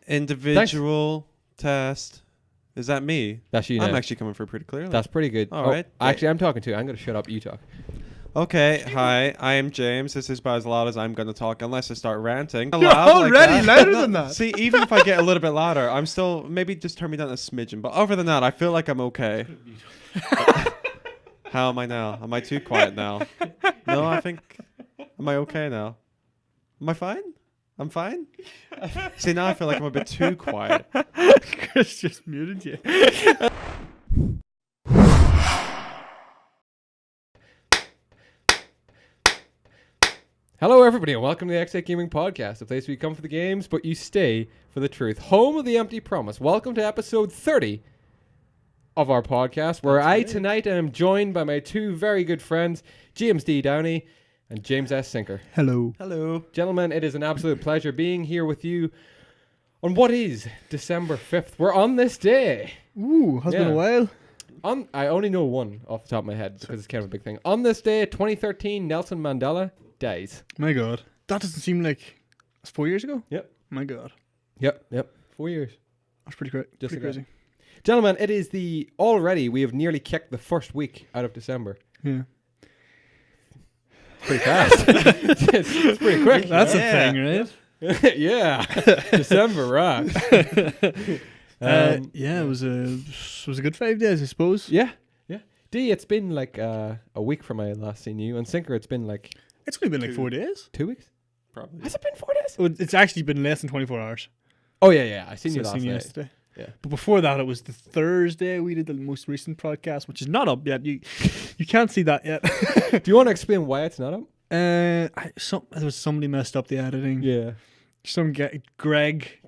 Individual test. Is that me? That's you now. I'm actually coming through pretty clearly. That's pretty good. All right. Actually, I'm talking to. I'm going to shut up. You talk. Okay. Hi, I am James. This is about as loud as I'm going to talk unless I start ranting. You're already louder than that. See, even if I get a little bit louder, I'm still... Maybe just turn me down a smidgen. But other than that, I feel like I'm okay. How am I now? Am I too quiet now? No, I think... Am I okay now? Am I fine? I'm fine? See, now I feel like I'm a bit too quiet. Chris just muted you. Hello, everybody, and welcome to the Xite Gaming Podcast, a place where you come for the games, but you stay for the truth. Home of the empty promise. Welcome to episode 30 of our podcast, where tonight am joined by my two very good friends, James D. Downey and James S. Sinker. Hello. Hello. Gentlemen, it is an absolute pleasure being here with you on what is December 5th. We're on this day. Ooh, has been a while. I only know one off the top of my head because it's kind of a big thing. On this day, 2013, Nelson Mandela dies. My God. That doesn't seem like... It's 4 years ago? Yep. My God. Yep. 4 years. That's pretty great. Just pretty crazy. Gentlemen, it is already we have nearly kicked the first week out of December. Yeah. It's pretty fast. it's pretty quick. That's a thing, right? Yeah. December, right. Yeah, it was a good 5 days, I suppose. Yeah. D, it's been like a week from I last seen you. And Sinker, it's been like... It's only been like 4 days. 2 weeks? Probably. Has it been 4 days? Well, it's actually been less than 24 hours. Oh, yeah. I seen you So last I seen you night. yesterday. Yeah. But before that, it was the Thursday we did the most recent podcast, which is not up yet. You can't see that yet. Do you want to explain why it's not up? There was somebody messed up the editing. Yeah. Some guy, Greg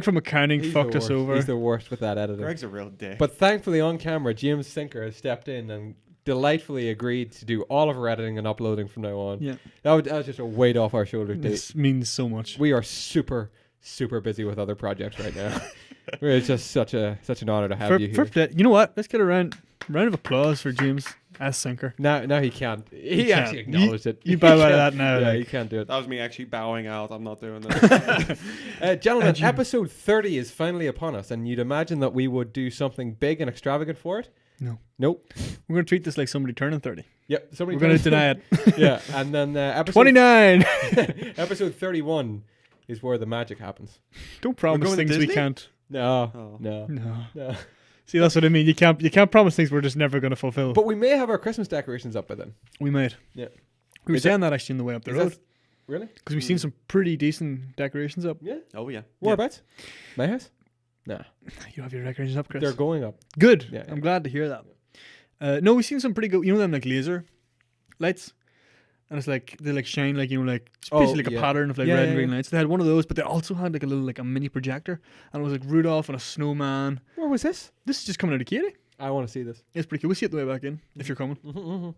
from accounting He's fucked the us worst. over. He's the worst with that editing. Greg's a real dick. But thankfully on camera, James Sinker has stepped in and delightfully agreed to do all of our editing and uploading from now on. Yeah, That was just a weight off our shoulders. this means so much. We are super busy with other projects right now. It's just such an honor to have you here. You know what? Let's get a round of applause for James S. Sinker. Now he can't. He can't. actually acknowledged it. You bow out of that now. Yeah, like. he can't do it. That was me actually bowing out. I'm not doing that. Gentlemen, episode 30 is finally upon us, and you'd imagine that we would do something big and extravagant for it. No. Nope. We're going to treat this like somebody turning 30. Yep. We're going to deny it. Yeah, and then episode 29. episode 31 is where the magic happens. Don't promise going to things we Disney? can't. No. Oh. No. See, that's what I mean. You can't promise things we're just never going to fulfill. But we may have our Christmas decorations up by then. We might. Yeah. We were Is saying that actually on the way up the Is road. that- Really? Because we've seen some pretty decent decorations up. Yeah. Oh, yeah. Whereabouts? My house? Nah. You have your decorations up, Chris. They're going up. Good. Yeah. I'm glad to hear that. No, we've seen some pretty good. You know them like laser lights, and it's like they like shine like it's basically like a pattern of like red and green lights. They had one of those, but they also had like a mini projector, and it was like Rudolph and a snowman. Where was this? This is just coming out of Katie. I want to see this. It's pretty cool. We'll see it the way back in if you're coming. Mm-hmm.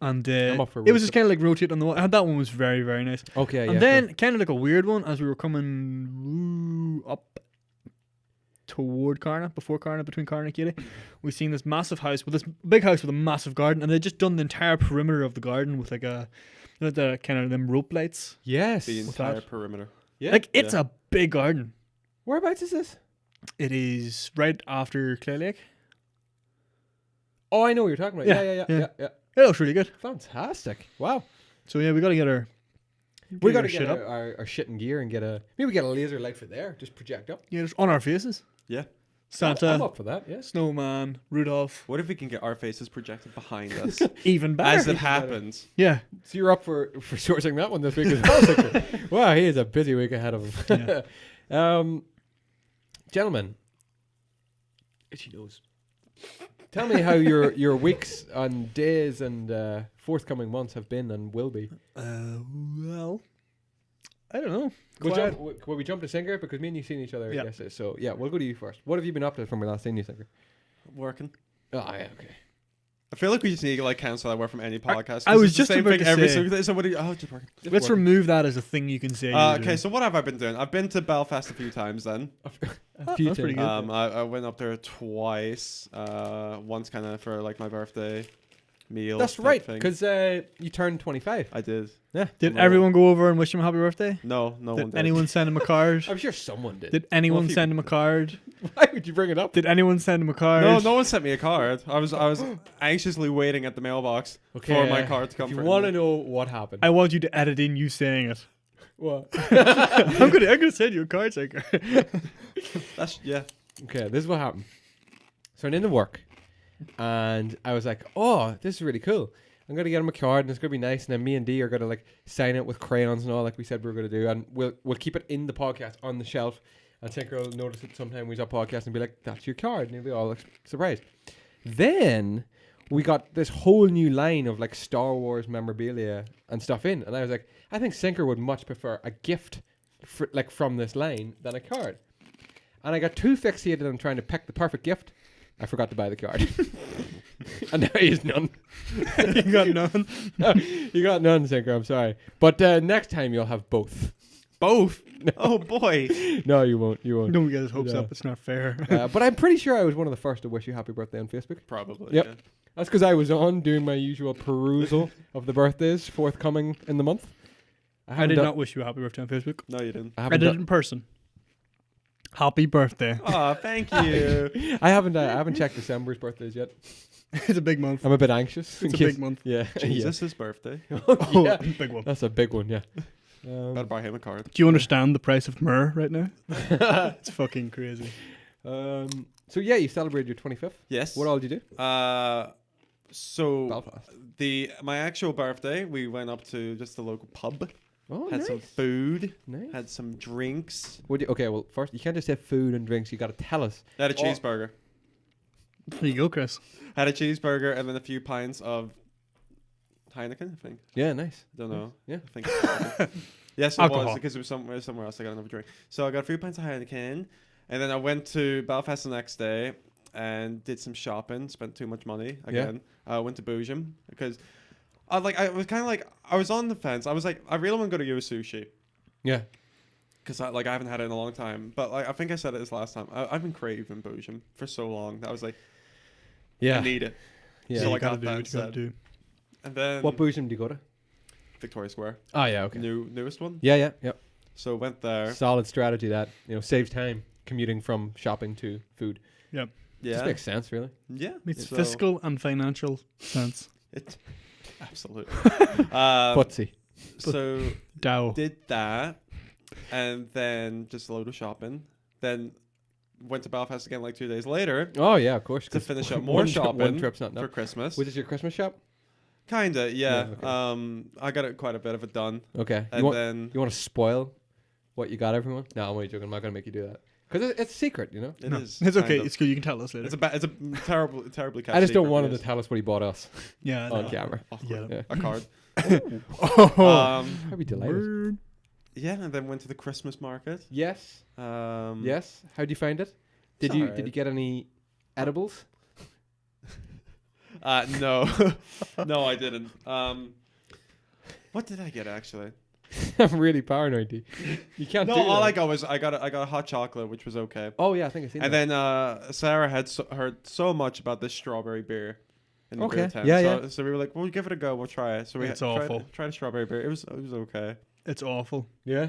And I'm up for it was just kind of like rotate on the wall. That one was very, very nice. Okay, And then kind of like a weird one as we were coming up toward Carna, between Carna and Katie, we seen this massive house with a massive garden, and they'd just done the entire perimeter of the garden with like the kind of them rope lights. Yes. The With entire that. perimeter. Yeah. Like it's a big garden. Whereabouts is this? It is right after Clay Lake. Oh, I know what you're talking about. Yeah. It looks really good. Fantastic. Wow. So yeah, we got to get our. We got to shit get up. our shit in gear and maybe get a laser light for there. Just project up. Yeah, just on our faces. Yeah. Santa, I'm up for that. Yes. Snowman, Rudolph. What if we can get our faces projected behind us Even better. as it happens? Yeah. So you're up for sourcing that one this week as well. Wow, he is a busy week ahead of him. Yeah. Gentlemen, itchy nose. Tell me how your weeks and days and forthcoming months have been and will be. Well, I don't know. Will we jump to Sinker? Because me and you seen each other Yeah. yesterday. So yeah, we'll go to you first. What have you been up to from we last seen you, Sinker? Working. Oh, yeah, okay. I feel like we just need to cancel that word from any podcast. I was it's the just same about thing to every say. single day. Somebody, just working. Let's remove that as a thing you can say. Okay, so what have I been doing? I've been to Belfast a few times then. A few that's pretty times. good. I went up there twice. Once kind of for like my birthday, meal. That's type right, thing. because you turned 25. I did. Yeah. Did No. everyone go over and wish him a happy birthday? No one Did did. anyone send him a card? I'm sure someone did. Did anyone Well, if send him a card? Why would you bring it up? Did anyone send him a card? No one sent me a card. I was anxiously waiting at the mailbox for my card to come. If you for want to him. know what happened. I want you to edit in you saying it. What? I'm gonna send you a card, Saker. That's yeah. Okay, this is what happened. So I'm in the work, and I was like, "Oh, this is really cool. I'm gonna get him a card, and it's gonna be nice." And then me and Dee are gonna like sign it with crayons and all, like we said we were gonna do, and we'll keep it in the podcast on the shelf. And Tinker will notice it sometime when he's up podcast and be like, "That's your card," and he'll be all like, surprised. Then we got this whole new line of like Star Wars memorabilia and stuff in, and I was like, I think Sinker would much prefer a gift from this line than a card. And I got too fixated on trying to pick the perfect gift. I forgot to buy the card. And now he has none. You got none. No, you got none, Sinker. I'm sorry. But next time you'll have both. Both. No. Oh boy. No, you won't. You won't. Don't get his hopes No. up. It's not fair. But I'm pretty sure I was one of the first to wish you happy birthday on Facebook. Probably. Yep. Yeah. That's because I was on doing my usual perusal of the birthdays forthcoming in the month. I did not wish you a happy birthday on Facebook. No, you didn't. I did it in person. Happy birthday. Oh, thank you. I haven't checked December's birthdays yet. It's a big month. I'm a bit anxious. in It's a case- big month. Yeah. Jesus' birthday. Oh, yeah. big one. That's a big one. Yeah. Gotta buy him a card. Do you understand the price of myrrh right now? It's fucking crazy. So yeah, you celebrated your 25th. Yes. What all did you do? So Belfast. my actual birthday, we went up to just the local pub, Oh, had nice. some food, Nice. had some drinks. Okay, well, first you can't just have food and drinks. You got to tell us. I had a Oh. cheeseburger. There you go, Chris. Had a cheeseburger and then a few pints of Heineken, I think. Yeah, nice. Don't know. Yeah. I think. Yes, it Alcohol. was because it was somewhere else. I got another drink. So I got a few pints of Heineken, and then I went to Belfast the next day and did some shopping. Spent too much money again. I went to Boojum because I was kind of like I was on the fence. I was like I really want to go to Yu Sushi Yeah. because I haven't had it in a long time. But like I think I said it this last time. I've been craving Boojum for so long that I was like Yeah. I need it. Yeah. So you I got gotta do that what you gotta instead. do. And then What Boojum do you go to? Victoria Square, Oh yeah. Okay. newest one. Yeah. So went there. Solid strategy that saves time commuting from shopping to food. Yeah, Just makes sense, really. yeah. Makes So fiscal and financial sense. It absolutely. Footsie. So Dow. did that, and then just a load of shopping. Then went to Belfast again like 2 days later Oh yeah, of course. to 'cause finish up more one shopping trip's not for enough. Christmas. Was it your Christmas shop? Kinda, yeah. Yeah, okay. I got quite a bit of it done, Okay. and then You want to spoil what you got, everyone? No, I'm only joking. I'm not gonna make you do that because it's a secret, it No, is. it's okay. kind of- It's good. You can tell us later. It's a terribly kept I just don't secret, want him yes. to tell us what he bought us Yeah. on no. camera. Awkward. Yeah. A card. Oh. I'd be delighted. Word. Yeah, and then went to the Christmas market. Yes. Yes. How'd you find it? Did It's you alright. get any edibles? No, no, I didn't. What did I get actually? I'm really paranoid. Dude. You can't. No, do all that. I got was I got a hot chocolate, which was okay. Oh yeah, I think I seen And that. then Sarah had heard so much about this strawberry beer in the beer Okay. tent. Yeah, so, yeah. so we were like, well, give it a go. We'll try it. So we It's tried, awful. tried a strawberry beer. It was okay. It's awful. Yeah.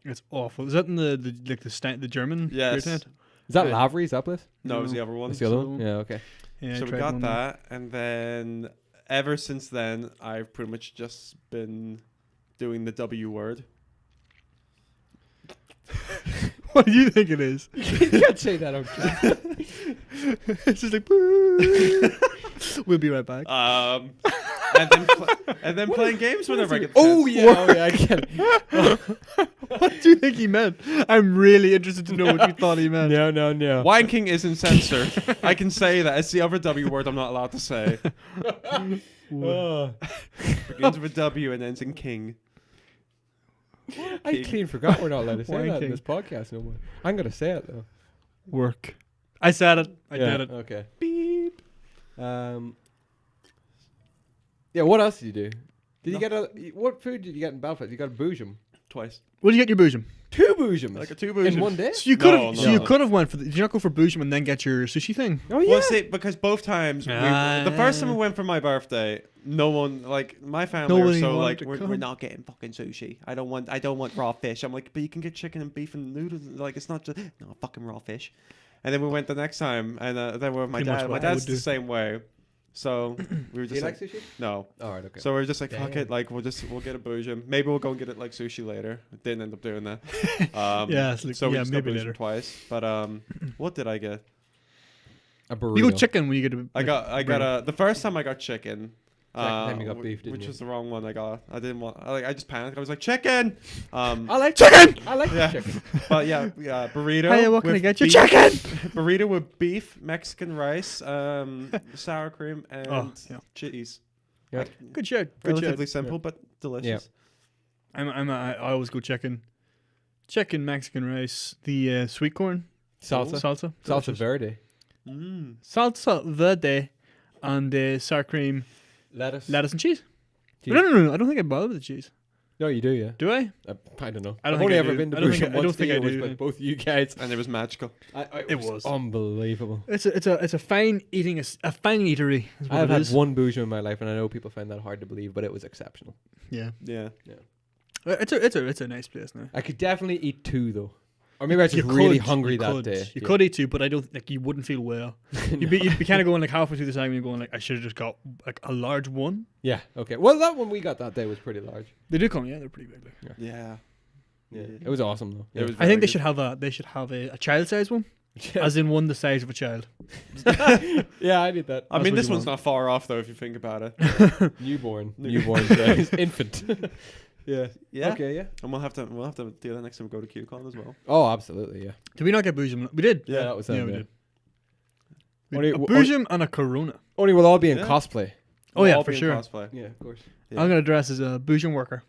It's awful. Is that in the German beer Yes. tent? Is that Yeah. Lavery's that place? No, it was No. the other one. That's the other so- one. Yeah. Okay. Yeah. I So we tried got one. that, and then ever since then, I've pretty much just been doing the W word. What do you think it is? You can't say that out loud. It's just like. "Boo." We'll be right back. And then playing games whenever I get. Oh the chance. yeah. Oh yeah. I get it. What do you think he meant? I'm really interested to know what you thought he meant. No. Wanking isn't censored. I can say that. It's the other W word I'm not allowed to say. Oh. Begins with W and ends in king. I clean forgot we're not allowed to say that Wanking. in this podcast no more. I'm gonna say it though. Work. I said it. I Yeah, did it. Okay. Beep. Yeah. What else did you do? Did you get what food did you get in Belfast? You got a Boojum. Twice. What did you get in your boojum? 2 Boojums. Like a 2 Boojum. In one day? So you could have. No, So you no. could have went for. Did you not go for Boojum and then get your sushi thing? Oh yeah. Well, see, because both times, the first time we Ah. went for my birthday, no one, like, my family were Nobody so wanted like, to we're come. not getting fucking sushi. I don't want raw fish. I'm like, but you can get chicken and beef and noodles. Like, it's not just, no, fucking raw fish. And then we went the next time, and then we were with my Pretty much dad. My what I dad's would the do. same way. So we were Do you just like like, sushi? no. All right. Okay. So we were just like, fuck Damn. it, like we'll get a Boojum. Maybe we'll go and get it like sushi later. Didn't end up doing that. Yeah, it's like- so we yeah, just got maybe Boojum later. twice. But what did I get? a burrito. You go chicken when you get. I got the first time I got chicken. Second time you got beef, didn't which you? was the wrong one I got. I didn't want. I just panicked. I was like chicken. I like Chicken! I like Yeah. chicken. But yeah, burrito. Hey, what can I with get you? beef- Chicken! Burrito with beef, Mexican rice, sour cream, and Oh, yeah. cheese. Yeah. Good shit. Good Relatively shit. simple, but delicious. I always go chicken, Mexican rice, the sweet corn Salsa. salsa, Salsa delicious. verde. salsa verde, and sour cream, Lettuce. lettuce and cheese. Cheese. No. I don't think I bother with the cheese. No, you do, yeah. Do I? I don't know. I don't I've think only I ever do. been to I don't think Boojum I- I don't once think a I year, do. with both you guys. And it was magical. It was. unbelievable. It's a fine eating a fine eatery. Is what I've it had is. one Boojum in my life, and I know people find that hard to believe, but it was exceptional. Yeah, Yeah. it's a nice place now. I could definitely eat 2 though, or maybe I was You just really could, hungry you that could. day. You Yeah. could eat 2, but I don't like you wouldn't feel well. You'd be kind of going like halfway through the time, and you're going like I should have just got like a large one. Yeah. Okay. Well, that one we got that day was pretty large. They do come, yeah, they're pretty big. Like. Yeah. Yeah. It was awesome though. It was I think they should have a child size one, as in one the size of a child. Yeah, I did that. I That's mean, what this you one's want. not far off though, if you think about it. Newborn size. Infant. Yeah. Yeah. Okay. Yeah. And we'll have to do that next time we go to QCon as well. Oh, absolutely. Yeah. Did we not get Boojum? We did. Yeah, that was Yeah, it. we Yeah. did. Only- A Boojum and a Corona. Only we'll all be in Yeah. cosplay. Oh, We'll yeah, all for be in sure. Cosplay. Yeah, of course. Yeah. I'm gonna dress as a Boojum worker.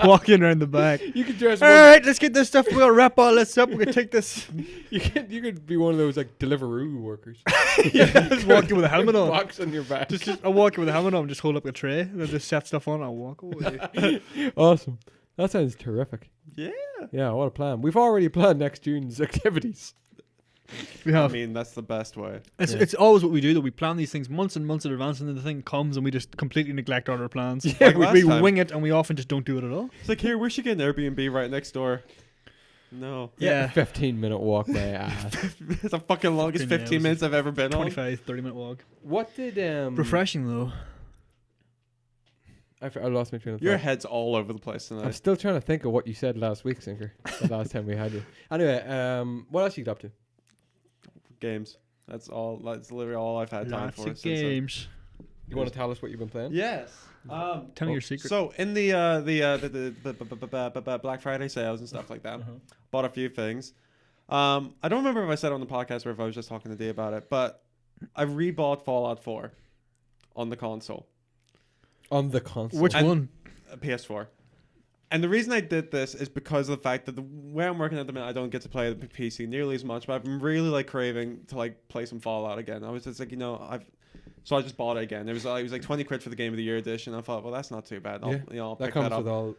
Walking around the back. You could dress. All right, let's get this stuff. We gotta wrap all this up. We can take this. You could be one of those like Deliveroo workers. Just walking with a helmet on. Box on your back. Just I walk with a helmet on. Just hold up a tray. And then just set stuff on. I'll walk away. Awesome. That sounds terrific. Yeah. Yeah, what a plan. We've already planned next June's activities. We I have. mean, that's the best way. It's, Yeah. it's always what we do. That we plan these things months and months in advance, and then the thing comes, and we just completely neglect all our plans. Like we last time. wing it, and we often just don't do it at all. It's like, here, we should get an Airbnb right next door. No. Yeah. 15-minute walk, my ass. It's the fucking longest Fucking 15 nails. minutes I've ever been on. 25, 30-minute walk. What did Refreshing though. I lost my train of thought. Your head's all over the place I'm tonight. still trying to think of what you said last week, Sinker. The last time we had you. Anyway, what else you get up to? Games. That's all. That's literally all I've had time Lots for. of since then. games. You want to tell us what you've been playing? Yes. Tell me your secret. So in the Black Friday sales and stuff like that, bought a few things. I don't remember if I said it on the podcast or if I was just talking to Dee about it, but I rebought Fallout 4 on the console, On the console. Which And- one? PS4. And the reason I did this is because of the fact that the way I'm working at the minute, I don't get to play the PC nearly as much, but I've been really like craving to like play some Fallout again. I was just like, so I just bought it again. It was like 20 quid for the Game of the Year edition. I thought, well, that's not too bad. I'll that pick comes that up. with all.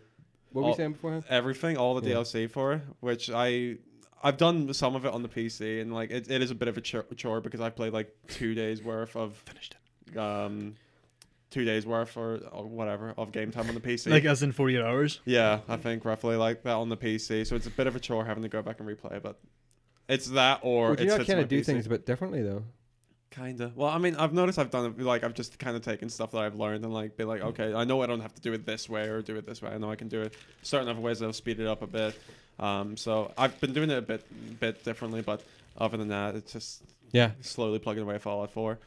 What were you saying beforehand? Everything, all the Yeah. DLC for it, which I've done some of it on the PC, and like it is a bit of a chore because I played like 2 days worth of Finished it. 2 days worth or whatever of game time on the PC. Like as in 48 hours. Yeah, I think roughly like that on the PC. So it's a bit of a chore having to go back and replay it, but it's that or Would you it's not kind of do things a bit differently though? Kinda. Well, I mean, I've noticed I've done it. Like, I've just kind of taken stuff that I've learned and like be like, okay, I know I don't have to do it this way or do it this way. I know I can do it certain other ways that'll speed it up a bit. So I've been doing it a bit differently, but other than that, it's just Yeah. slowly plugging away at Fallout 4.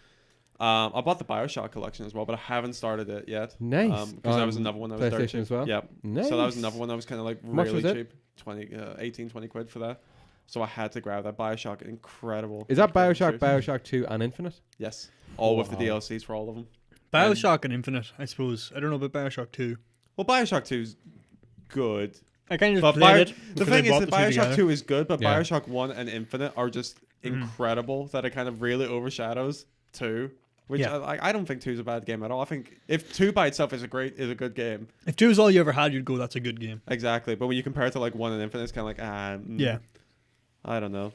I bought the BioShock collection as well, but I haven't started it yet. Nice. Because that was another one that was dirt PlayStation cheap. as well? Yep. Nice. So that was another one that was kind of like much really was it? cheap. 20 quid for that. So I had to grab that BioShock. Incredible. Is that Incredible BioShock, series. BioShock 2 and Infinite? Yes. All with the Wow. DLCs for all of them. Bioshock and Infinite, I suppose. I don't know about Bioshock 2. Well, BioShock 2 is good. I kind of But just played it. the because thing I is bought that the two BioShock together. 2 is good, but Yeah. BioShock 1 and Infinite are just incredible that it kind of really overshadows 2, Which Yeah. I don't think 2 is a bad game at all. I think if 2 by itself is a good game. If 2 is all you ever had, you'd go, that's a good game. Exactly. But when you compare it to like 1 and Infinite, it's kind of like Yeah. I don't know.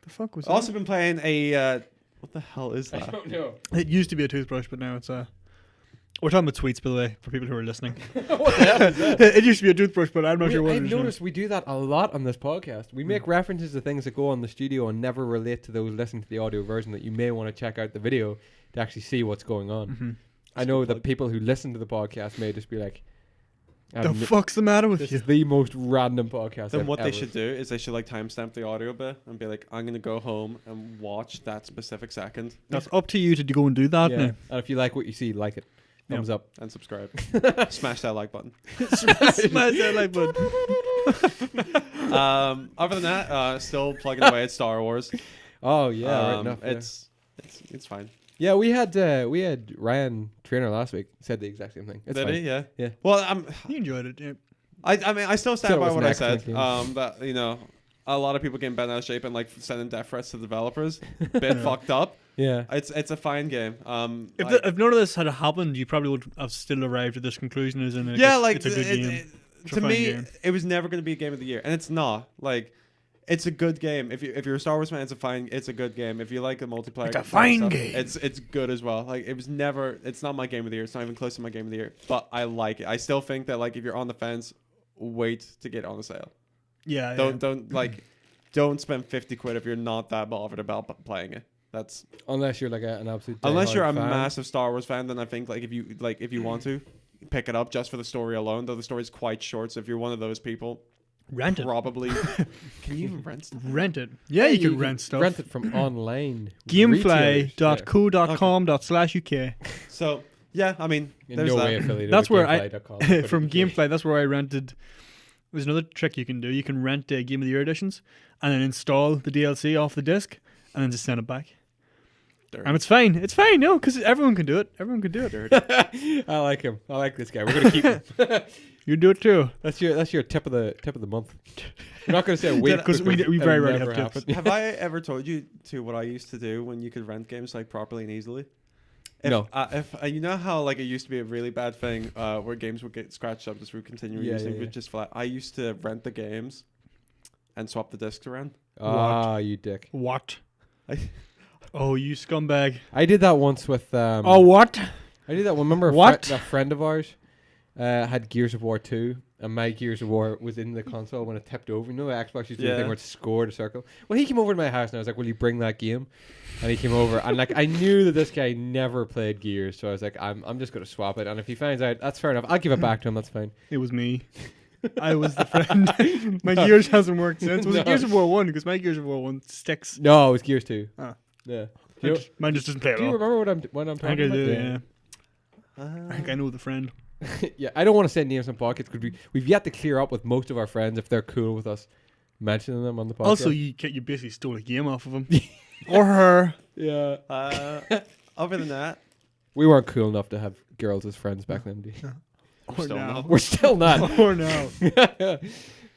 The fuck was Also that? been playing a what the hell is I that? don't know. It used to be a toothbrush, but now it's a. We're talking about sweets, by the way, for people who are listening. What the hell is that? It used to be a toothbrush, but I'm not sure what I've it is now. noticed we do that a lot on this podcast. We make references to things that go on the studio and never relate to those listening to the audio version that you may want to check out the video to actually see what's going on. Mm-hmm. I know that people who listen to the podcast may just be like, The fuck's the matter with this you? is the most random podcast. Then I've what ever they should do is they should like timestamp the audio bit and be like, I'm gonna go home and watch that specific second That's up to you to go and do that Yeah. now. And if you like what you see, like it. Thumbs up. and subscribe. Smash that like button. Smash that like button. Other than that, still plugging away at Star Wars. Oh yeah, right enough. Yeah. It's fine. Yeah, we had Ryan Trainer last week. Said the exact same thing. It's Did fine. he? Yeah. Yeah. Well, You enjoyed it, yeah. I mean, I still stand Still by was what an I said. excellent game. That a lot of people getting bent out of shape and like sending death threats to developers. Bit fucked up. Yeah. It's a fine game. If none of this had happened, you probably would have still arrived at this conclusion. As in, it's a good game. It's a to fun me, game. it was never going to be a game of the year, and it's not. Like, it's a good game. If you're a Star Wars fan, it's a good game. If you like the multiplayer, It's a fine stuff, game. It's good as well. Like, it's not my game of the year. It's not even close to my game of the year. But I like it. I still think that like if you're on the fence, wait to get on a sale. Yeah. Don't spend 50 quid if you're not that bothered about playing it. That's Unless you're like an absolute. unless you're a fan. massive Star Wars fan, then I think like if you want to pick it up just for the story alone, though the story's quite short. So if you're one of those people, Rent it. probably can you even rent stuff? Rent it. Yeah, you can rent stuff. Rent it from online. retailers. Gamefly.co.com/uk. So yeah, I mean, In there's no that. way affiliated. That's with where I- Gamefly.com, From but Gamefly, that's where I rented. There's another trick you can do. You can rent Game of the Year editions and then install the DLC off the disc and then just send it back. Dirty. And it's fine. It's fine, no, because everyone can do it. Everyone can do it. I like him. I like this guy. We're gonna keep him. You do it too. That's your tip of the month. We're not gonna say a week Because we it'll very rarely never have tips. happen. Have I ever told you to what I used to do when you could rent games like properly and easily? If, No. If you know how like it used to be a really bad thing where games would get scratched up just through continuing using yeah. with just flat. I used to rent the games and swap the discs around. Ah, you dick. What? I, Oh, you scumbag. I did that once with. Oh, what? I did that one. Remember What? a friend of ours had Gears of War 2, and my Gears of War was in the console when it tipped over. You know, the Xbox used to do the thing Yeah. where it scored a circle. Well, he came over to my house, and I was like, "Will you bring that game?" And he came over, and like I knew that this guy never played Gears, so I was like, "I'm just gonna swap it." And if he finds out, that's fair enough. I'll give it back to him. That's fine. It was me. I was the friend. My Gears hasn't worked since. Was it No. Gears of War 1? Because my Gears of War 1 sticks. No, it was Gears 2. Ah. Yeah. Do you, Mine just doesn't play at do you all. remember what I'm I think talking I about? do, yeah. uh, I think I know the friend. Yeah, I don't want to say names on podcasts because we've yet to clear up with most of our friends if they're cool with us mentioning them on the podcast. Also, you basically stole a game off of him. Or her. yeah, other than that, we weren't cool enough to have girls as friends back then. D. Or still now. not. We're still not. Or now.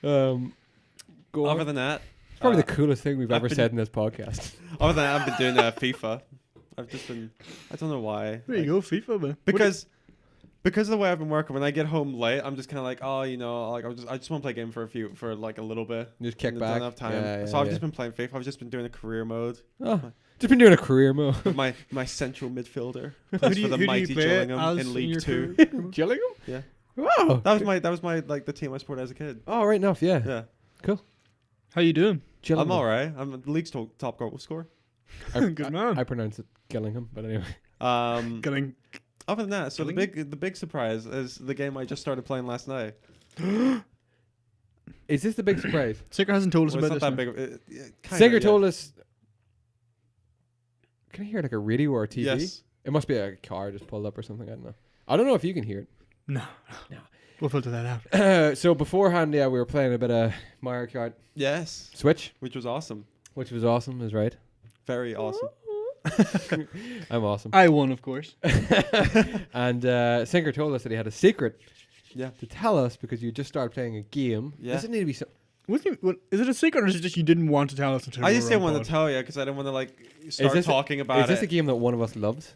Go other on. than that, It's probably the coolest thing we've I've ever been- said in this podcast. other than that, I've been doing FIFA. I've just been. I don't know why. There you go, FIFA, man. Because of the way I've been working, when I get home late, I'm just kind of like, oh, like I just want to play a game for like a little bit. Just kick and back. Don't have time. Yeah, So I've yeah. just been playing FIFA. I've just been doing a career mode. Oh, just been doing a career mode. With my central midfielder Who plays do you- for the who do you mighty play Gillingham as in League your 2. career? Gillingham? Yeah. Wow. That was my like the team I supported as a kid. Oh, right enough. Yeah. Yeah. How you doing? Gillingham. I'm alright. I'm the league's top goal scorer. Good man. I pronounce it Gillingham, but anyway. Getting Other than that, so the Gillingham? big surprise is the game I just started playing last night. Is this the big surprise? Sicker hasn't told us Well, it's about not this. that now. big. Singer told us. Can I hear like a radio or a TV? Yes. It must be a car just pulled up or something. I don't know. I don't know if you can hear it. No. We'll filter that out. So beforehand, yeah, we were playing a bit of Mario Kart Yes. Switch, Which was awesome. which was awesome, is right. Very awesome. I'm awesome. I won, of course. And Singer told us that he had a secret Yeah. to tell us because you just started playing a game. Yeah. Does it need to be Is it a secret or is it just you didn't want to tell us until I just didn't want to tell you because I didn't want to like start talking about it. Is this a game that one of us loves?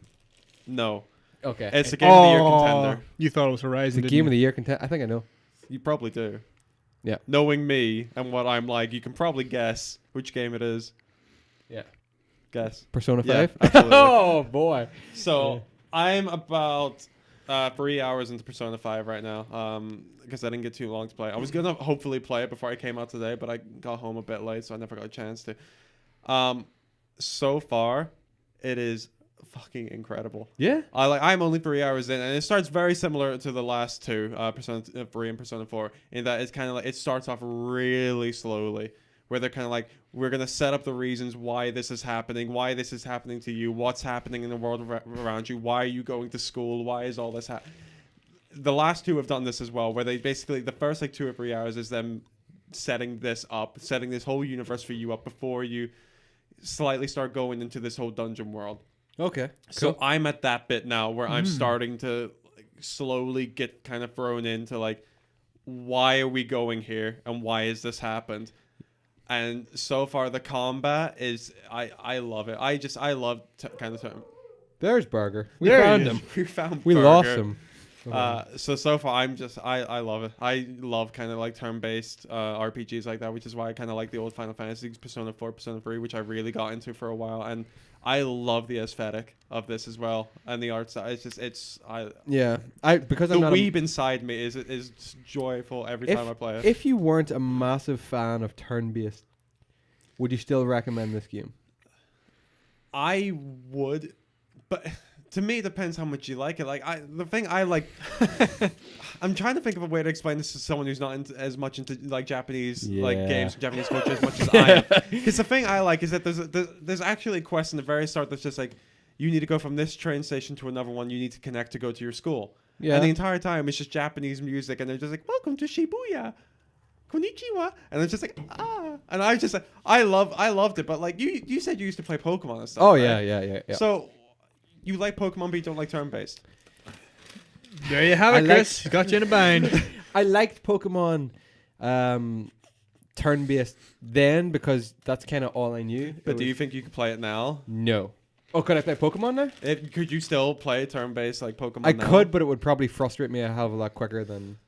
No. Okay. It's a game of the year contender. You thought it was Horizon. It's a game of the year contender. I think I know. You probably do. Yeah. Knowing me and what I'm like, you can probably guess which game it is. Yeah. Guess. Persona 5? Yeah, absolutely. Oh, boy. So I'm about 3 hours into Persona 5 right now because I didn't get too long to play. I was going to hopefully play it before I came out today, but I got home a bit late, so I never got a chance to. So far, it is fucking incredible. Yeah? I'm only 3 hours in, and it starts very similar to the last two, Persona 3 and Persona 4, in that it's kind of like it starts off really slowly, where they're kind of like, we're going to set up the reasons why this is happening to you, what's happening in the world around you, why are you going to school, why is all this happening. The last two have done this as well, where they basically, the first like 2 or 3 hours is them setting this whole universe for you up before you slightly start going into this whole dungeon world. Okay. So Cool. I'm at that bit now where I'm starting to like, slowly get kind of thrown into like, why are we going here and why has this happened? And so far the combat is I love it. I love kind of There's Burger. We There he found is. him. we found We Burger. lost him. So far I'm just I love it. I love kind of like turn-based RPGs like that, which is why I kind of like the old Final Fantasy, Persona 4, Persona 3, which I really got into for a while, and I love the aesthetic of this as well, and the art style. Because I'm not weeb inside me is joyful every time I play it. If you weren't a massive fan of turn-based, would you still recommend this game? I would, but to me it depends how much you like it. Like the thing I like, I'm trying to think of a way to explain this to someone who's not as much into like Japanese like games, Japanese culture as much as I am. Because the thing I like is that there's actually a quest in the very start that's just like, you need to go from this train station to another one. You need to connect to go to your school. Yeah. And the entire time it's just Japanese music, and they're just like, welcome to Shibuya. Konnichiwa, and it's just like and I just I loved it, but like you said you used to play Pokemon and stuff. Oh right? yeah. So you like Pokemon, but you don't like turn-based. There you have it, Chris. He's got you in a bind. I liked Pokemon turn-based then because that's kind of all I knew. But do you think you could play it now? No. Oh, could I play Pokemon now? Could you still play turn-based like Pokemon? I now? could, but it would probably frustrate me a hell of a lot quicker than.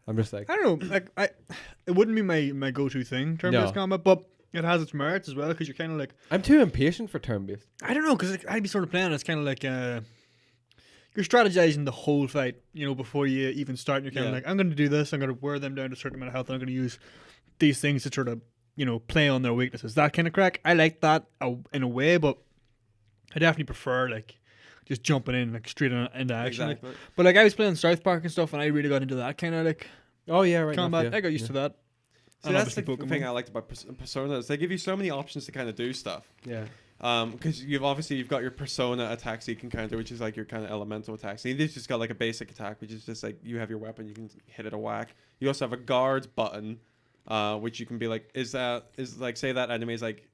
I'm just like, I don't know. Like it wouldn't be my go-to thing, turn-based combat, but it has its merits as well because you're kind of like. I'm too impatient for turn-based. I don't know because I'd be sort of playing. It's kind of like you're strategizing the whole fight, before you even start. And you're kind of like, I'm going to do this. I'm going to wear them down to a certain amount of health. And I'm going to use these things to sort of play on their weaknesses. That kind of crack. I like that in a way, but I definitely prefer like just jumping in like straight into action. Exactly. But like I was playing South Park and stuff, and I really got into that kind of like combat. Enough, yeah. I got used to that. So that's the thing I liked about Persona is they give you so many options to kind of do stuff. Yeah. Because you've got your Persona attacks you can kind of do, which is like your kind of elemental attacks. And you've just got like a basic attack, which is just like you have your weapon, you can hit it a whack. You also have a guard button, which you can be like, is like say that enemy is like,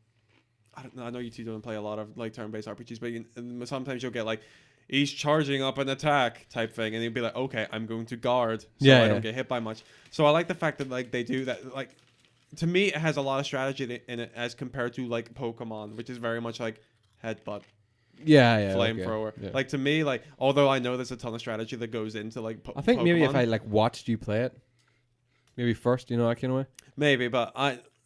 I don't know. I know you two don't play a lot of like turn-based RPGs, but sometimes you'll get like, he's charging up an attack type thing, and you'll be like, okay, I'm going to guard, so I don't get hit by much. So I like the fact that like they do that. Like to me, it has a lot of strategy in it as compared to like Pokemon, which is very much like headbutt, flamethrower. Okay. Yeah. Like to me, like although I know there's a ton of strategy that goes into like. I think Pokemon, maybe if I like watched you play it, maybe first, that kind of way. Maybe, but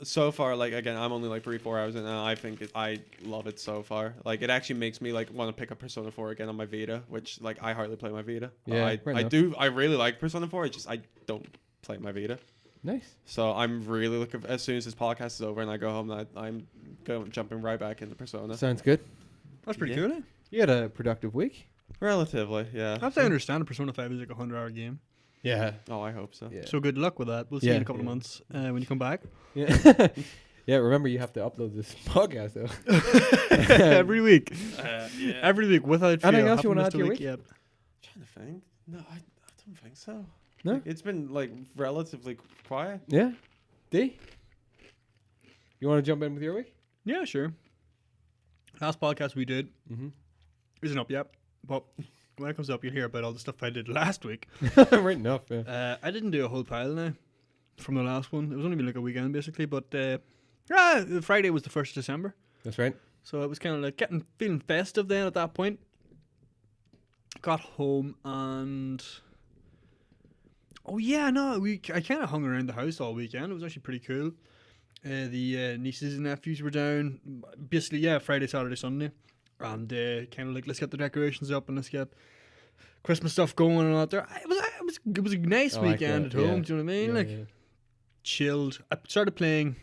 so far, like again, I'm only like 3-4 hours in, and I think I love it so far. Like it actually makes me like want to pick up Persona 4 again on my Vita, which like I hardly play my Vita. Yeah, I really like Persona 4. It's just I don't play my Vita. Nice. So I'm really looking. As soon as this podcast is over and I go home, I'm jumping right back into Persona. Sounds good. That's pretty cool. Eh? You had a productive week. Relatively, yeah. I understand Persona 5 is like a 100-hour game. Yeah. Oh, I hope so. Yeah. So good luck with that. We'll see you in a couple of months when you come back. Yeah. Yeah. Remember, you have to upload this podcast though. Every week. Yeah. Every week without fail. Anything else you want to add to your week? Yet. I'm trying to think. No, I don't think so. No? Like, it's been like relatively quiet. Yeah. D? You want to jump in with your week? Yeah, sure. Last podcast we did Mm-hmm. isn't up yet, but when it comes up, you'll hear about all the stuff I did last week. Right enough. Yeah. I didn't do a whole pile now. from the last one. It was only been like a weekend basically, but Friday was the 1st of December. That's right. So it was kind of like feeling festive then at that point. Got home and I kind of hung around the house all weekend. It was actually pretty cool. The nieces and nephews were down. Basically, Friday, Saturday, Sunday, and kind of like let's get the decorations up and let's get Christmas stuff going and all that. There, it was a nice weekend at home. Do you know what I mean? Chilled. I started playing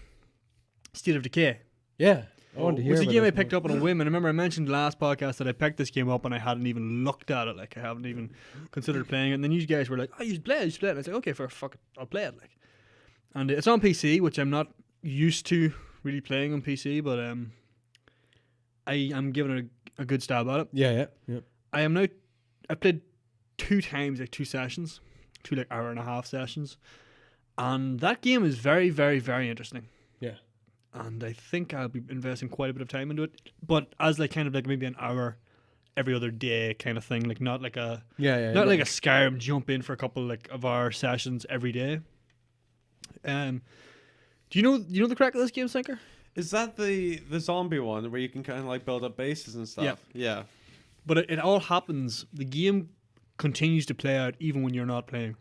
State of Decay. Yeah. I wanted to hear It's a about game this I picked up on a whim, and I remember I mentioned last podcast that I picked this game up and I hadn't even looked at it. Like I haven't even considered playing it. And then you guys were like, "Oh, you should play it. You should play it." And I was like, "Okay, fuck it, I'll play it." Like, and it's on PC, which I'm not used to really playing on PC, but I'm giving it a good stab at it. Yeah. I played 2 times, like 2 sessions, 2 like hour and a half sessions, and that game is very, very, very interesting. Yeah. And I think I'll be investing quite a bit of time into it, but as like kind of like maybe an hour every other day kind of thing, like not like a not like a Skyrim jump in for a couple like of our sessions every day. Do you know the crack of this game, Sinker? Is that the zombie one where you can kind of like build up bases and stuff? Yeah. But it all happens. The game continues to play out even when you're not playing.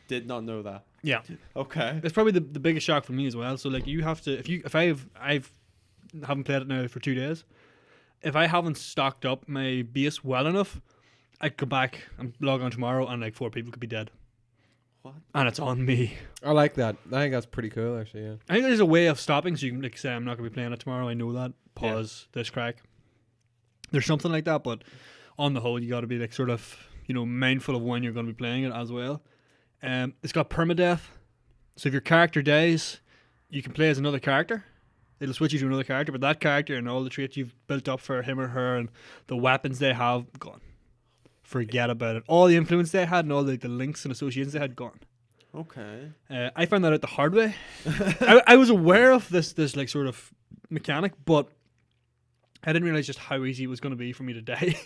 Did not know that. Yeah. Okay. It's probably the biggest shock for me as well. So like you have to if I haven't played it now for 2 days. If I haven't stocked up my base well enough, I could go back and log on tomorrow and like 4 people could be dead. What? And it's on me. I like that. I think that's pretty cool, actually. Yeah. I think there's a way of stopping, so you can like say I'm not going to be playing it tomorrow. I know that. Pause this crack. There's something like that, but on the whole, you got to be like sort of mindful of when you're going to be playing it as well. It's got permadeath, so if your character dies, you can play as another character. It'll switch you to another character, but that character and all the traits you've built up for him or her and the weapons they have, gone. Forget about it. All the influence they had and all the links and associations they had, gone. Okay. I found that out the hard way. I was aware of this like sort of mechanic, but I didn't realize just how easy it was going to be for me to die.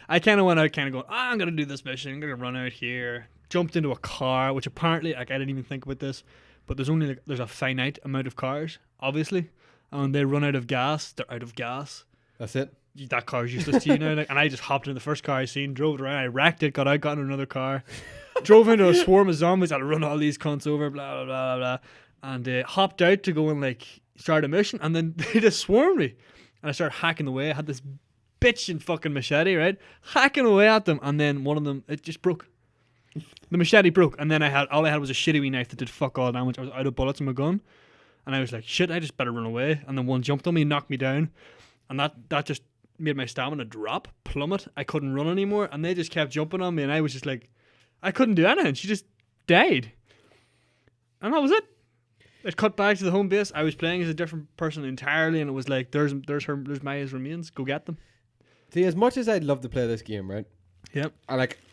I kind of went out going, I'm going to do this mission. I'm going to run out here. Jumped into a car, which apparently, like, I didn't even think about this, but there's a finite amount of cars, obviously, and they run out of gas. They're out of gas. That's it. That car's useless to you now. Like, and I just hopped in the first car I seen, drove it around, I wrecked it, got out, got in another car, drove into a swarm of zombies. I'd run all these cunts over, blah, blah, blah, blah, and hopped out to go and like start a mission, and then they just swarmed me, and I started hacking away. I had this bitchin' fucking machete, right, hacking away at them, and then one of them, it just broke. The machete broke, and then all I had was a shitty wee knife that did fuck all damage. I was out of bullets in my gun, and I was like, shit, I just better run away. And then one jumped on me, knocked me down, and that just made my stamina plummet. I couldn't run anymore, and they just kept jumping on me, and I was just like, I couldn't do anything. She just died, and that was it. It cut back to the home base. I was playing as a different person entirely, and it was like, there's Maya's remains. Go get them. See, as much as I'd love to play this game, right? Yep.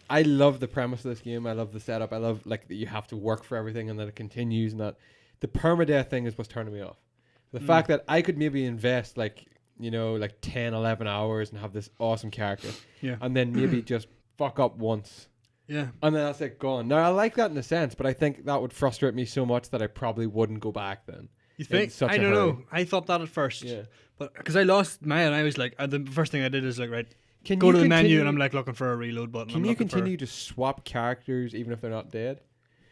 I love the premise of this game. I love the setup. I love like that you have to work for everything and that it continues and that the permadeath thing is what's turning me off. The fact that I could maybe invest like 10, 11 hours and have this awesome character. Yeah. And then maybe just fuck up once. Yeah. And then that's it gone. Now I like that in a sense, but I think that would frustrate me so much that I probably wouldn't go back then. You think? I don't know. I thought that at first. Yeah. But because I lost Maya and I was like, the first thing I did is like, right, Can go you to the menu continue- and I'm like looking for a reload button. Can you continue to swap characters even if they're not dead?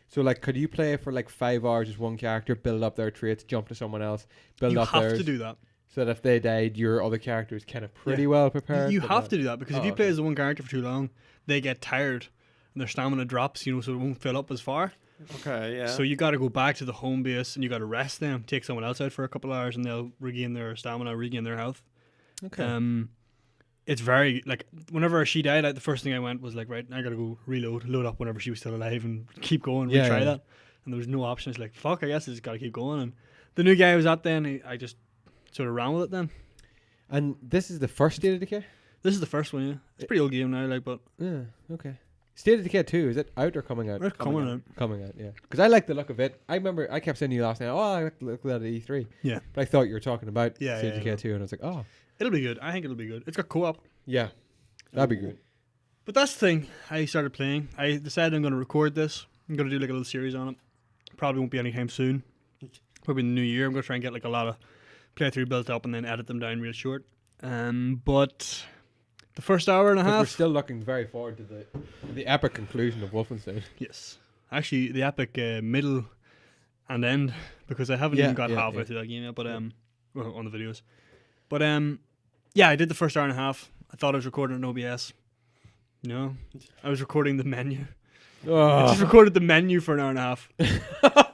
So like, could you play for like 5 hours as one character, build up their traits, jump to someone else, build up theirs? You have to do that. So that if they died, your other character is kind of pretty well prepared. You have to do that because if you play as the one character for too long, they get tired and their stamina drops, so it won't fill up as far. Okay, yeah. So you got to go back to the home base and you got to rest them, take someone else out for a couple hours, and they'll regain their stamina, regain their health. Okay. It's very like whenever she died, the first thing I went was like, right, I gotta go load up whenever she was still alive and keep going, retry that. And there was no option. It's like, fuck, I guess I just gotta keep going. And the new guy I was at then, I just sort of ran with it then. And this is the first State of Decay? This is the first one, yeah. It's a pretty old game now, like, but Yeah, okay. State of Decay 2, is it out or coming out? It's coming out. Coming out, yeah. Because I like the look of it. I remember I kept saying to you last night, I like the look of that at E3. Yeah. But I thought you were talking about Yeah, State of Decay 2, and I was like, oh. It'll be good. I think it'll be good. It's got co-op. Yeah, that'd be good. But that's the thing. I started playing. I decided I'm going to record this. I'm going to do like a little series on it. probably won't be anytime soon. Probably in the new year. I'm gonna try and get like a lot of playthrough built up and then edit them down real short. But the first hour and a half. We're still looking very forward to the epic conclusion of Wolfenstein. Yes, actually, the epic middle and end, because I haven't even got halfway through that game yet. But well, on the videos. But yeah, I did the first hour and a half. I thought I was recording an OBS. No, I was recording the menu. I just recorded the menu for an hour and a half.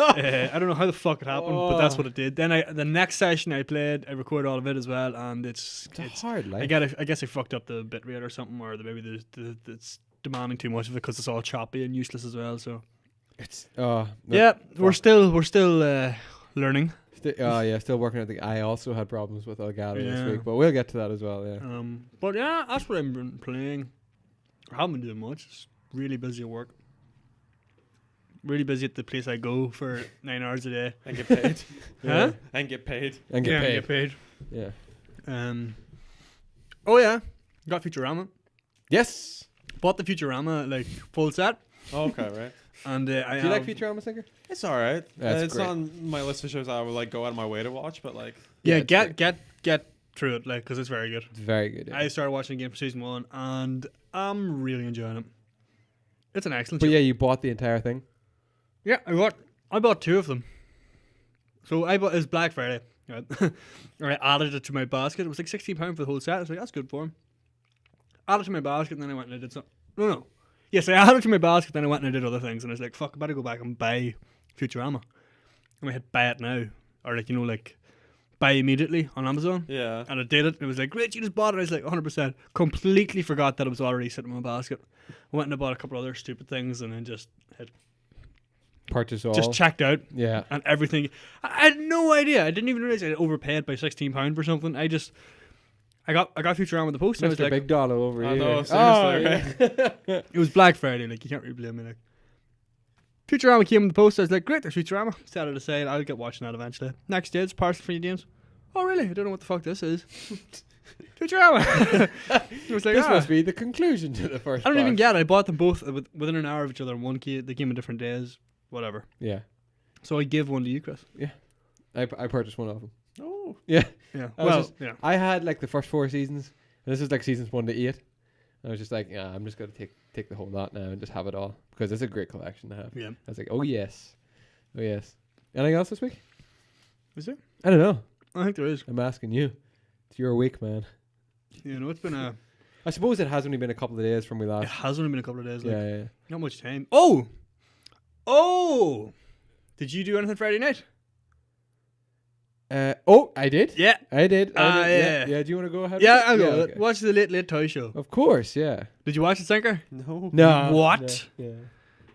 I don't know how the fuck it happened, but that's what it did. Then the next session I played, I recorded all of it as well, and it's hard. Like, I guess I fucked up the bitrate or something, or maybe it's demanding too much of it because it's all choppy and useless as well. So it's we're still learning. Still working at I also had problems with Elgato this week, but we'll get to that as well. Yeah. But yeah, that's what I've been playing. I haven't been doing much. It's really busy at work. Really busy at the place I go for 9 hours a day. And get paid. Huh? And get paid. And get paid. Yeah. Oh yeah. Got Futurama. Yes. Bought the Futurama like full set. Okay, right. And do you like Futurama, Singer? It's alright. It's great. on my list of shows I would like go out of my way to watch, but like get through it, like, because it's very good. It's very good. Yeah. I started watching again for season 1, and I'm really enjoying it. It's an excellent show. But yeah, you bought the entire thing. Yeah, I bought 2 of them. So it was Black Friday. Right? I added it to my basket. It was like £16 for the whole set. I was like, that's good for him. Added it to my basket, and then I went and I did something. No. Yes, I added it to my basket, then I went and I did other things, and I was like, fuck, I better go back and buy Futurama. And I hit buy it now. Or like, buy immediately on Amazon. Yeah. And I did it, and it was like, great, you just bought it. I was like, 100%. Completely forgot that it was already sitting in my basket. I went and I bought a couple other stupid things, and then just hit Purchase all. just checked out. Yeah. And everything. I had no idea. I didn't even realize I overpaid by £16 for something. I got Futurama with the post. And I was Mr. like, Big Dollar over I here. know, seriously, right? it was Black Friday. Like, you can't really blame me. Like, Futurama came in the post. I was like, great, there's Futurama. Set it aside. I'll get watching that eventually. Next day, it's parcel for you, James. Oh, really? I don't know what the fuck this is. Futurama. It was like, This must be the conclusion to the first I don't even part. get it. I bought them both within an hour of each other. They came in different days. Whatever. Yeah. So I give one to you, Chris. Yeah. I purchased one of them. Oh. Yeah. Yeah. Yeah. I had like the first 4 seasons. And this is like seasons 1 to 8. I was just like, yeah, I'm just gonna take the whole lot now and just have it all, because it's a great collection to have. Yeah. I was like, oh yes. Anything else this week? Is there? I don't know. I think there is. I'm asking you. It's your week, man. It's been a. I suppose it has only been a couple of days from we It last. has only been a couple of days. Like, Yeah. not much time. Oh! Did you do anything Friday night? I did. Yeah. I did. Yeah. Yeah. Do you want to go ahead? Yeah, I'll go. Okay. Watch the Late Toy Show. Of course. Yeah. Did you watch it, Sinker? No. No. What? Yeah.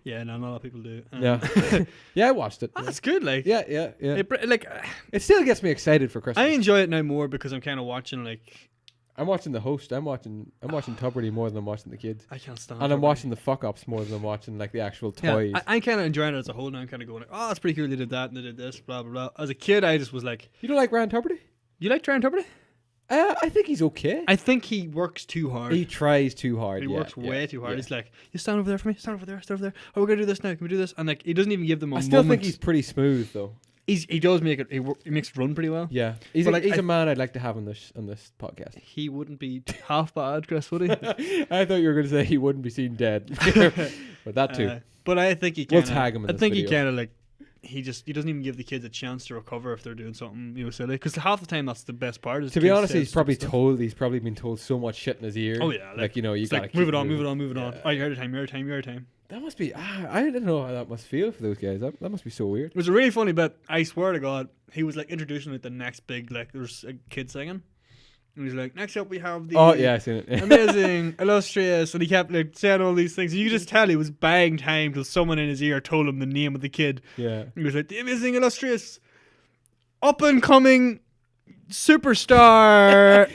Yeah, no, not a lot of people do. Yeah. Yeah, I watched it. That's good. Like, Yeah. It still gets me excited for Christmas. I enjoy it now more because I'm kind of watching, like, I'm watching the host. I'm watching Tubrity more than I'm watching the kids. I can't stand And I'm it. watching the fuck ups more than I'm watching like the actual toys. Yeah, I'm kind of enjoying it as a whole now. I'm kind of going, like, oh, that's pretty cool. They did that and they did this, blah, blah, blah. As a kid, I just was like, You don't like Ryan Tubrity? you like Ryan Tubrity? I think he's okay. I think he works too hard. He tries too hard. He works way too hard. Yeah. He's like, you stand over there for me, stand over there, stand over there. Oh, we're gonna do this now. Can we do this? And like, he doesn't even give them a I still moment. think he's pretty smooth though. He does make it. He makes it run pretty well. Yeah, he's But, like, a man I'd like to have on this podcast. He wouldn't be half bad, Chris, would he? I thought you were going to say he wouldn't be seen dead, but that too. But I think he. We'll Kinda, tag him in I this think video. he kind of like. He doesn't even give the kids a chance to recover if they're doing something silly. Because half the time that's the best part. Is To be kids honest, say he's probably stupid stuff. He's probably been told so much shit in his ear. Oh yeah, like you it's gotta like, keep move it on. Yeah. Oh, you're out of time. You're out of time. You're out of time. That must be. I don't know how that must feel for those guys. That must be so weird. It was a really funny bit. I swear to God, he was like introducing like the next big there's a kid singing, and he's like, next up we have the Oh yeah, I seen it. amazing, illustrious, and he kept like saying all these things. And you could just tell he was buying time till someone in his ear told him the name of the kid. Yeah. He was like, the amazing, illustrious, up and coming superstar.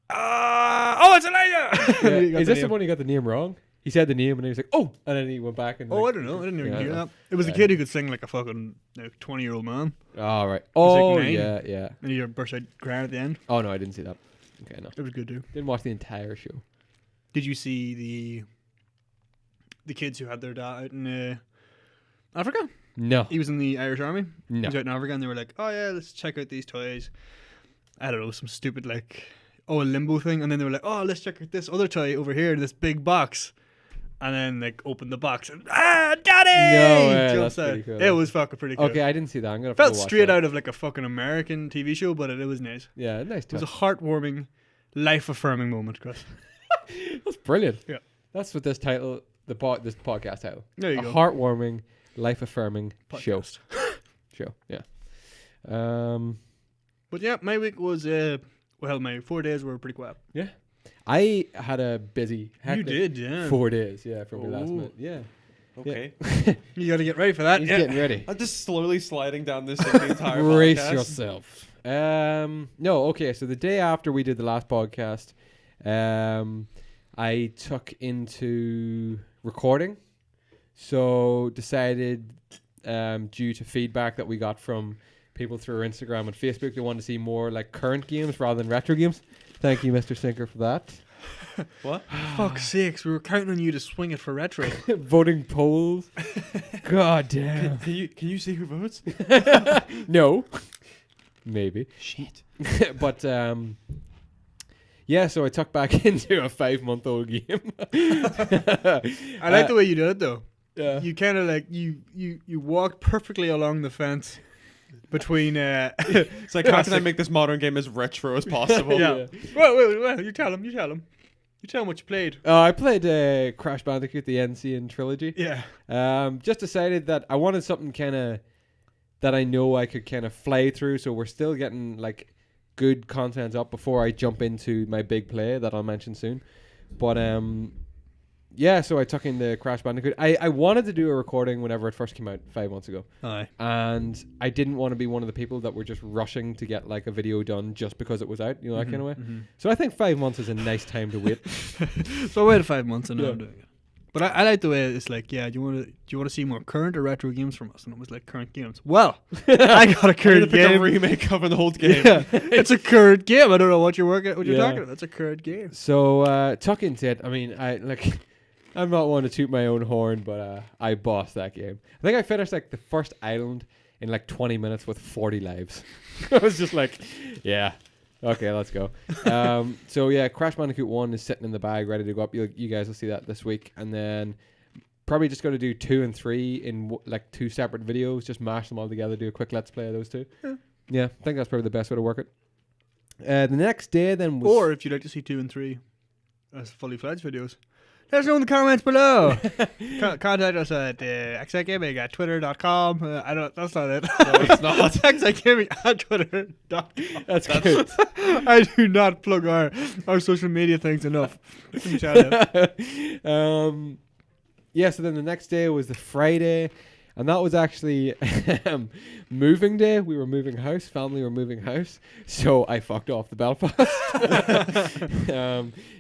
It's Elijah. Yeah. Is this the one he got the name wrong? He said the name and he was like, oh, and then he went back and. I don't know. I didn't even Yeah, hear I know. that. It was a kid who could sing like a fucking 20-year-old man, Oh right. was like Oh 9. yeah. and he burst out crying at the end. Oh no, I didn't see that. Okay, no, It was good too. didn't watch the entire show. Did you see the kids who had their dad out in Africa? No. He was in the Irish Army. No. He was out in Africa, and they were like, "Oh yeah, let's check out these toys." I don't know, some stupid like, a limbo thing, and then they were like, "Oh, let's check out this other toy over here, this big box." And then like open the box and daddy! No way, Jumps that's out. pretty cool. It was fucking pretty cool. Okay, I didn't see that. I'm gonna Felt have to watch straight that. out of like a fucking American TV show, but it was nice. Yeah, nice It was touch. a heartwarming, life-affirming moment, Chris. That's brilliant. Yeah. That's what this title, this podcast title. There you a go. heartwarming, life-affirming show. Podcast. Show. Yeah. But yeah, my week was my 4 days were pretty quiet. Yeah. I had a busy, hectic You did, yeah. 4 days. Yeah, from my last Ooh. minute. Yeah. Okay. You got to get ready for that. He's Yeah. getting ready. I'm just slowly sliding down this thing the entire Brace podcast. yourself. No, okay. So the day after we did the last podcast, I took into recording. So decided, due to feedback that we got from people through our Instagram and Facebook, they wanted to see more like current games rather than retro games. Thank you, Mr. Sinker, for that. What? Fuck's sakes, we were counting on you to swing it for retro. Voting polls. God damn. Can you see who votes? No. Maybe. Shit. But yeah, so I tucked back into a 5-month-old game. I like the way you did it though. Yeah. You kind of like you walked perfectly along the fence between. It's like, how can I make this modern game as retro as possible? Yeah. Well, you tell him. You tell him what you played. I played Crash Bandicoot, the NC trilogy. Yeah. Just decided that I wanted something kind of that I know I could kind of fly through, so we're still getting like good content up before I jump into my big play that I'll mention soon. But yeah, so I took in the Crash Bandicoot. I wanted to do a recording whenever it first came out 5 months ago. Aye. And I didn't want to be one of the people that were just rushing to get like a video done just because it was out, you know, that kind of way. Mm-hmm. So I think 5 months is a nice time to wait. So I waited 5 months and now Yeah. I'm doing it. But I like the way it's like, yeah, do you want to see more current or retro games from us? And it was like current games. Well, I got a I'm gonna current pick a game. remake of an old game. Yeah, it's a current game. I don't know what you're Yeah. talking about. It's a current game. So tuck into it. I mean, I'm not one to toot my own horn, but I bossed that game. I think I finished like the first island in like 20 minutes with 40 lives. I was just like, yeah, okay, let's go. So yeah, Crash Bandicoot 1 is sitting in the bag, ready to go up. You guys will see that this week, and then probably just going to do 2 and 3 in like 2 separate videos. Just mash them all together, do a quick let's play of those two. Yeah, I think that's probably the best way to work it. The next day then was... Or if you'd like to see 2 and 3 as fully fledged videos, let us know in the comments below. Contact us at Xite Gaming at twitter.com. That's not it. No, it's not. Xite Gaming at twitter.com. That's good. I do not plug our social media things enough. Give me a shout out. Yeah, so then the next day was the Friday, and that was actually moving day. We were moving house. Family were moving house. So I fucked off the Belfast.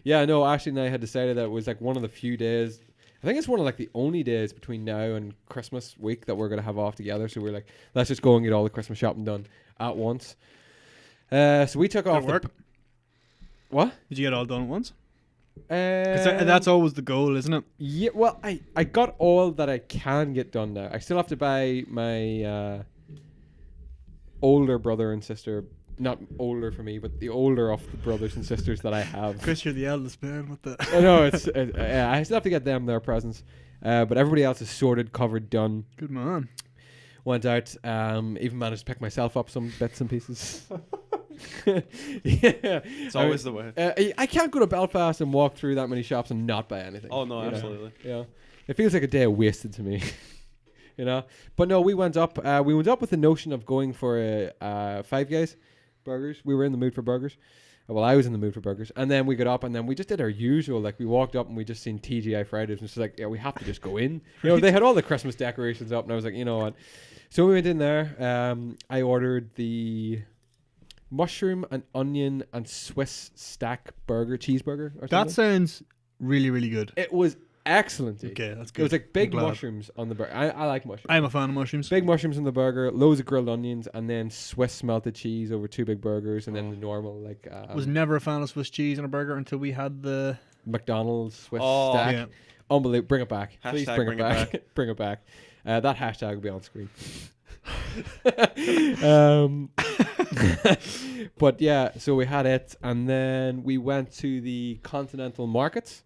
Yeah, no, Ashley and I had decided that it was like one of the few days. I think it's one of like the only days between now and Christmas week that we're going to have off together. So we're like, let's just go and get all the Christmas shopping done at once. So we took off. Did it work? What? Did you get it all done at once? 'Cause Um, that's always the goal, isn't it? Yeah, well, I got all that I can get done now. I still have to buy my older brother and sister, not older for me, but the older of the brothers and sisters that I have. Chris, you're the eldest man. What the? I know, I still have to get them their presents. But everybody else is sorted, covered, done. Good man. Went out, even managed to pick myself up some bits and pieces. Yeah, It's always the way. I can't go to Belfast and walk through that many shops and not buy anything. Oh no, you know? absolutely. Yeah, it feels like a day wasted to me. You know, but no, we went up. We went up with the notion of going for a Five Guys burgers. We were in the mood for burgers. Well, I was in the mood for burgers, and then we got up and then we just did our usual. Like we walked up and we just seen TGI Fridays, and it's like, yeah, we have to just go in. You know, they had all the Christmas decorations up, and I was like, you know what? So we went in there. I ordered the mushroom and onion and Swiss stack burger, cheeseburger or That something. sounds really, really good. It was excellent. Okay, that's It good. was like big I'm glad. mushrooms on the burger. I like mushrooms. I'm a fan of mushrooms. Big mushrooms on the burger, loads of grilled onions, and then Swiss melted cheese over 2 big burgers, and then the normal like Was never a fan of Swiss cheese on a burger until we had the. McDonald's Swiss Oh, stack. yeah. Unbelievable. Bring it back. Please Hashtag bring it bring it back. Bring it back. That hashtag will be on screen. um, but yeah, so we had it, and then we went to the continental markets.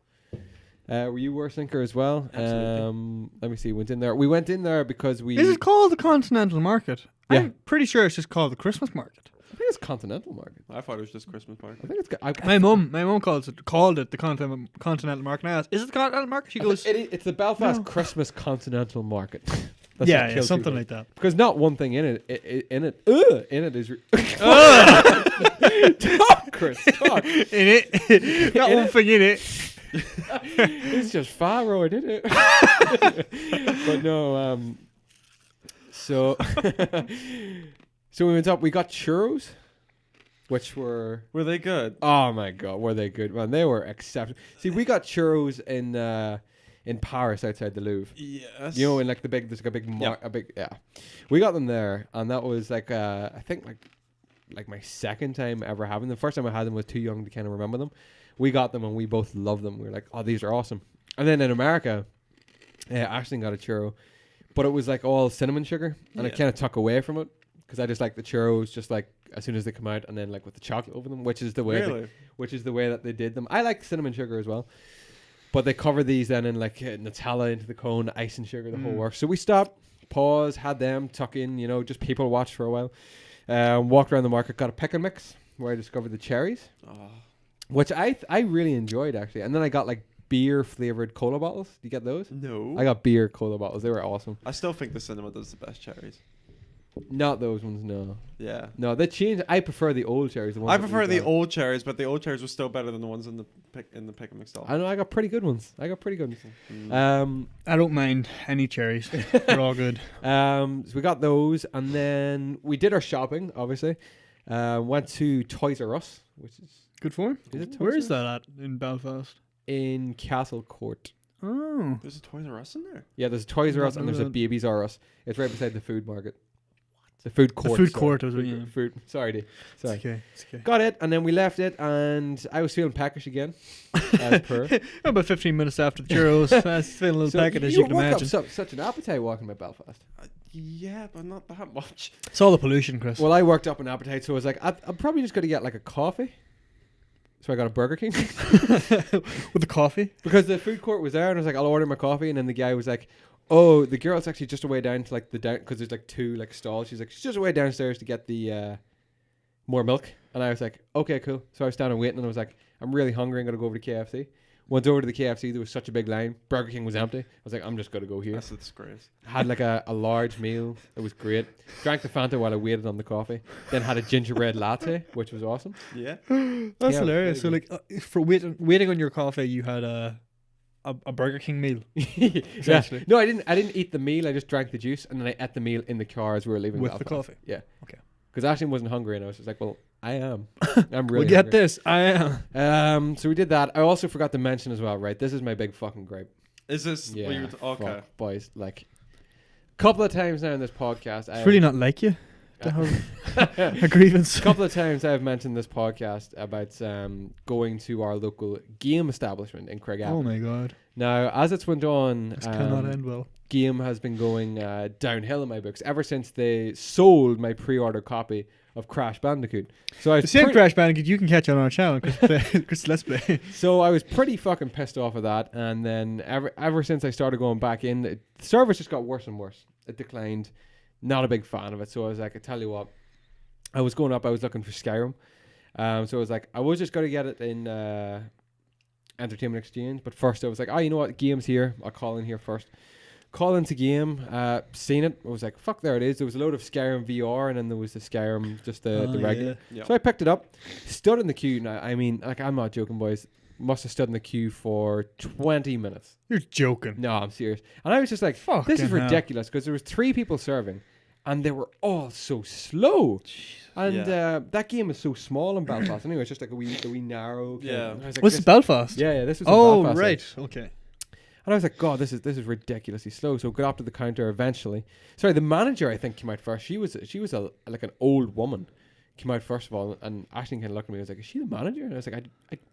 Were you Worsinker as well? Absolutely. Let me see. Went in there. We went in there because we. Is it called the Continental Market? Yeah. I'm pretty sure it's just called the Christmas Market. I think it's continental market. I thought it was just Christmas party. I think it's. My mum called it the Continental Market. And I asked, "Is it the Continental Market?" She goes, It's the Belfast No. Christmas Continental Market. "Yeah, something like that." Because not one thing in it. In it is. Talk, Chris. Talk. In it, not one thing in it. It's just Pharaoh, did it? But no. So we went up. We got churros, which were. Were they good? Oh my god, were they good, man? They were exceptional. See, we got churros in Paris outside the Louvre. Yes. You know, in like there's like a big We got them there, and that was like I think like my second time ever having them. The first time I had them was too young to kind of remember them. We got them and we both loved them. We were like, oh, these are awesome. And then in America, Ashton got a churro, but it was like all cinnamon sugar, and I kind of tuck away from it because I just like the churros just like as soon as they come out, and then like with the chocolate over them, which is the way that they did them. I like cinnamon sugar as well. But they cover these then in like Nutella into the cone, ice and sugar, the whole works. So we stopped, paused, had them tuck in, just people watch for a while. Walked around the market, got a pick and mix where I discovered the cherries, which I really enjoyed actually. And then I got like beer flavored cola bottles. Do you get those? No. I got beer cola bottles. They were awesome. I still think the cinema does the best cherries. Not those ones, no. Yeah. No, they changed. I prefer the old cherries. The ones I that prefer we the got. old cherries, but the old cherries were still better than the ones in the pick and mix stall. I know. I got pretty good ones. I don't mind any cherries. They're all good. So we got those, and then we did our shopping. Obviously, went to Toys R Us, which is Good form. Is it Toys Where R is Us? that at in Belfast? in Castle Court. Oh, There's a Toys R Us in there. Yeah, there's a Toys R Us and there's a Babies R Us. It's right beside the food market. The food court. the food sorry. court was it? Food, Yeah. food. Sorry, D. Sorry. It's okay. It's okay. Got it, and then we left it, and I was feeling peckish again, as per. About 15 minutes after the churros, I was feeling a little peckish, as you can worked imagine. up such an appetite walking by Belfast. Yeah, but not that much. It's all the pollution, Chris. Well, I worked up an appetite, so I was like, I'm probably just going to get like a coffee. So I got a Burger King. With the coffee? Because the food court was there, and I was like, I'll order my coffee, and then the guy was like, oh, the girl's actually just away down to like the down, because there's like two like stalls. She's like, she's just away downstairs to get the more milk. And I was like, okay, cool. So I was standing waiting, and I was like, I'm really hungry. I'm gonna go over to KFC. Went over to the KFC. There was such a big line. Burger King was empty. I was like, I'm just gonna go here. That's a disgrace. Had like a large meal. It was great. Drank the Fanta while I waited on the coffee. Then had a gingerbread latte, which was awesome. Yeah. That's Yeah, hilarious. So, very like, for waiting on your coffee, you had a Burger King meal. Yeah. Essentially. No, I didn't eat the meal. I just drank the juice, and then I ate the meal in the car as we were leaving With the Belfast. coffee? Yeah. Okay. Because Ashley wasn't hungry, and I was just like, well, I am. I'm really Well, get hungry. this. I am. So we did that. I also forgot to mention as well, right? This is my big fucking gripe. Is this Yeah. what you were okay. Fuck, boys. Like, a couple of times now in this podcast, It's really not like you to have a grievance. A couple of times I've mentioned this podcast about going to our local game establishment in Craigavon. Oh my god. Now, as it's went on, This cannot end well. game has been going downhill in my books ever since they sold my pre-order copy of Crash Bandicoot. So I The was same Crash Bandicoot you can catch on our channel, Chris Let's Play. So I was pretty fucking pissed off of that, and then ever since I started going back in, the service just got worse and worse. It declined. Not a big fan of it. So I was like, I tell you what, I was going up. I was looking for Skyrim. So I was like, I was just going to get it in Entertainment Exchange, but first I was like, oh, you know what, game's here. I'll call in here first. Call into game, seen it. I was like, fuck, there it is. There was a load of Skyrim VR, and then there was the Skyrim, just the regular. Yeah. So I picked it up, stood in the queue. Now, I mean, like, I'm not joking, boys. Must have stood in the queue for 20 minutes. You're joking. No, I'm serious. And I was just like, this Fucking is hell. ridiculous, because there was 3 people serving, and they were all so slow. And that game is so small in Belfast. Anyway, it's just like a wee narrow. Kind Yeah. of, and I was like, What's this- Belfast? Yeah, this was in Oh, Belfast, right. like. Okay. And I was like, God, this is ridiculously slow. So got up to the counter eventually. Sorry, the manager I think came out first. She was like an old woman, came out first of all, and Ashley kind of looked at me and was like, is she the manager? And I was like,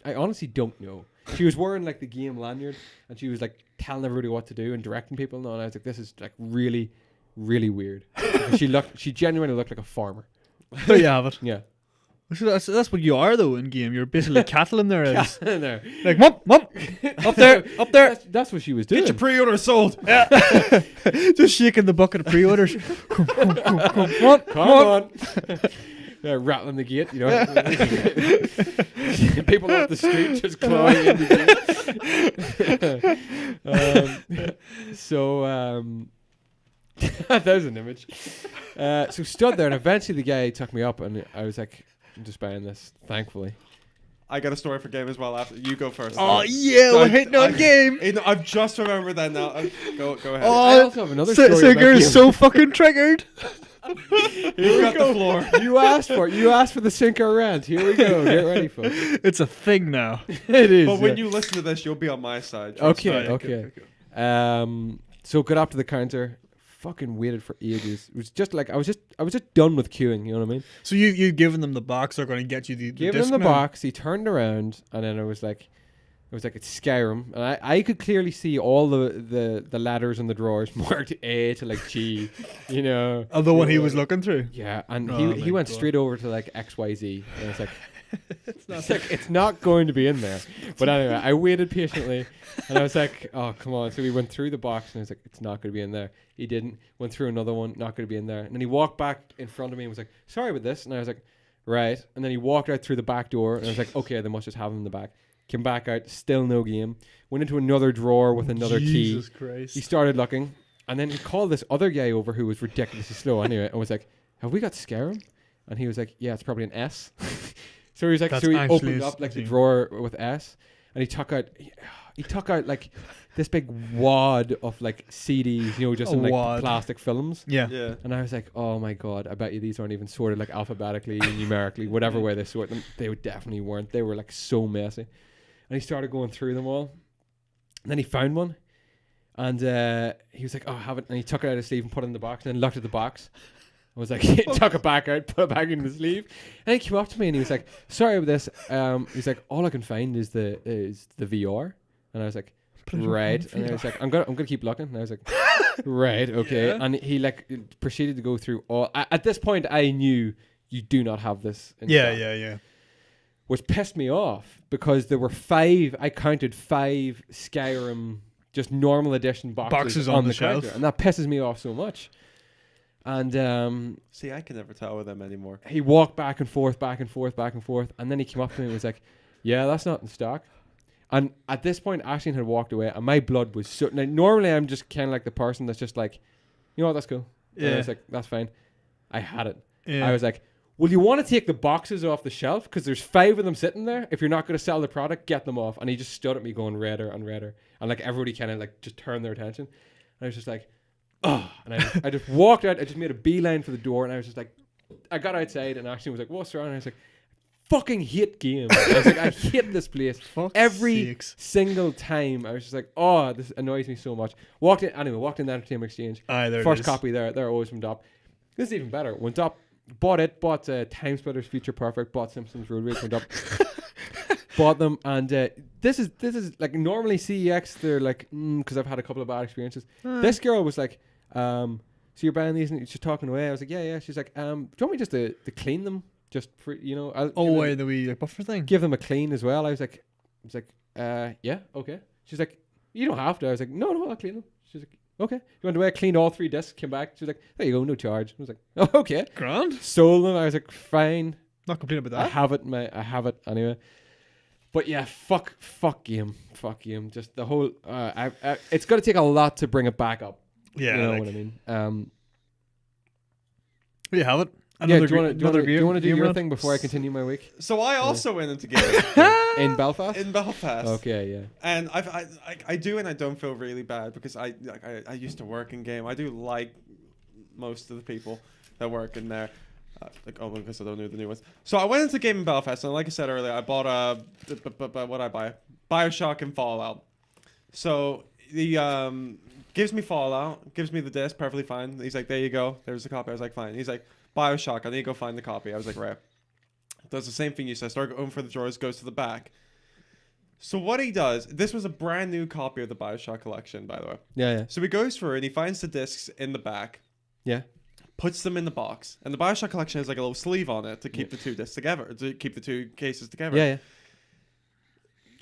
I honestly don't know. She was wearing like the game lanyard, and she was like telling everybody what to do and directing people. And I was like, this is like really, really weird. She genuinely looked like a farmer. There you have it. Yeah. So that's what you are though in game. You're basically cattle in there. In there. Like mum, up there. That's what she was doing. Get your pre-order sold. Just shaking the bucket of pre-orders. Come on. Rattling the gate, you know. People off the street just clawing in the gate. There's an image. So stood there, and eventually the guy took me up, and I was like, I'm just buying this, thankfully. I got a story for game as well. After you go first. Oh yeah, we're hitting on game. I've just remembered that now. Go ahead. I also have another story. Singer is so fucking triggered. You've got the floor. You asked for it. You asked for the sinker rant. Here we go. Get ready, folks. It's a thing now. It is. But when you listen to this, you'll be on my side. Okay. So got up to the counter. Fucking waited for ages. It was just like I was just done with queuing. You know what I mean? So you given them the box? They're going to get you the Gave disc him the now? box. He turned around, and then it was like it's Skyrim, and I could clearly see all the ladders in the drawers marked A to like G, you know. Oh, the one he was looking through. Yeah, and Oh he my went God. straight over to like XYZ, and I was like, it's not going to be in there. But anyway, I waited patiently, and I was like, oh come on. So we went through the box, and I was like, it's not going to be in there. He didn't. Went through another one, not going to be in there. And then he walked back in front of me and was like, sorry about this. And I was like, right. And then he walked out through the back door, and I was like, okay, they must just have him in the back. Came back out, still no game. Went into another drawer with another key. Jesus Christ. He started looking, and then he called this other guy over who was ridiculously slow anyway, and was like, have we got Skyrim? And he was like, yeah, it's probably an S. So he was like, That's so he actually opened up like the insane. drawer with S, and he took out like this big wad of like CDs, you know, just A in like wad. plastic films. Yeah. Yeah. And I was like, oh my God, I bet you these aren't even sorted like alphabetically, numerically, whatever way they sort them. They definitely weren't. They were like so messy. And he started going through them all. And then he found one. And he was like, oh, I have it. And he took it out of his sleeve and put it in the box, and then looked at the box. I was like, he took it back out, put it back in the sleeve. And he came up to me and he was like, sorry about this. He's like, all I can find is the VR. And I was like, right. And I was like, I'm gonna keep looking. And I was like, right, okay. Yeah. And he like proceeded to go through all. At this point, I knew you do not have this in stock, Yeah. which pissed me off because there were 5. I counted 5 Skyrim just normal edition boxes on the counter, shelf. and that pisses me off so much. And See, I can never tell with them anymore. he walked back and forth, and then he came up to me and was like, "Yeah, that's not in stock." And at this point, Ashton had walked away, and my blood was so. Now, normally, I'm just kind of like the person that's just like, you know what, that's cool. And I was like, that's fine. I had it. Yeah. I was like, well, you want to take the boxes off the shelf because there's 5 of them sitting there. If you're not going to sell the product, get them off. And he just stood at me going redder and redder, and like everybody kind of like just turned their attention. And I was just like, oh, and I just walked out. I just made a beeline for the door, and I was just like, I got outside, and Ashton was like, what's wrong? And I was like, fucking hate games. I was like, I hate this place. Fuck's Every sakes. single time I was just like, oh, this annoys me so much. Walked in the Entertainment Exchange. Aye, there it First is. copy there. They're always from top. This is even better. Went up, bought Time Splitters Future Perfect, bought Simpsons Road Rage, went up, bought them, and this is like normally CEX. They're like, because I've had a couple of bad experiences. This girl was like, so you're buying these and she's talking away. I was like, yeah. She's like, do you want me just to clean them? Just for, you know, I'll Oh, wait, the wee like, buffer thing. give them a clean as well. I was like, yeah, okay. She's like, you don't have to. I was like, no, I'll clean them. She's like, okay. She went away, cleaned all 3 discs, came back. She was like, there you go, no charge. I was like, oh, okay. Grand. Sold them. I was like, fine. Not complaining about I that. have it anyway. But yeah, fuck game. Just the whole. It's gonna take a lot to bring it back up. Yeah. you know like, what I mean. you have it. Yeah, do you want to do game your rant? thing before I continue my week So I also went into games in Belfast? in Belfast. Okay, yeah. And I do and I don't feel really bad because I used to work in game. I do like most of the people that work in there. Because I don't know the new ones. So I went into game in Belfast, and like I said earlier, I bought what I buy? BioShock and Fallout. So the gives me Fallout, gives me the disc, perfectly fine. He's like, there you go, there's the copy. I was like, fine. He's like, BioShock, I need to go find the copy. I was like, right. Does the same thing you said. Start going for the drawers, goes to the back. So what he does, this was a brand new copy of the Bioshock collection, by the way. Yeah. So he goes through and he finds the discs in the back. Yeah. Puts them in the box. And the Bioshock collection has like a little sleeve on it to keep the two discs together, to keep the two cases together. Yeah.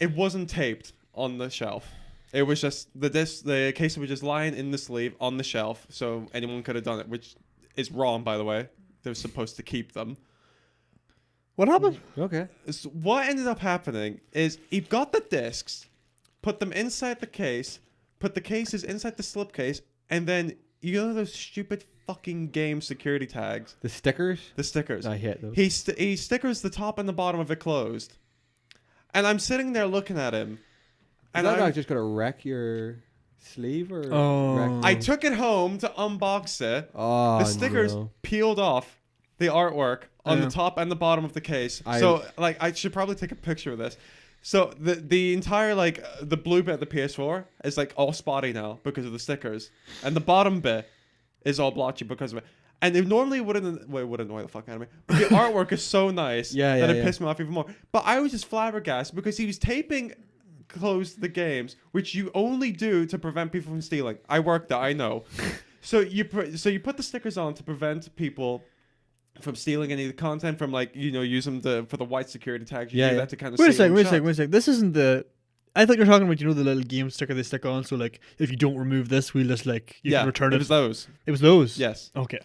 It wasn't taped on the shelf. It was just the case was just lying in the sleeve on the shelf, so anyone could have done it, which is wrong, by the way. They're supposed to keep them. What happened? Okay. So what ended up happening is he got the discs, put them inside the case, put the cases inside the slipcase, and then you know those stupid fucking game security tags? The stickers? The stickers. I hate those. He stickers the top and the bottom of it closed. And I'm sitting there looking at him. And that guy just gonna wreck your sleeve or wreck I took it home to unbox it. Oh, The stickers peeled off the artwork on Yeah. the top and the bottom of the case. So like I should probably take a picture of this. So the entire like the blue bit of the PS4 is like all spotty now because of the stickers, and the bottom bit is all blotchy because of it. And it normally wouldn't annoy the fuck out of me. But the artwork is so nice that it pissed me off even more. But I was just flabbergasted because he was taping closed the games, which you only do to prevent people from stealing. I worked there, I know. So you put the stickers on to prevent people from stealing any of the content, from like use them for the white security tags. You do that to kind of Wait a second. This isn't the. I thought you were talking about the little game sticker they stick on. So like, if you don't remove this, we'll just like you can return it. It was those. It was those. Yes. Okay.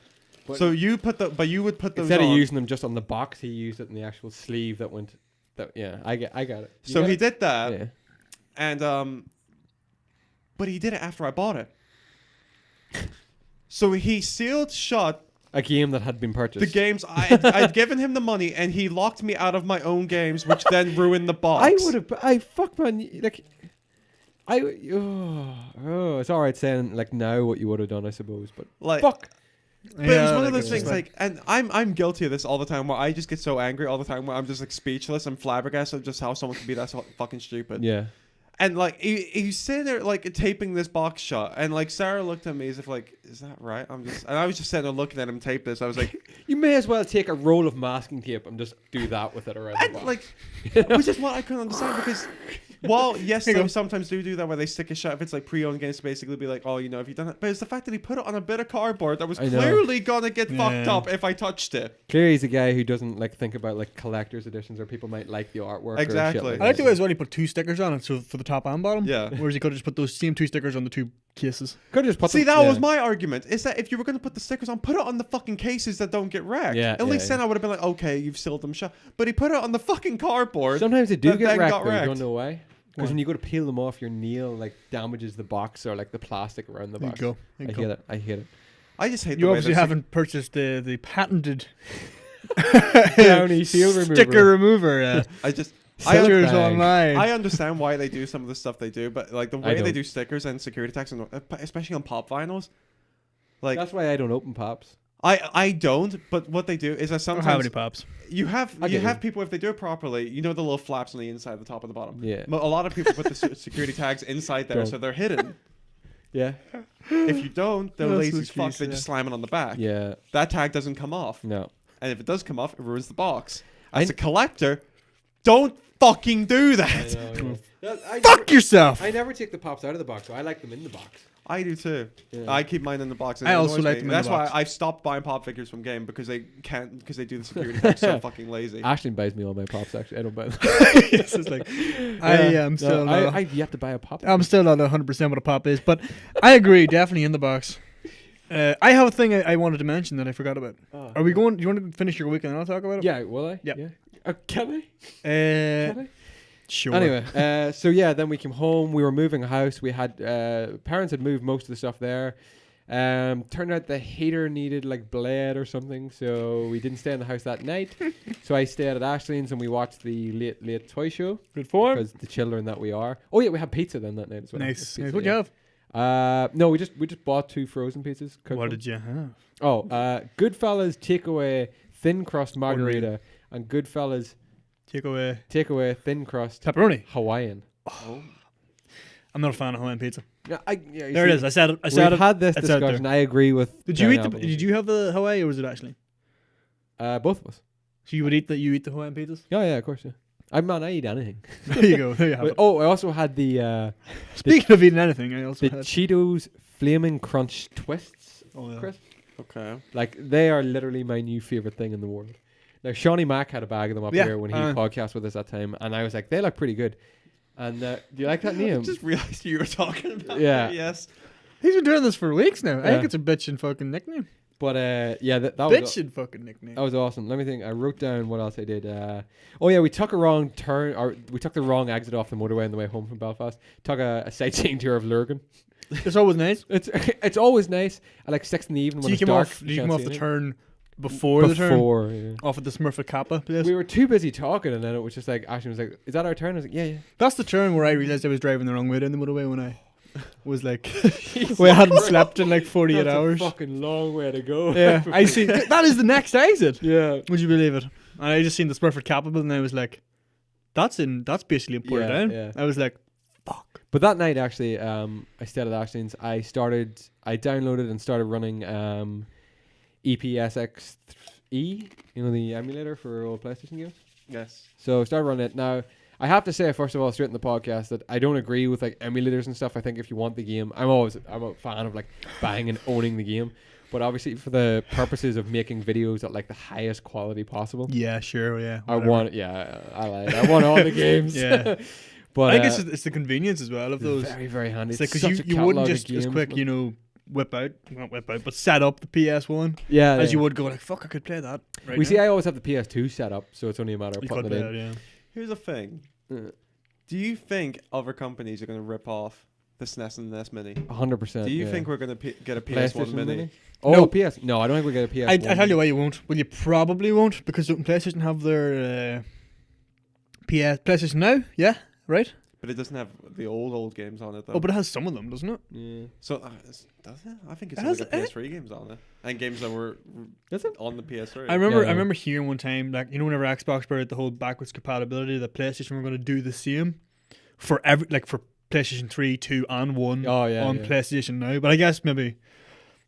So you would put those instead on. of using them just on the box, he used it in the actual sleeve that went. I got it. So he did that. Yeah. And but he did it after I bought it. So he sealed shut a game that had been purchased. the games I'd given him the money, and he locked me out of my own games, which then ruined the box. It's alright saying like now what you would have done, I suppose, but like fuck. But it was one of those things like, and I'm guilty of this all the time, where I just get so angry all the time, where I'm just like speechless and flabbergasted just how someone can be that so fucking stupid. Yeah. And like he's sitting there like taping this box shut, and like Sarah looked at me as if like, is that right? And I was just sitting there looking at him tape this. I was like, you may as well take a roll of masking tape and just do that with it around the box. Like, which is what I couldn't understand, because while yes, they sometimes do that where they stick a shot if it's like pre-owned games to basically be like, oh, if you've done it, but it's the fact that he put it on a bit of cardboard that was clearly gonna get fucked up if I touched it. Clearly he's a guy who doesn't like think about like collector's editions, or people might like the artwork. Exactly. Or shit like I like the way as well he put two stickers on it, so for the top and bottom. Yeah. Whereas he could have just put those same two stickers on the two cases. Could have just put See, that was my argument. Is that if you were going to put the stickers on, put it on the fucking cases that don't get wrecked. Yeah, At least then I would have been like, okay, you've sealed them shut. But he put it on the fucking cardboard. Sometimes they do that get then wrecked, got though. You wrecked. don't know why. Because when you go to peel them off, your nail like damages the box or like the plastic around the There box. you go. I hate it. I just hate You the way obviously they're haven't purchased the patented Downy seal remover. sticker remover. I just... Stickers bag. online. I understand why they do some of the stuff they do, but like the way they don't. do stickers and security tags, especially on pop vinyls, like That's why I don't open pops. I don't. But what they do is that I don't sometimes have any pops. you have I get you. people, if they do it properly, the little flaps on the inside, the top, and the bottom. Yeah. A lot of people put the security tags inside there, Don't. so they're hidden. Yeah. If you don't, they're That's lazy what as fuck. she They said. just slam it on the back. Yeah. That tag doesn't come off, No. and if it does come off, it ruins the box. As a collector, don't fucking do that. Fuck yourself. I never take the pops out of the box, so I like them in the box. I do too. Yeah. I keep mine in the box. And I it also annoys like me. them in the That's why box. I've stopped buying pop figures from game, because they do the security tag so fucking lazy. Ashlyn buys me all my pops, actually. I don't buy them. It's just like, I am still. I've yet to buy a pop. I'm still not 100% what a pop is, but I agree, definitely in the box. I have a thing I wanted to mention that I forgot about. Are we going? Do you want to finish your week and I'll talk about it? Yeah, will I? Yep. Yeah. Can I? Sure. Anyway, so yeah, then we came home. We were moving a house. We had parents had moved most of the stuff there. Turned out the heater needed like blade or something, so we didn't stay in the house that night. So I stayed at Ashley's and we watched the late toy show. Good form. Because the children that we are. Oh yeah, we had pizza then that night as well. Nice. Pizza, What'd you have? No, we just bought 2 frozen pizzas. cooked What them. did you have? Oh, Goodfellas takeaway thin crust margarita and Goodfellas takeaway thin crust Pepperoni. Hawaiian. I'm not a fan of Hawaiian pizza. Yeah, you There it see, is. I said it. We've had this it's out there. discussion. I agree with. Did you Darren eat the? Appleton. Did you have the Hawaii or was it Ashley? Both of us. So you would eat you eat the Hawaiian pizzas? Yeah, of course. Yeah. I eat anything. There you go. There you have it. Oh, I also had the Speaking of eating anything, I also the had. Cheetos Flaming Crunch Twists. Oh, yeah. Crisp. Okay. Like they are literally my new favorite thing in the world. Now Shawnee Mac had a bag of them up Yeah, here when he podcast with us that time, and I was like, they look pretty good. And do you like that name? I just realized you were talking about Yeah. that. Yes. He's been doing this for weeks now. I Yeah. think it's a bitchin' fucking nickname. But yeah, that was Bitchin' fucking nickname. that was awesome. Let me think. I wrote down what else I did. Oh yeah, we took a wrong turn, or we took the wrong exit off the motorway on the way home from Belfast. Took a sightseeing tour of Lurgan. It's always nice. It's always nice at like 6 PM So when you it's came dark. off. you Did you can't come off see the anything. turn before the turn? Before, yeah. Off at the Smurfit Kappa place. We were too busy talking, and then it was just like Ashton was like, "Is that our turn?" I was like, "Yeah." That's the turn where I realized I was driving the wrong way down the motorway when I was like, we hadn't slept in like 48 That's hours. a fucking long way to go. Yeah, I see. That is the next exit. Yeah. Would you believe it? And I just seen the Smurfit Kappa, and I was like, that's basically in Portadown. Yeah. I was like, fuck. But that night, actually, I stayed at Ashton's. I downloaded and started running EPSXE, you know, the emulator for old PlayStation games. Yes. So I started running it. Now, I have to say, first of all, straight in the podcast, that I don't agree with like emulators and stuff. I think if you want the game, I'm a fan of like buying and owning the game. But obviously, for the purposes of making videos at like the highest quality possible, Yeah, sure, yeah. I whatever. want, yeah, I lied. I want all the games. Yeah. But I guess it's the convenience as well of those. very, very handy. It's like It's because such a you wouldn't catalogue of just as games, quick, man. you know, not whip out, but set up the PS1 Yeah, as yeah. you would go like, fuck, I could play that. Right We now. see, I always have the PS2 set up, so it's only a matter of You putting could it play in. it, yeah. Here's the thing. Uh, Do you think other companies are going to rip off the SNES and the NES Mini? 100%. Do you yeah. think we're going to get a PS1 PlayStation Mini? Oh, No. PS. No, I don't think we get a PS. I tell you why you won't. Well, you probably won't because don't PlayStation have their PlayStation Now? Yeah, right. But it doesn't have the old games on it though. Oh, but it has some of them, doesn't it? Yeah. So does it? I think it's It only has- got PS3 games on it and games that were Is it? on the PS3. I remember. Yeah. I remember hearing one time, like whenever Xbox brought out the whole backwards compatibility, that PlayStation were going to do the same for for PlayStation 3, 2, and 1 Oh, yeah, on yeah. PlayStation Now. But I guess maybe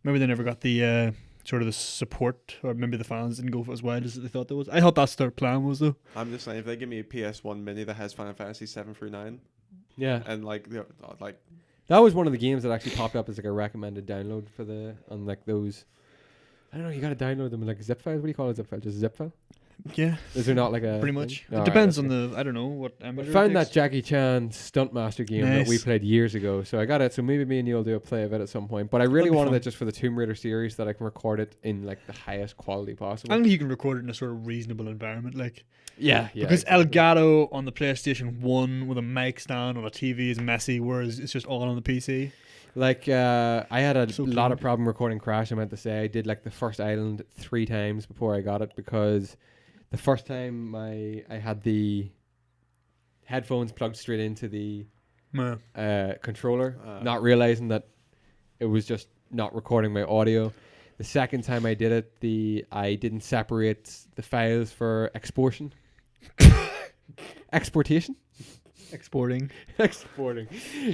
they never got the sort of the support, or maybe the fans didn't go as wide as they thought there was. I thought that's their plan was though. I'm just saying, if they give me a PS1 Mini that has Final Fantasy 7 through 9 Yeah. and like That was one of the games that actually popped up as like a recommended download for on like those. I don't know. You got to download them in like zip files. What do you call a zip file? Just a zip file? Yeah, Is there not like a pretty much. thing? It Alright, depends okay. on the. I don't know what. I emulator found it that takes. Jackie Chan Stuntmaster game that we Nice. played years ago, so I got it. So maybe me and you'll do a play of it at some point. But I really That'd be wanted fun. it just for the Tomb Raider series, that I can record it in like the highest quality possible. I think you can record it in a sort of reasonable environment, like yeah. because Elgato on the PlayStation 1 with a mic stand on a TV is messy, whereas it's just all on the PC. Like I had a So lot cool. of problem recording Crash. I meant to say I did like the first island 3 times before I got it, because the first time I had the headphones plugged straight into the controller, not realizing that it was just not recording my audio. The second time I did it, I didn't separate the files for exportation. Exportation? Exporting.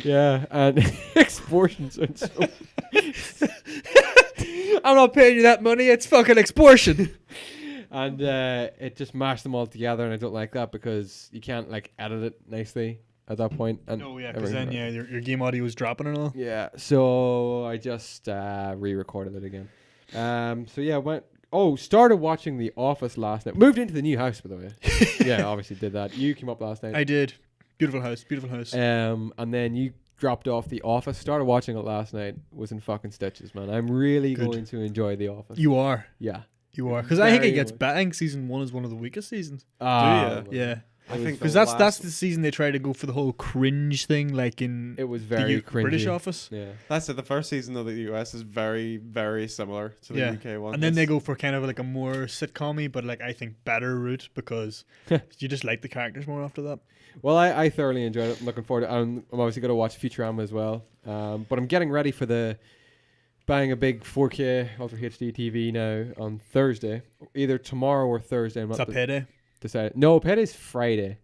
Yeah, and exportation sounds so. I'm not paying you that money. It's fucking exportation. And it just mashed them all together, and I don't like that because you can't like edit it nicely at that point. And Oh yeah, because everything then like your game audio is dropping and all. yeah. So I just re-recorded it again. So yeah, started watching The Office last night. Moved into the new house, by the way. Yeah, obviously did that. You came up last night. I did. Beautiful house. And then you dropped off The Office. Started watching it last night. Was in fucking stitches, man. I'm really Good. going to enjoy The Office. You are. Yeah. Because I think it Very gets much. better. I think season 1 is one of the weakest seasons. Ah, you? Yeah. I It think was- Because that's the season they try to go for the whole cringe thing, like in It was the very cringy. British Office. Yeah. that's it. The first season of the US is very, very similar to the Yeah. UK one. And then they It's- go for kind of like a more sitcom-y, but like I think better route because you just like the characters more after that. Well, I thoroughly enjoyed it. I'm looking forward to it. I'm obviously going to watch Futurama as well. But I'm getting ready for buying a big 4K Ultra HD TV now on Thursday. Either tomorrow or Thursday. I'm Is not that payday? decided. No, payday's Friday.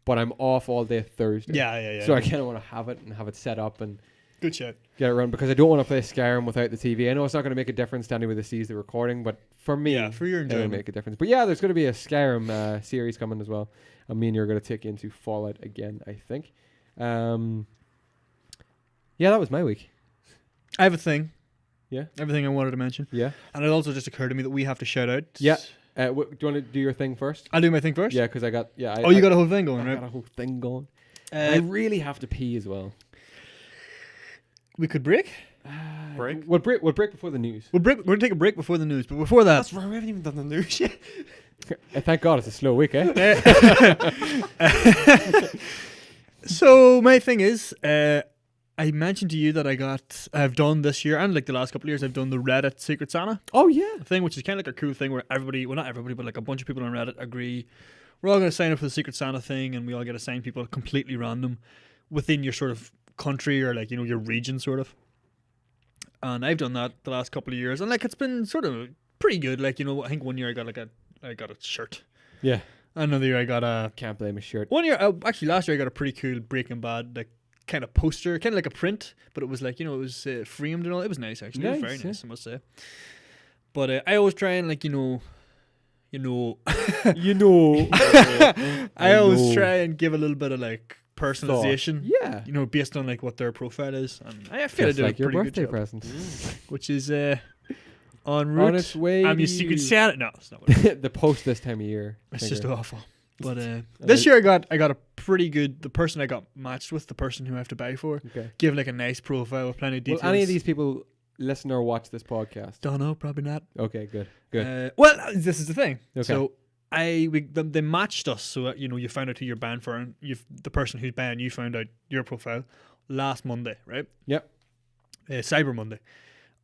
But I'm off all day Thursday. Yeah. So I kind of want to have it set up and Good shit. Get it run because I don't want to play Skyrim without the TV. I know it's not going to make a difference to anyone that sees the recording, but for me, Yeah, for your it'll enjoyment. make a difference. But yeah, there's going to be a Skyrim series coming as well. And me and you are going to take you into Fallout again, I think. Yeah, that was my week. I have a thing. Yeah. Everything I wanted to mention. Yeah. And it also just occurred to me that we have to shout out. Yeah. Do you want to do your thing first? I'll do my thing first? Yeah, because I got... Yeah. You got a whole thing going, I right? got a whole thing going. I really have to pee as well. We could break? Break? We'll break before the news. We're going to take a break before the news, but before that... That's right. We haven't even done the news yet. Thank God it's a slow week, eh? So my thing is, I mentioned to you that I've done this year, and like the last couple of years, I've done the Reddit Secret Santa Oh, yeah. thing, which is kind of like a cool thing where everybody, well not everybody, but like a bunch of people on Reddit agree, we're all going to sign up for the Secret Santa thing, and we all get assigned people completely random within your sort of country or like, your region sort of. And I've done that the last couple of years, and like it's been sort of pretty good. Like, I think one year I got a shirt. Yeah. Another year I got a... Can't blame a shirt. One year, actually last year I got a pretty cool Breaking Bad like kind of poster, kind of like a print, but it was like, it was framed and all. It was nice actually. It was very nice, I must say. But I always try and like, I always try and give a little bit of like personalization. Yeah. Based on like what their profile is. And I feel I did like a your pretty birthday good job. present. Which is en route. On its way. I'm your Secret Santa. No, it's not what it is. The post this time of year. It's just awful. But this year I got a pretty good. The person I got matched with, the person who I have to buy for, Okay. give like a nice profile with plenty of details. Will any of these people listen or watch this podcast? Don't know, probably not. Okay, good. Good. Well, this is the thing. Okay. So they matched us. So that, you found out who you're banned for, and the person who's banned you found out your profile last Monday, right? Yep. Cyber Monday,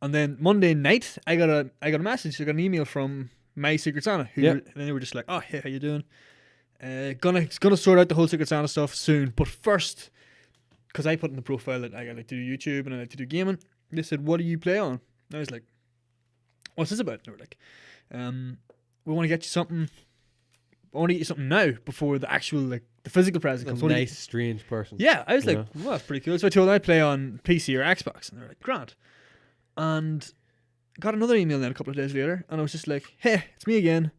and then Monday night I got a message. I got an email from my Secret Santa. And then they were just like, "Oh, hey, how you doing? Gonna sort out the whole Secret Santa stuff soon, but first, because I put in the profile that I like to do YouTube and I like to do gaming. They said, "What do you play on?" And I was like, "What's this about?" And they were like, "We want to get you something. I want to get you something now before the actual like the physical present comes." Nice, strange person. Yeah, I was like, Yeah. "Well, that's pretty cool." So I told them I play on PC or Xbox, and they're like, "Grant." And got another email then a couple of days later, and I was just like, "Hey, it's me again.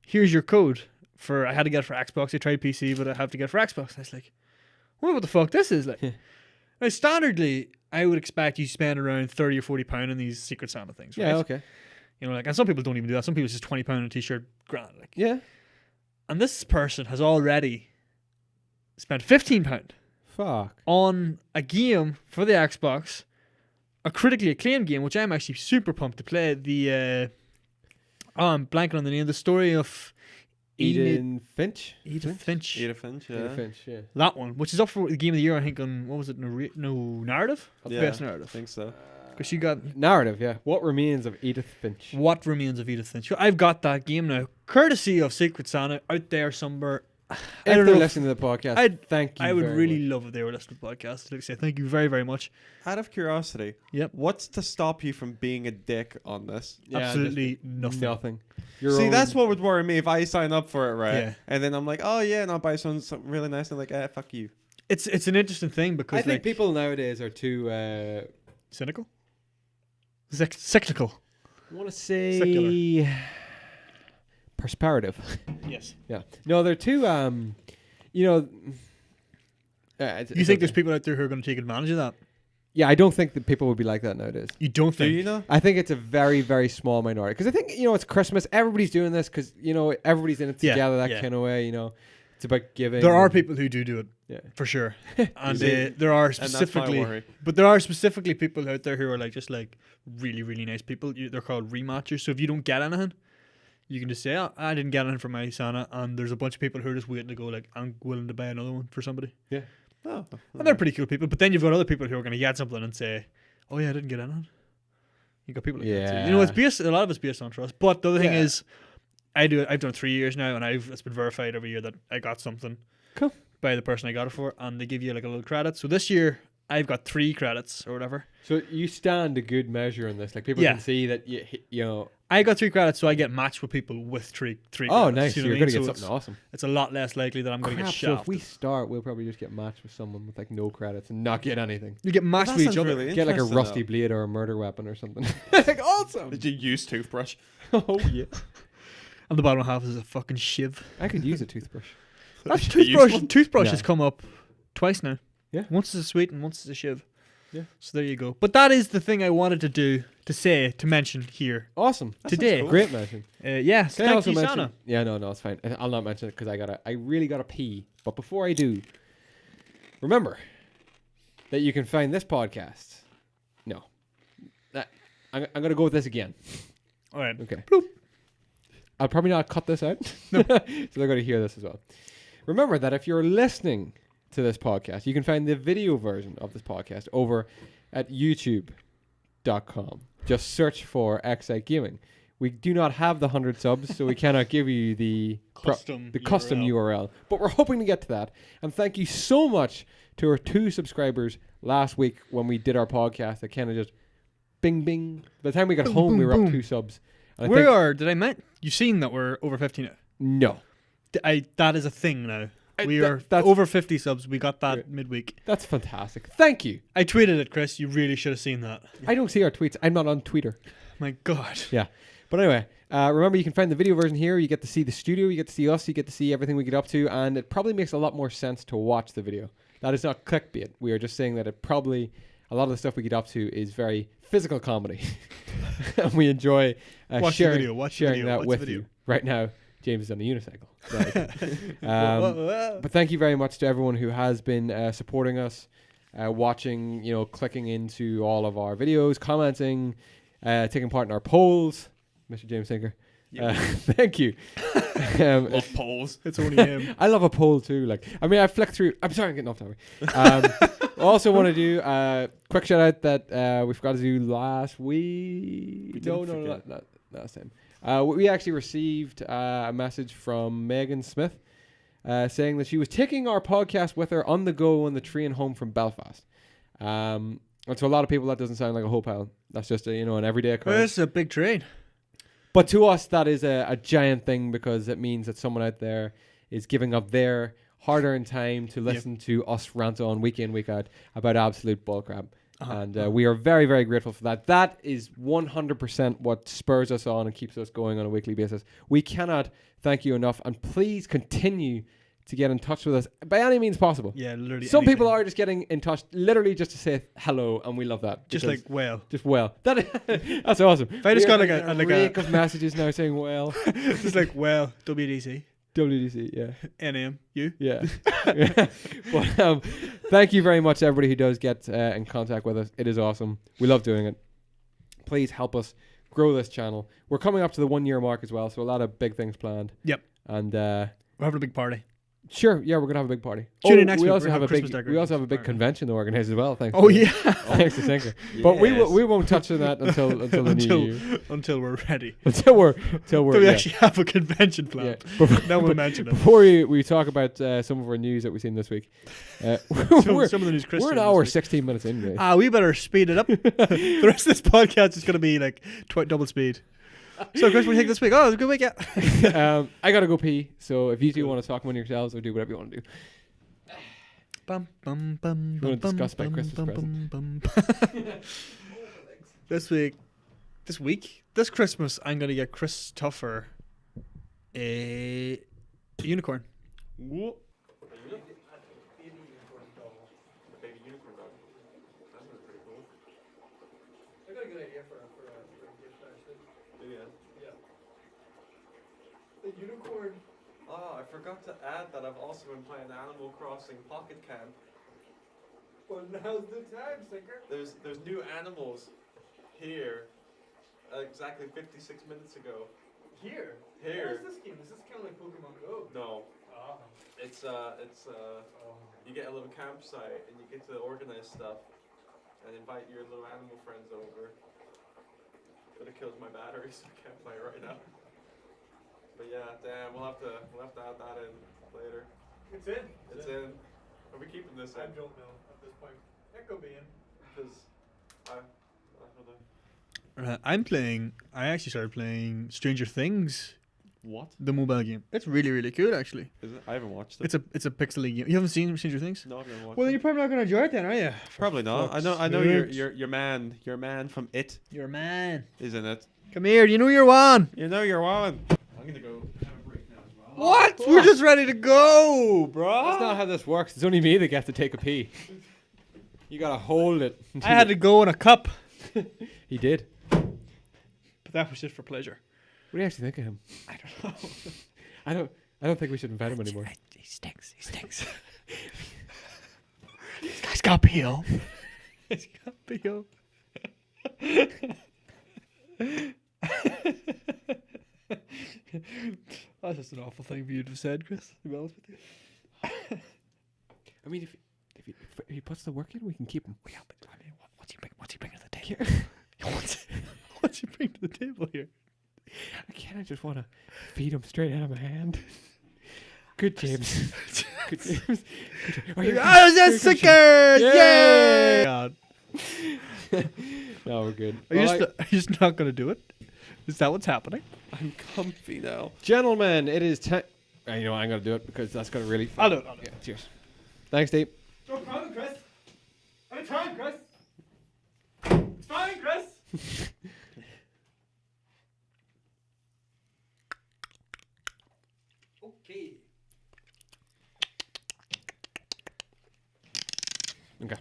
Here's your code." I had to get it for Xbox. I tried PC, but I have to get it for Xbox. And I was like, what the fuck this is like? Now, standardly, I would expect you to spend around £30 or £40 on these Secret Santa things, right? Yeah, okay. And some people don't even do that. Some people it's just £20 on a t-shirt, grand. Like. Yeah. And this person has already spent £15 Fuck. on a game for the Xbox, a critically acclaimed game, which I'm actually super pumped to play. I'm blanking on the name. The story of Eden Finch? Edith Finch. Ada Finch, yeah. Eden Finch, yeah. That one, which is up for the game of the year, I think, on, what was it, narrative? Yeah, Best I narrative. think so. Because you got Narrative, yeah. What remains of Edith Finch? What Remains of Edith Finch. I've got that game now, courtesy of Secret Santa, out there somewhere. I If don't they're know if- listening to the podcast, thank you. I would very really much. love if they were listening to the podcast. I'd like to say thank you very, very much. Out of curiosity, Yep. what's to stop you from being a dick on this? Yeah, Absolutely nothing. Nothing. See, that's what would worry me if I sign up for it, right? Yeah. And then I'm like, oh yeah, and I'll buy something really nice, and like, fuck you. It's an interesting thing because I think like, people nowadays are too. cynical? Cyclical. I want to say Secular. perspirative. Yes. Yeah. No, they're too. You think there's people out there who are going to take advantage of that? Yeah, I don't think that people would be like that nowadays. You don't Do think? you know? I think it's a very, very small minority. Because I think, it's Christmas. Everybody's doing this because, everybody's in it Yeah, together, that yeah. kind of way, It's about giving. There are and- people who do it, Yeah. for sure. And See, there are And that's my specifically, worry. but there are specifically people out there who are like just like really, really nice people. They're called rematchers. So if you don't get anything, you can just say, "Oh, I didn't get anything from my Santa," and there's a bunch of people who are just waiting to go like, "I'm willing to buy another one for somebody." Yeah. Oh, And they're pretty cool people. But then you've got other people who are going to get something and say, "Oh yeah, I didn't get anything." You got people like that too. Yeah. It's based. A lot of it's based on trust. But the other thing Yeah. is, I've done 3 years now, and it's been verified every year that I got something. Cool. By the person I got it for, and they give you like a little credit. So this year I've got 3 credits or whatever. So you stand a good measure in this. Like people Yeah. can see that I got 3 credits, so I get matched with people with three Oh, credits. nice. You know You're what I going to mean? get So something awesome. It's a lot less likely that I'm going to get Crap, so shafted. if we start, we'll probably just get matched with someone with like no credits and not get anything. You get matched with each other. Really Get like a interesting, rusty though. blade or a murder weapon or something. Like awesome. Did you use toothbrush? Oh yeah. And the bottom half is a fucking shiv. I could use a toothbrush. That's Did you use one? Toothbrush No. has come up twice now. Yeah. Once is a sweet and once is a shiv. Yeah. So there you go. But that is the thing I wanted to do, to mention here Awesome. today. cool. Great mention. Yes. Can I Thank also you, mention? Sana. Yeah, no, it's fine. I'll not mention it because I really gotta pee. But before I do, remember that you can find this podcast. No, I'm gonna go with this again. All right. Okay. Bloop. I'll probably not cut this out, so they're gonna hear this as well. Remember that if you're listening to this podcast, you can find the video version of this podcast over at YouTube.com. Just search for Xite Gaming. We do not have the 100 subs, so we cannot give you the custom URL. But we're hoping to get to that. And thank you so much to our 2 subscribers last week when we did our podcast. That kind of just bing, bing. By the time we got Boom, home, boom, we were up boom. 2 subs. And Did I meant? You've seen that we're over 50 now. No. That is a thing now. We are that's over 50 subs. We got that Great. midweek. That's fantastic. Thank you. I tweeted it, Chris. You really should have seen that. I don't see our tweets. I'm not on Twitter. My God. But anyway, remember you can find the video version here. You get to see the studio. You get to see us. You get to see everything we get up to. And it probably makes a lot more sense to watch the video. That is not clickbait. We are just saying that it probably, a lot of the stuff we get up to is very physical comedy. And we enjoy Watch the sharing, video, watch the sharing video, that watch the with video. you. Right now, James is on a unicycle. Whoa, whoa. But thank you very much to everyone who has been supporting us, watching, clicking into all of our videos, commenting, taking part in our polls. Mr. James Tinker. Thank you. Love polls. It's only him. I love a poll too. I flick through. I'm sorry, I'm getting off topic. Also want to do a quick shout out that we forgot to do last week. No, not last time. We actually received a message from Megan Smith saying that she was taking our podcast with her on the go on the train home from Belfast. And to a lot of people, that doesn't sound like a whole pile. That's just an everyday occurrence. Well, it's a big train. But to us, that is a giant thing because it means that someone out there is giving up their hard-earned time to listen to us rant on week in, week out about absolute bullcrap. And we are very, very grateful for that. That is 100% what spurs us on and keeps us going on a weekly basis. We cannot thank you enough. And please continue to get in touch with us by any means possible. Yeah, literally. Some anything. people are just getting in touch literally just to say hello, and we love that. just because- like well. Just well. That's awesome. If I just We are got getting like a rake of messages now saying well. just like well. WDC. WDC, yeah. NM. You. Yeah. But thank you very much to everybody who does get in contact with us. It is awesome. We love doing it. Please help us grow this channel. We're coming up to the 1 year mark as well, so a lot of big things planned. Yep. And We're having a big party. sure, yeah, we're gonna have a big party. Tune in next we week. also We're have gonna a have big Christmas we also have a big decorations. convention to organize as well. Thanks. Oh to, yeah. thanks to Sinker. But we Yes. won't touch on that until the new year. Until we're ready. Until we Until we yeah. actually have a convention Yeah. planned. Now we'll mention it. Before we talk about some of our news that we've seen this week, we're, Some of the news Chris we're an did hour this week. 16 minutes in, guys. We better speed it up. The rest of this podcast is going to be like double speed. So, Chris, what do you think this week? Oh, it was a good week, yeah. I gotta go pee. So if you two want to talk among yourselves or do whatever you want to do, Bum, bum, bum, You wanna bum, discuss my bum, Christmas bum, bum, this Christmas, I'm going to get Christopher a unicorn. Whoop. I got a good idea for a gift actually. Yeah. The unicorn. Oh, I forgot to add that I've also been playing Animal Crossing Pocket Camp. Well, now's the time, Sinker. There's new animals here exactly 56 minutes ago. Here. Here. What is this game? Is this kind of like Pokemon Go? No, Ah. it's you get a little campsite and you get to organize stuff and invite your little animal friends over. But it kills my battery, so I can't play it right now. But yeah, damn, we'll have to add that in later. It's in. It's in. Are we keeping this I in? don't know at this point. It could be in. Because I don't know. I actually started playing Stranger Things, What the mobile game. It's really, really cool, actually. is it? I haven't watched it. It's a pixely game. You haven't seen Stranger Things? No, I've never watched Well, then it. you're probably not gonna enjoy it, then, are you? Probably not. I fuck's know. sakes. Your man from It You're a man. is in it. Come here. You know you're one. You know you're one. I'm gonna go have a break now as well. What? We're just ready to go, bro. That's not how this works. It's only me that gets to take a pee. You gotta hold it. I had to go in a cup, He did. but that was just for pleasure. What do you actually think of him? I don't know. I don't think we should invite him anymore. He stinks. This guy's got peel. He's got peel. That's just an awful thing for you to have said, Chris, to be honest with you. I mean, if he puts the work in, we can keep him. Yeah, but I mean, what's he bring to the table? What's he bring to the table here? I just want to feed him straight out of my hand. Good, James. Good, James. Good, James. Oh, That's sicker! Yay! God. No, we're good. Are you just not going to do it? Is that what's happening? I'm comfy now. Gentlemen, it is time. You know, I'm going to do it because that's going to really. I'll do it. Yeah, cheers. Thanks, Steve. No problem, Chris. Anytime, Chris. It's fine, Chris. Okay. Okay.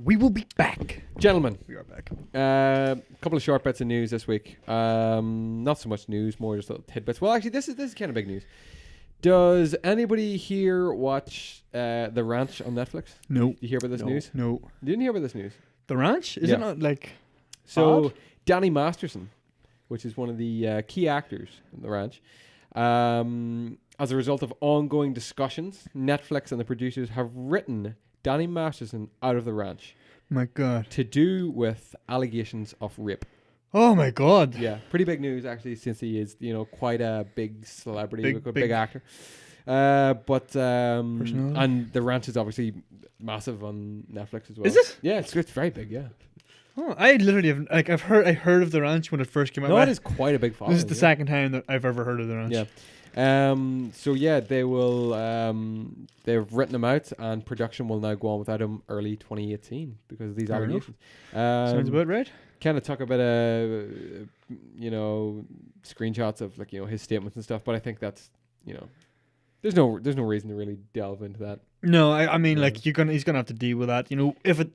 We will be back. Gentlemen, We are back. a couple of short bits of news this week. Not so much news, more just little tidbits. Well, actually, this is kind of big news. Does anybody here watch The Ranch on Netflix? No. You hear about this news? No. You didn't hear about this news? The Ranch? Is Yeah. it not like... So, Odd? Danny Masterson, which is one of the key actors in The Ranch, as a result of ongoing discussions, Netflix and the producers have written Danny Masterson out of The Ranch My God. to do with allegations of rape. Oh my God. Yeah, pretty big news actually, since he is, quite a big celebrity, Big- big actor. But Personality. and The Ranch is obviously massive on Netflix as well. Is it? Yeah, it's very big. Yeah, Oh, I literally have I heard of The Ranch when it first came out. no, but it is quite a big following. This is the yeah. second time that I've ever heard of The Ranch. Yeah. So yeah, they will. They've written him out, and production will now go on without him early 2018 because of these Fair enough. allegations. Sounds about right. Kind of talk about screenshots of his statements and stuff, but I think that's there's no reason to really delve into that. No, I mean, Yeah. like he's gonna have to deal with that. If it,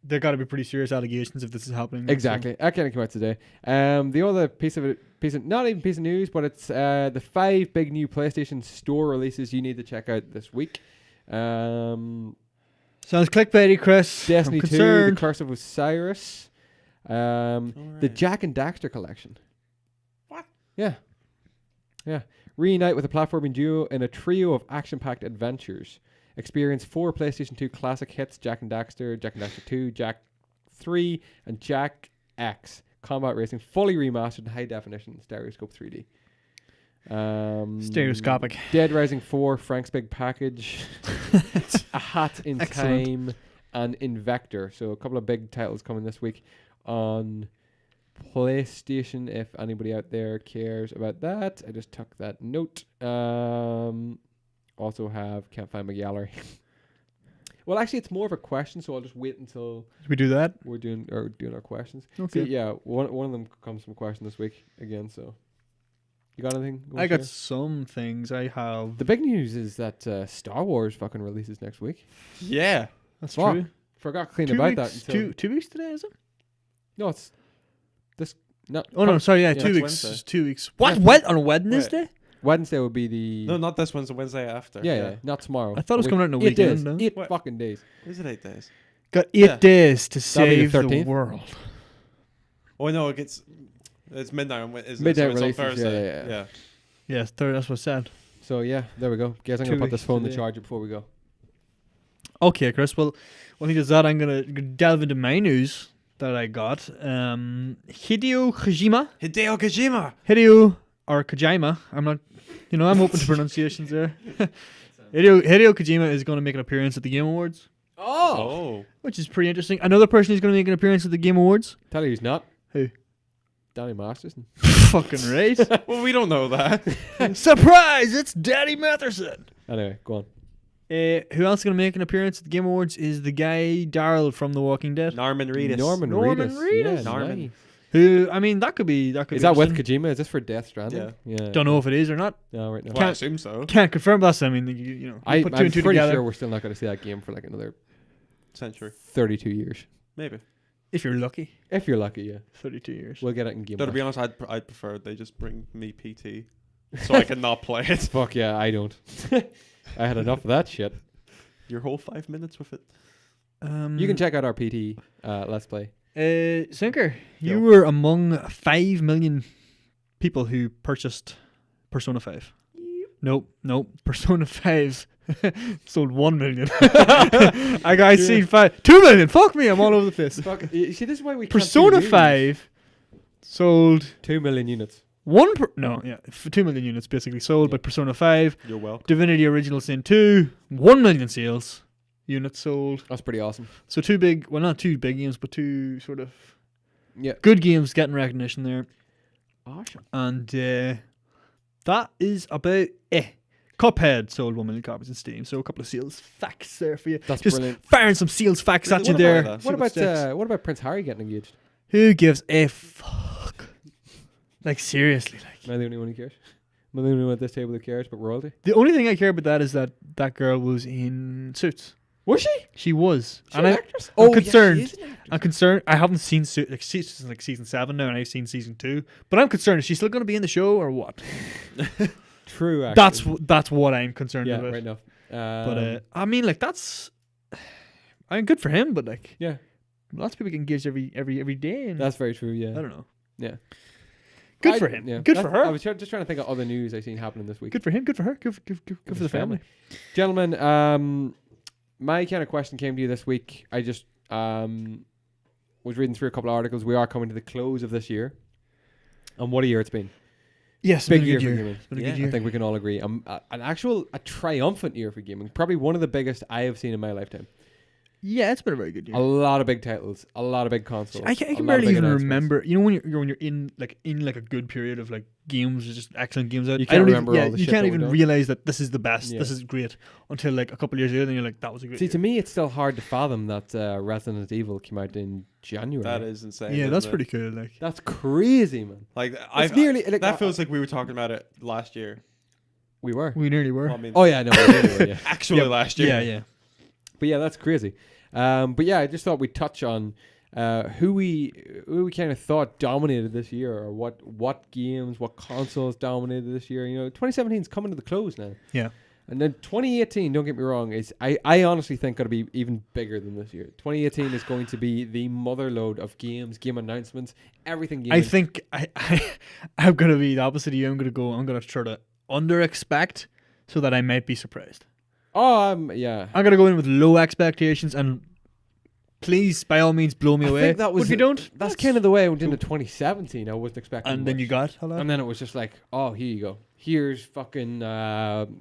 there got to be pretty serious allegations if this is happening. Exactly. That kind of came out today. The other piece of not even piece of news, but it's the 5 big new PlayStation Store releases you need to check out this week. Sounds clickbaity, Chris. Destiny I'm 2, concerned. The Curse of Osiris, the Jack and Daxter collection. What? Yeah. Reunite with a platforming duo in a trio of action-packed adventures. Experience 4 PlayStation 2 classic hits: Jack and Daxter 2, Jack 3, and Jack X. Combat racing, fully remastered in high definition, stereoscope 3D. Stereoscopic. Dead Rising 4, Frank's Big Package, A Hat in Excellent. Time, and Invector. So a couple of big titles coming this week on PlayStation, if anybody out there cares about that. I just took that note. Also can't find my gallery. Well, actually, it's more of a question, so I'll just wait until Did we do that? we're doing our questions. Okay. So, yeah, one of them comes from a question this week again. So, you got anything? you wanna I got share? some things. I have. The big news is that Star Wars fucking releases next week. Yeah. That's Fuck. true. Forgot clean 2 about weeks. that. Until, 2 weeks today, is it? no, it's this. No, Oh no, sorry. Yeah, Yeah, 2 next weeks. Wednesday. 2 weeks. What? Yeah. What on Wednesday? Wednesday would be the. No, not this Wednesday. Wednesday after. Yeah, not tomorrow. I thought it was A coming out in a 8 weekend, days. no? 8 What? fucking days. Is it 8 days? Got 8 Yeah. days to That'll be the save the 13th. world. Oh no, it's midnight on Wednesday. Midnight so it's on releases, Thursday. yeah. Yes, that's what I said. So yeah, there we go. Guys, I'm 2 gonna put this weeks phone in the today. charger before we go. Okay, Chris. Well, when he does that, I'm gonna delve into my news that I got. Hideo Kojima. Hideo Kojima. I'm not. I'm open to pronunciations there. Hideo Kojima is going to make an appearance at the Game Awards, Oh. which is pretty interesting. Another person who's going to make an appearance at the Game Awards Tell you he's not. Danny Masterson. Fucking right. Well, we don't know that. Surprise! It's Daddy Matherson. Anyway, go on. Who else is going to make an appearance at the Game Awards is the guy Daryl from The Walking Dead. Norman Reedus. Norman Reedus. Reedus. Yeah, Norman. nice. Who, I mean, that could be. Is that with Kojima? Is this for Death Stranding? Yeah. Don't know if it is or not. No, right now. Well, I assume so. Can't confirm that. I mean, you know, I'm put two and two pretty together. sure we're still not going to see that game for like another Century. 32 years. Maybe. If you're lucky, If you're lucky, yeah. 32 years. We'll get it in Game No, to Pass. be honest, I'd prefer they just bring me PT so I can not play it. Fuck yeah, I don't. I had enough of that shit. Your whole 5 minutes with it. You can check out our PT Let's Play. Sinker, you Yo. were among 5 million people who purchased Persona 5. Nope. Persona 5 sold 1 million. I seen 2 million. Fuck me, I'm all over the place. Fuck, you see, this is why we Persona can't do news. 5 sold 2 million units. 2 million units basically sold by Persona 5. You're welcome. Divinity Original Sin 2, 1 million sales. Units sold. That's pretty awesome. So two big, well, not two big games, but two sort of Yeah. good games getting recognition there. Awesome. And that is about Cuphead sold 1 million copies in Steam. So a couple of sales facts there for you. That's Just brilliant. firing some sales facts at you What there. about that? What about Prince Harry getting engaged? Who gives a fuck? Like, seriously. Am I the only one who cares? Am I the only one at this table who cares about royalty? The only thing I care about that is that girl was in Suits. Was she? She was. She's an actress? I'm concerned. Yeah, she is an actress. I'm concerned. I haven't seen Suits. Like, Suits is like season 7 now, and I've seen season 2. But I'm concerned. Is she still going to be in the show or what? True, actually. That's what I'm concerned Yeah, about. right enough. But I mean, like, that's. I mean, good for him, but like, yeah, lots of people get engaged every day. And that's very true, yeah. I don't know. Yeah. Good for him. Yeah. Good for her. I was just trying to think of other news I've seen happening this week. Good for him. Good for her. Good for the family. Gentlemen, my kind of question came to you this week. I just was reading through a couple of articles. We are coming to the close of this year. And what a year it's been. Yes, Big been a year good for year. gaming. It's been a Yeah, good year. I think we can all agree. A triumphant year for gaming. Probably one of the biggest I have seen in my lifetime. Yeah, it's been a very good year. A lot of big titles. A lot of big consoles. I a can lot of barely big even announcements. remember. You know when you're in a good period of like games, just excellent games out. You I can't don't remember even, all the you shit can't that even we're doing. realize that this is the best. Yeah. This is great until like a couple of years later. Then you're like, that was a great. See, year. to me, it's still hard to fathom that Resident Evil came out in January. That is insane. Yeah, isn't that's it? pretty cool. Like, That's crazy, man. Like It's nearly like, that feels like we were talking about it last year. we were. we nearly were. Well, I mean, Oh yeah, no, we really were, yeah. actually last year. yeah. But yeah, that's crazy. But yeah, I just thought we'd touch on who we kind of thought dominated this year, or what games, what consoles dominated this year. You know, 2017 is coming to the close now. Yeah. And then 2018, don't get me wrong, is I honestly think going to be even bigger than this year. 2018 is going to be the motherload of games, game announcements, everything gaming. I think I'm gonna be the opposite of you. I'm gonna try to under expect so that I might be surprised. Oh, yeah. I'm gonna go in with low expectations and please, by all means, blow me I away. think that was but if you don't, That's kind of the way I went into 2017. I wasn't expecting and then much. you got hello. And then it was just like, oh, here you go. Here's fucking,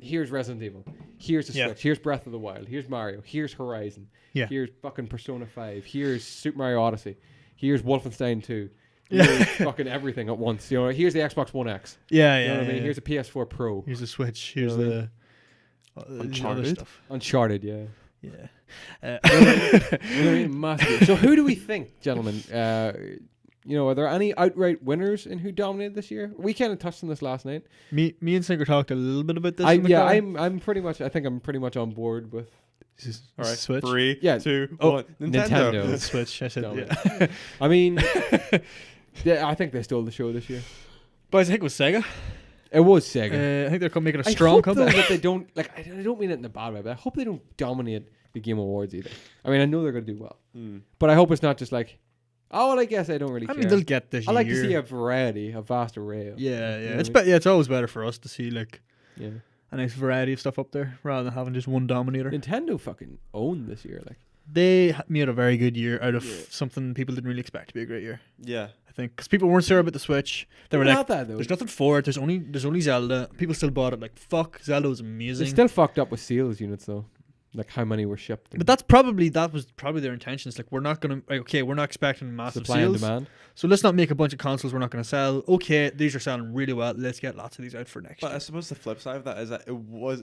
here's Resident Evil. Here's the Yeah. Switch. Here's Breath of the Wild. Here's Mario. Here's Horizon. Yeah. Here's fucking Persona 5. Here's Super Mario Odyssey. Here's Wolfenstein 2. Yeah. Here's fucking everything at once. You know, here's the Xbox One X. Yeah, You yeah. know what I mean? yeah. Here's a PS4 Pro. Here's the Switch. Here's You know the other Uncharted? stuff. Uncharted, yeah. Yeah. You know what I mean? Massive. So who do we think, gentlemen? You know, are there any outright winners in who dominated this year? We kind of touched on this last night. Me and Sinker talked a little bit about this. in the car. I'm pretty much. I think I'm pretty much on board with. All right. Switch. 3, Yeah. 2, Oh, 1. Nintendo. The Switch. I said. Dominant. Yeah. I mean, yeah, I think they stole the show this year. But I think it was Sega. It was Sega. I think they're making a I strong hope though comeback. that they don't like. I don't mean it in a bad way, but I hope they don't dominate the Game Awards either. I mean, I know they're going to do well, but I hope it's not just like, oh, well, I guess I don't really I care. mean, they'll get this I like year. to see a variety, a vast array. Of, Yeah, You know it's what I yeah, it's always better for us to see like yeah. a nice variety of stuff up there rather than having just one dominator. Nintendo fucking owned this year, like. They made a very good year out of Yeah. something people didn't really expect to be a great year. Yeah. I think because people weren't sure about the Switch. They were Not like, that though. "There's nothing for it. There's only Zelda." People still bought it. Like, fuck, Zelda was They amazing. still fucked up with sales units though. like how many were shipped. But that was probably their intentions. Like, we're not expecting massive supply and sales. demand. So let's not make a bunch of consoles we're not going to sell. Okay, these are selling really well. Let's get lots of these out for next But year. I suppose the flip side of that is that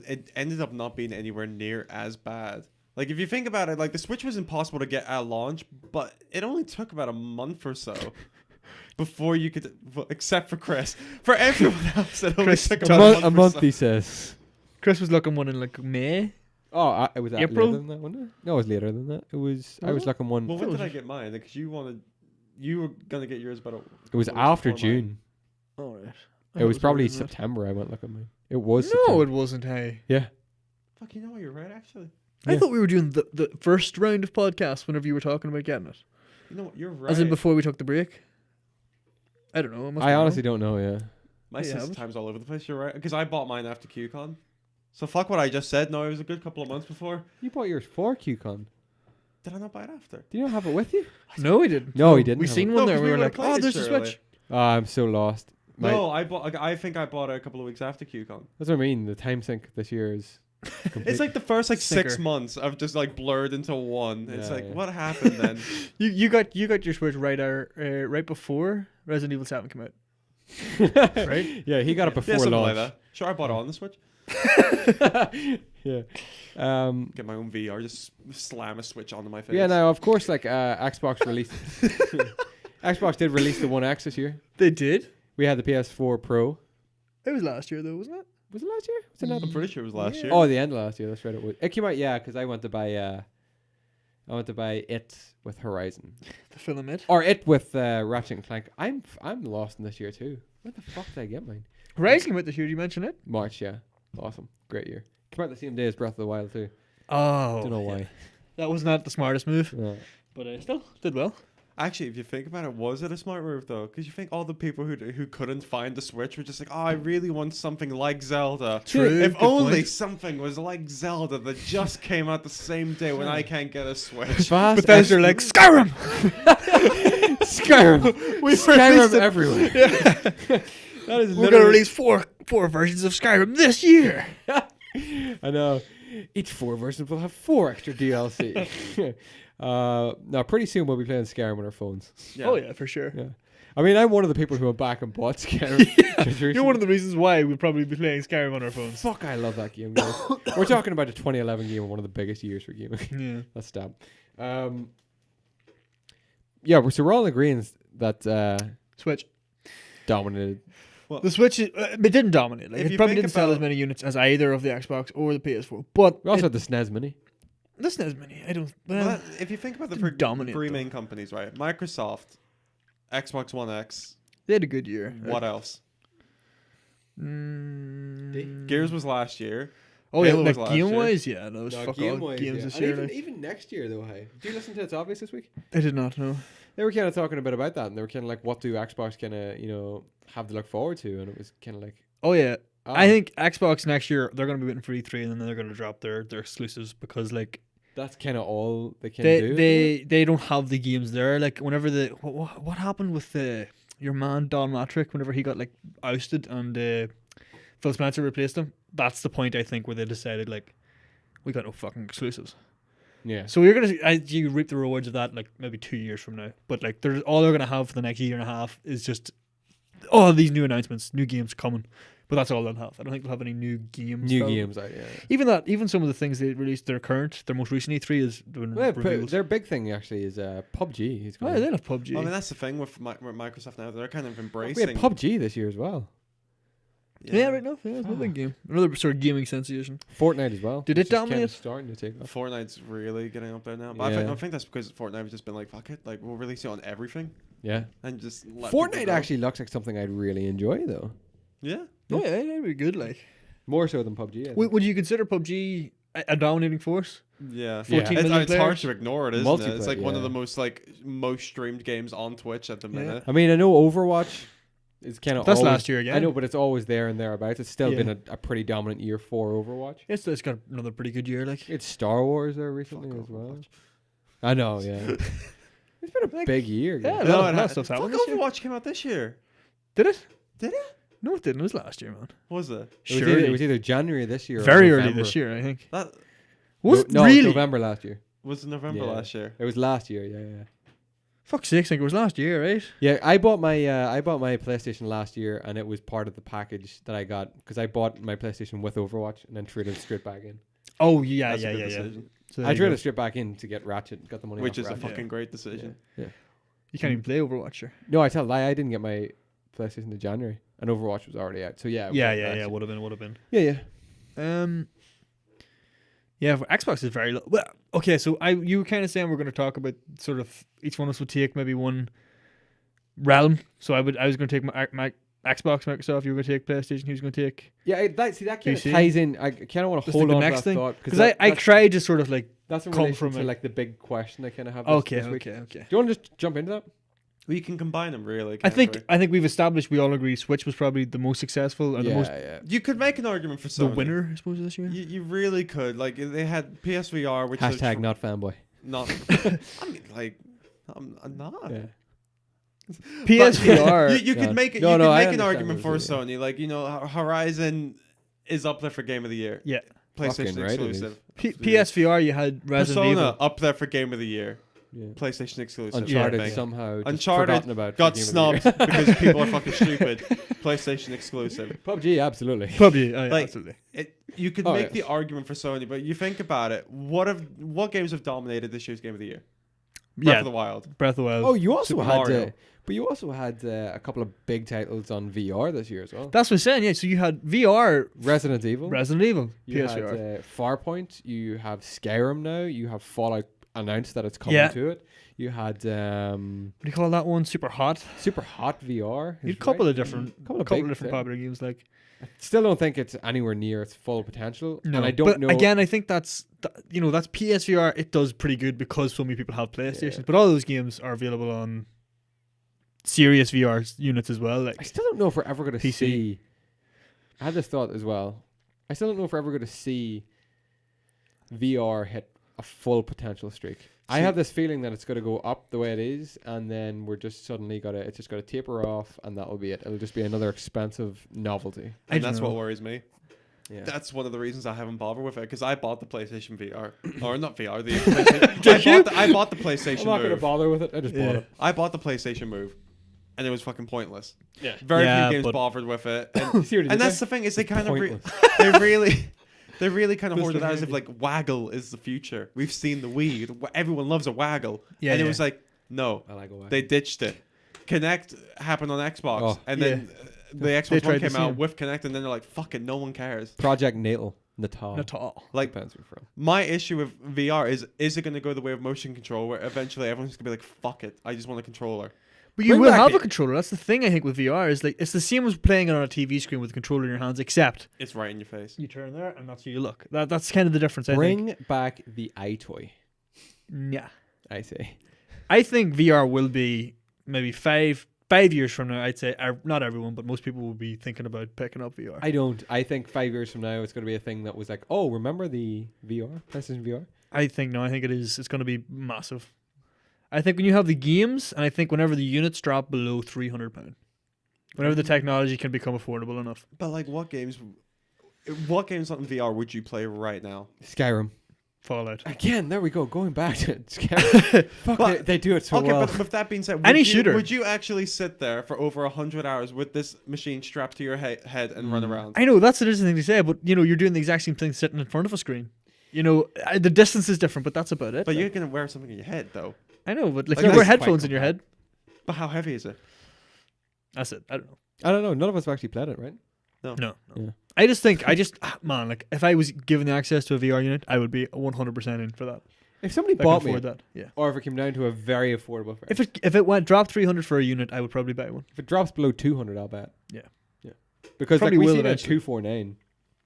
it ended up not being anywhere near as bad. Like, if you think about it, like, the Switch was impossible to get at launch, but it only took about a month or so before you could, except for Chris. For everyone else, it only Chris, took a about A or month, so. he says. Chris was looking one in like May. Oh, it was April? later than that, wasn't it? No, it was later than that. It was. I was looking one. Well, when did I get mine? Because you were gonna get yours, but It was after June. Oh, right. It was probably September. I went looking mine. It was. No, September. it wasn't. Hey, Yeah. Fuck, you know what? You're right, actually. I Yeah. thought we were doing the first round of podcasts whenever you were talking about getting it, You know what? You're right. as in before we took the break. I don't know. I honestly don't know. Yeah. My Yeah, sense I of was- time's all over the place. You're right. Because I bought mine after QCon. So fuck what I just said. No, it was a good couple of months before. You bought yours for QCon. Did I not buy it after? Do you not have it with you? No, we didn't. No, we didn't We have seen it. one No, there. 'cause We we were would've like, oh, played it there's a surely. Switch. Oh, I'm so lost. No, I think I bought it a couple of weeks after QCon. That's what I mean. The time sync this year is. It's like the first like 6 Sicker. months of just like blurred into one. It's Yeah, like yeah. what happened then? You got your Switch right before Resident Evil 7 came out. Right? Yeah, he got it Yeah, before something launch. like that. Sure, I bought it on the Switch. Yeah. Get my own VR, just slam a Switch onto my face. Yeah. Now, of course, like Xbox released. Xbox did release the One X this year. They did. We had the PS4 Pro. It was last year though, wasn't it? Was it last year? Was it not? I'm pretty sure it was last Yeah. year. Oh, the end of last year. That's right. It was. It came out. Yeah, because I went to buy. It with Horizon, The filament. or it with Ratchet and Clank. I'm lost in this year too. Where the fuck did I get mine? Horizon came out this year. Did you mention it? March. Yeah. Awesome. Great year. Came out the same day as Breath of the Wild too. Oh, Don't know why. That was not the smartest move, No. but still did well. Actually, if you think about it, was it a smart move though? Because you think all the people who couldn't find the Switch were just like, oh, I really want something like Zelda. True. If good only point. something was like Zelda that just came out the same day when I can't get a Switch. Fast. Bethesda are like Skyrim. Skyrim. We Skyrim released it. everywhere. That is we're gonna release four versions of Skyrim this year. I know. Each 4 versions will have 4 extra DLC. No, pretty soon we'll be playing Skyrim on our phones. Yeah. Oh yeah, for sure. Yeah. I mean, I'm one of the people who went back and bought Skyrim. You're one of the reasons why we'll probably be playing Skyrim on our phones. Fuck, I love that game, guys. We're talking about a 2011 game, one of the biggest years for gaming. Yeah. That's stab. Yeah, so we're all agreeing that Switch. dominated. The Switch, it didn't dominate. Like, If it you probably think didn't sell as about- many units as either of the Xbox or the PS4. But We also had the SNES Mini. this is many. I don't. Well, Well, if you think about the didn't dominate, three though. main companies, right? Microsoft, Xbox One X. they had a good year. What else? Mm, Gears was last year. Oh yeah, Halo like was last game year. wise, yeah, that was fuck all games this year. Like. even next year, though, hey. Did you listen to It's Obvious this week? I did not know. They were kind of talking a bit about that, and they were kind of like, what do Xbox kind of, have to look forward to? And it was kind of like, Oh yeah, oh, I think Xbox next year they're going to be waiting for E3 and then they're going to drop their exclusives because like that's kind of all they can do. they don't have the games there. Like whenever what happened with your man Don Matrick whenever he got like ousted and Phil Spencer replaced him. That's the point I think where they decided like we got no fucking exclusives. Yeah. So you're gonna you reap the rewards of that like maybe 2 years from now. But like there's all they're gonna have for the next year and a half is just these new announcements, new games coming. But that's all they'll have. I don't think they'll have any new games. New probably. games out, yeah. Even some of the things they released, their most recent E3 is doing Well, reveals. their big thing actually is PUBG. He's Oh, going yeah, they have PUBG. I mean, that's the thing with Microsoft now. They're kind of we had embracing. PUBG this year as well. yeah, right now. Yeah, it's a big game. Another sort of gaming sensation. Fortnite as well. Did which it is kind of dominate? starting to take off. Fortnite's really getting up there now. But Yeah. I think that's because Fortnite has just been like, fuck it, like we'll release it on everything Yeah. and just let people Fortnite go. actually looks like something I'd really enjoy, though. Yeah. Oh yeah, that'd be good. Like, More so than PUBG. I think. would you consider PUBG a dominating force? Yeah. 14 It's, million it's hard players? to ignore it, isn't it? It's Multiplayer, like one of yeah. the most streamed games on Twitch at the Yeah. minute. I mean, I know Overwatch is kind of That's last year again. I know, but it's always there and thereabouts. It's still Yeah. been a pretty dominant year for Overwatch. It's got another pretty good year. Like, It's Star Wars there recently Fuck as well. Overwatch. I know, yeah. It's been a Like, big year. yeah, guys. a lot it of had- stuff's fuck, happened this year. Overwatch came out this year. Did it? Did it? No, it didn't. It was last year, man. Was it? It was either January this year or Very November. early this year, I think. That Was it no, really? November last year. Was it November Yeah. last year? It was last year. Yeah. Fuck's sake, I think it was last year, right? Yeah, I bought my PlayStation last year, and it was part of the package that I got because I bought my PlayStation with Overwatch and then traded it straight back in. Oh yeah, That's a good yeah. decision. So there I you traded go. it straight back in to get Ratchet. Got the money, Which off is a Ratchet. fucking great decision. Yeah. You can't even play Overwatch. Sure. No, I tell a lie. I didn't get my PlayStation in January, and Overwatch was already out. So yeah. it was like Ratchet. Would have been. Yeah. Yeah, for Xbox is very low. Well, okay, so you were kind of saying we're going to talk about sort of each one of us would take maybe one realm. So I was going to take my Xbox, Microsoft. You were going to take PlayStation. He was going to take Yeah, that kind of PC. ties in. I kind of want to Just hold like on the to next that thing. thought because I tried to sort of like that's in come relation from to it. like the big question I kind of have. Okay. This week. Do you want to just jump into that? Well, you can combine them really. I can't think we've established we all agree Switch was probably the most successful and the most yeah. you could make an argument for the Sony. winner, I suppose, this year. You really could. Like they had PSVR, which is Hashtag not fanboy. not. I mean, like I'm not. Yeah. PSVR. You could Yeah. make it. No, you no, could I make an understand argument what for you're saying. Sony. Like Horizon is up there for Game of the Year. Yeah. PlayStation Fucking right it is. exclusive. PSVR, you had Resident Persona Evil. up there for Game of the Year. Yeah. PlayStation exclusive. Uncharted I think. somehow just Uncharted forgotten about got for Game of the snubbed because people are fucking stupid. PlayStation exclusive. Year. PUBG, absolutely. Probably, yeah, Like, absolutely. You could Oh, make yes. the argument for Sony, but you think about it. What games have dominated this year's Game of the Year? Breath of the Wild. Breath of the Wild. Oh, you also Super had, Mario. but you also had a couple of big titles on VR this year as well. That's what I'm saying. Yeah, so you had VR, Resident Evil, Resident Evil, you PSVR. had Farpoint, you have Skyrim now, you have Fallout announced that it's coming Yeah. to it. You had What do you call that one? Super hot. Super Hot VR. You had a couple of different, couple of couple big of different things. popular games. Like Still don't think it's anywhere near its full potential. no, and I don't but know. again, I think that's that's PSVR. It does pretty good because so many people have PlayStations. Yeah. But all those games are available on serious VR units as well. I Like still don't know if we're ever going to PC. see. I had this thought as well. I still don't know if we're ever going to see VR hit a full potential streak. I have this feeling that it's going to go up the way it is, and then we're just suddenly it's just got to taper off, and that'll be it. It'll just be another expensive novelty. I And don't that's what know. worries me. Yeah. That's one of the reasons I haven't bothered with it because I bought the PlayStation VR or not VR. The PlayStation. I bought the PlayStation I'm not going to Move. bother with it. I just bought Yeah. it. I bought the PlayStation Move, and it was fucking pointless. Yeah. Very Yeah, few games but- bothered with it, See what he and did that's there? the thing is they kind of Pointless. they really kind of That's hoarded the out as if thing. like waggle is the future. We've seen the Wii. Everyone loves a waggle, Yeah, and it yeah. was like no, I like a they ditched it. Connect happened on Xbox, Oh. and then the They Xbox One tried the came out same. with Connect, and then they're like, "Fuck it, no one cares." Project Natal. Natal. not all. Like Depends where you're from. my issue with VR is it going to go the way of motion control, where eventually everyone's going to be like, "Fuck it, I just want a controller." But you Bring will back have the- a controller. That's the thing I think with VR is like it's the same as playing it on a TV screen with a controller in your hands, except It's right in your face. you turn there and that's where you look. That's kind of the difference. I think. Bring back the iToy, Yeah, I say. I think VR will be maybe five years from now. I'd say not everyone, but most people will be thinking about picking up VR. I don't. I think 5 years from now, it's going to be a thing that was like, oh, remember the VR? PlayStation VR? I think no. I think it is. It's going to be massive. I think when you have the games, and I think whenever the units drop below £300, whenever the technology can become affordable enough. But like, what games on VR would you play right now? Skyrim. Fallout. Again, there we go. Going back to Skyrim. Fuck, But- they do it so Okay, well. but with that being said, Any shooter. would you actually sit there for over 100 hours with this machine strapped to your head and run around? I know that's an interesting thing to say, but you're doing the exact same thing sitting in front of a screen. The distance is different, but that's about it. But Like, you're gonna wear something in your head though. I know, but like Like, you that's wear quite headphones in your head. But how heavy is it? That's it. I don't know. I don't know. None of us have actually played it, right? No. Yeah. I just think man, like if I was given the access to a VR unit, I would be 100% in for that. If somebody If I bought could me afford it, that. Yeah. or if it came down to a very affordable price. If it went dropped 300 for a unit, I would probably buy one. If it drops below 200, I'll bet. Yeah. Because Probably like we will see it at eventually. 249.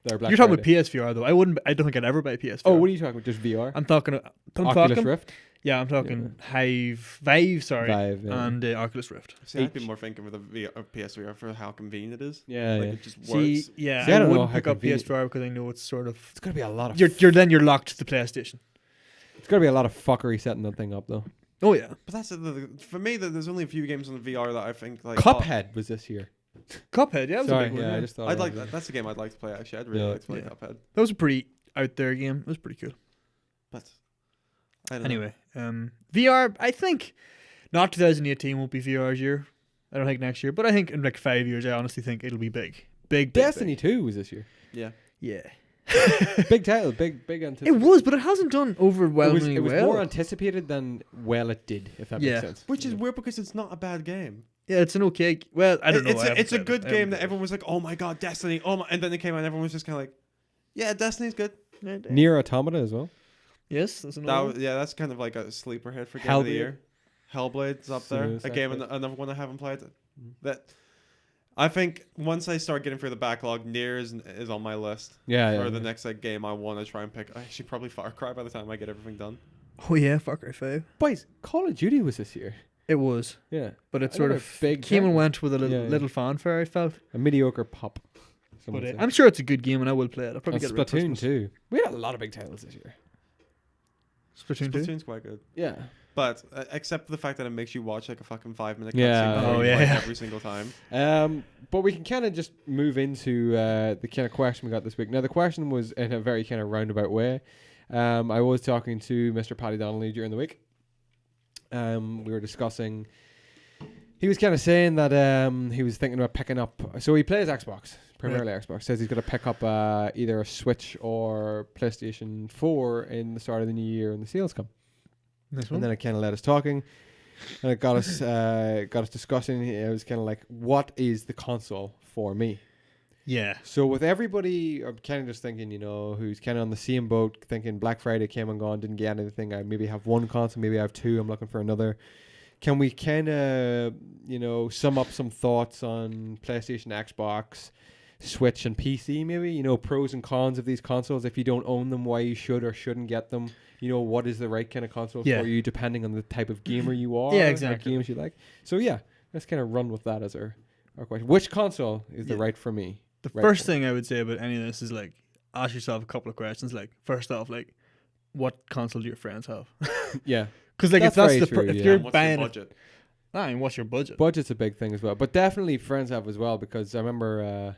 Their Black You're talking Friday. about PSVR though. I don't think I'd ever buy a PSVR. Oh, what are you talking about? Just VR? I'm talking Oculus Rift? Yeah, I'm talking Vive, sorry, Vive, yeah. and Oculus Rift. See, I've been more thinking with a PSVR for how convenient it is. Yeah, Like yeah. it just works. See, See, I I don't know wouldn't how pick up convenient- PSVR because I know it's sort of It's going to be a lot of... you're locked to the PlayStation. It's going to be a lot of fuckery setting that thing up, though. Oh yeah, But that's for me. There's only a few games on the VR that I think like Cuphead was this year. Cuphead. Yeah, that was Sorry, a big one. yeah, Yeah. I just thought... I'd of like that. that. That's a game I'd like to play. Actually, I'd really Yeah. like to play Yeah. Cuphead. That was a pretty out there game. It was pretty cool. But I don't know. Anyway, VR, I think not 2018 won't be VR's year. I don't think next year, but I think in like 5 years, I honestly think it'll be big. Big. Destiny 2 was this year. Yeah. Yeah. Big title, big It anticipated. was, but it hasn't done overwhelmingly It was well. more anticipated than well it did, if that Yeah. makes sense. Which is weird because it's not a bad game. Yeah, it's an okay. Well, I don't know. It's a good game that everyone was like, "Oh my god, Destiny!" Oh my, and then it came out, and everyone was just kind of like, "Yeah, Destiny's good." Nier Automata as well. Yes, that's another. That's kind of like a sleeper hit for game of the Hellblade. year. Hellblade's up there. A Suicide game, Squad. another one I haven't played. That I think once I start getting through the backlog, Nier is on my list Yeah, for the next like game I want to try and pick. I should probably Far Cry by the time I get everything done. Oh yeah, Far Cry 5. Boys, Call of Duty was this year. It was, Yeah. but it sort Another of big came and title. went with a little, Yeah. little fanfare. I felt. A mediocre pop. some But would say. I'm sure it's a good game, and I will play it. I'll probably And get it. around Splatoon Christmas. 2. We had a lot of big titles this year. Splatoon 2. Splatoon's quite good, Yeah. but except for the fact that it makes you watch like a fucking 5-minute Yeah. cutscene before Oh, you yeah, play yeah. every single time. But we can kind of just move into the kind of question we got this week. Now, the question was in a very kind of roundabout way. I was talking to Mr. Paddy Donnelly during the week. We were discussing. He was kind of saying that he was thinking about picking up. So he plays Xbox, primarily Xbox. Says he's going to pick up either a Switch or PlayStation 4 in the start of the new year when the sales come. Nice And one. then it kind of led us talking, and it got us discussing. It was kind of like, what is the console for me? Yeah. So with everybody, I'm kind of just thinking, who's kind of on the same boat, thinking Black Friday came and gone, didn't get anything. I maybe have one console, maybe I have two. I'm looking for another. Can we kind of, sum up some thoughts on PlayStation, Xbox, Switch, and PC? Maybe pros and cons of these consoles. If you don't own them, why you should or shouldn't get them. What is the right kind of console Yeah. for you, depending on the type of gamer you are. Yeah, or exactly. games you like. So yeah, let's kind of run with that as our question. Which console is the Yeah. right for me? The Right first for- thing I would say about any of this is like ask yourself a couple of questions. Like first off, like what console do your friends have? Yeah. Because like That's if very that's true, if yeah. you're And what's your buying it, budget? what's your budget? Budget's a big thing as well, but definitely friends have as well, because I remember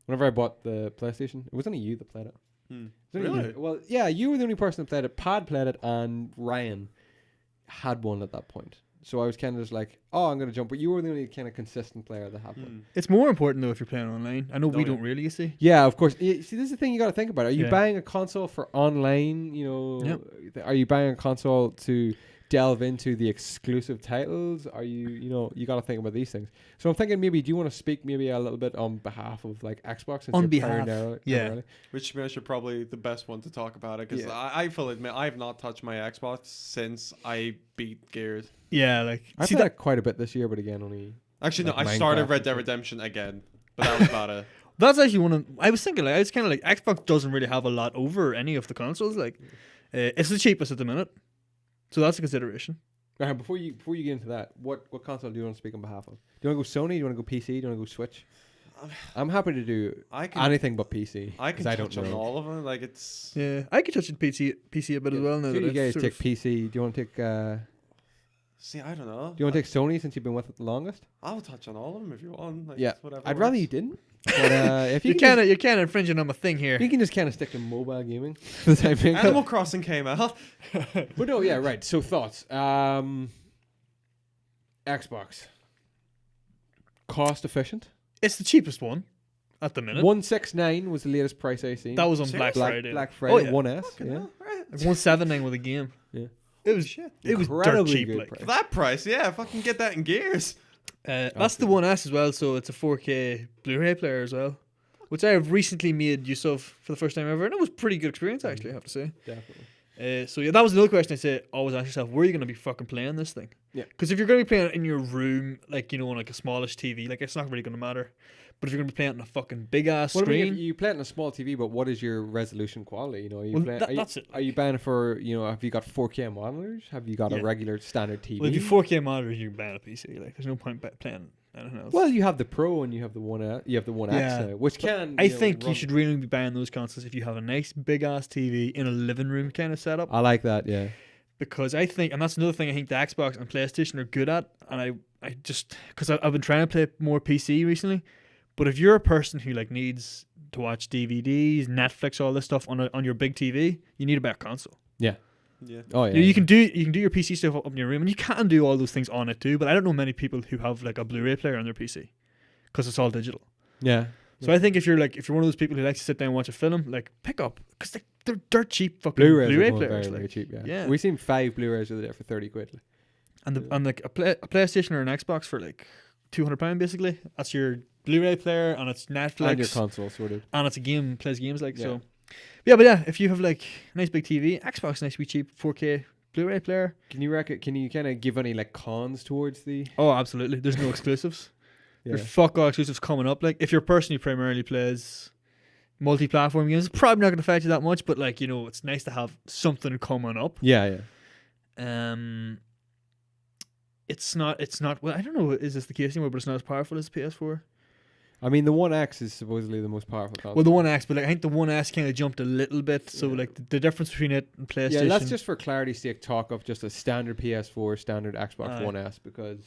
whenever I bought the PlayStation, it was only you that played it. It was only Really? you. Well, yeah, you were the only person that played it. Pad played it, and Ryan had one at that point. So I was kind of just like, oh, I'm going to jump. But you were the only kind of consistent player that had one. It's more important though if you're playing online. I know we yeah. don't really, you see. Yeah, of course. See, this is the thing you got to think about. Are you Yeah. buying a console for online? Yep. Are you buying a console to delve into the exclusive titles? Are you, you got to think about these things. So I'm thinking maybe, do you want to speak maybe a little bit on behalf of like Xbox? since On you're behalf, primarily- yeah. Which means you're probably the best one to talk about it because Yeah. I fully admit I've not touched my Xbox since I beat Gears. Yeah, like I see played that. it quite a bit this year, but again, only. Actually, Like no, I started Minecraft Red and Dead stuff. Redemption again, but that was about it. That's actually one of. I was thinking like it's kind of like Xbox doesn't really have a lot over any of the consoles. Like it's the cheapest at the minute, so that's a consideration. Right, before you get into that, what console do you want to speak on behalf of? Do you want to go Sony? Do you want to go PC? Do you want to go Switch? I'm happy to do I can anything but PC. I can 'cause touch don't on know. all of them. Like it's Yeah, I could touch the PC a bit as well now. Do that you I've guys sort take of- PC? Do you want to take? Do see, I don't know. you want to take Sony since you've been with it the longest? I'll touch on all of them if you want. Like, Yeah. it's whatever I'd rather you works. didn't. But if you You're can, you're kind of infringing on my thing here. you can just kind of stick to mobile gaming for the time being. Animal Crossing came out. But no, yeah, right. So thoughts. Xbox. Cost efficient. It's the cheapest one at the minute. 169 was the latest price I seen. That was on Serious? Black Friday. Black Oh, Friday. yeah. 1S. Fucking Yeah. hell, right. Like 179 with a game. Yeah. It was Shit. It was dirt Incredibly cheap. good Like price. For that price, yeah, fucking get that in Gears. that's the 1S as well. So it's a 4K Blu-ray player as well, which I have recently made use of for the first time ever, and it was a pretty good experience actually. I have to say. Definitely. So yeah, that was another question I said. Always ask yourself, where are you going to be fucking playing this thing? Yeah. Because if you're going to be playing it in your room, like on like a smallish TV, like it's not really going to matter. But if you're going to be playing it on a fucking big ass What about if screen, you play it on a small TV, but what is your resolution quality? Are you Well, playing, that's it. Are you buying it for, have you got 4K monitors? Have you got Yeah. a regular standard TV? well, if you 4K monitors, you're buying a PC. Like there's no point playing anything else. Well, you have the Pro and you have the 1X, Yeah. which can. I think you run- should really be buying those consoles if you have a nice big ass TV in a living room kind of setup. I like that. Yeah. Because I think, and that's another thing I think the Xbox and PlayStation are good at, and I just because I've been trying to play more PC recently, but if you're a person who like needs to watch DVDs, Netflix, all this stuff on your big TV, you need a better console. Yeah. Oh yeah. You can do your PC stuff up in your room, and you can do all those things on it too. But I don't know many people who have like a Blu-ray player on their PC because it's all digital. Yeah. So I think if you're one of those people who likes to sit down and watch a film, like pick up because they're dirt cheap fucking Blu-rays Blu-ray are going players. very, very Like, cheap. Yeah. yeah. We seen 5 Blu-rays the other day for 30 quid. and like a PlayStation or an Xbox for like £200 basically. That's your Blu-ray player, and it's Netflix, And your console sorted. and it's a game, plays games like Yeah. so. But yeah, if you have like a nice big TV, Xbox nice wee cheap 4K Blu-ray player. Can you kind of give any like cons towards the? Oh, absolutely. There's no exclusives. Yeah. There's fuck all exclusives coming up. Like if you're a person who primarily plays multi-platform games, it's probably not going to affect you that much. But like it's nice to have something coming up. Yeah. It's not. Well, I don't know. Is this the case anymore? But it's not as powerful as the PS4. I mean, the One X is supposedly the most powerful console. Well, the One X, but like I think the One S kind of jumped a little bit. So Yeah. like the difference between it and PlayStation. Yeah, let's just for clarity's sake talk of just a standard PS4, standard Xbox Aye. One S, because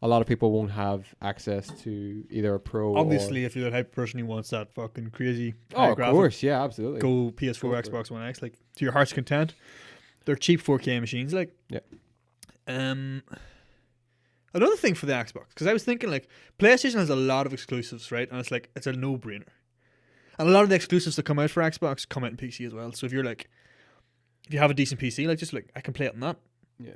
a lot of people won't have access to either a Pro. obviously if you're the type of person who wants that fucking crazy. Or, high of graphic, course, yeah, absolutely. Go PS4, Go for Xbox One X, like to your heart's content. They're cheap 4K machines, like. Yeah. Another thing for the Xbox, because I was thinking like PlayStation has a lot of exclusives, right? And it's a no-brainer. And a lot of the exclusives that come out for Xbox come out in PC as well. So if you have a decent PC, like just like I can play it on that.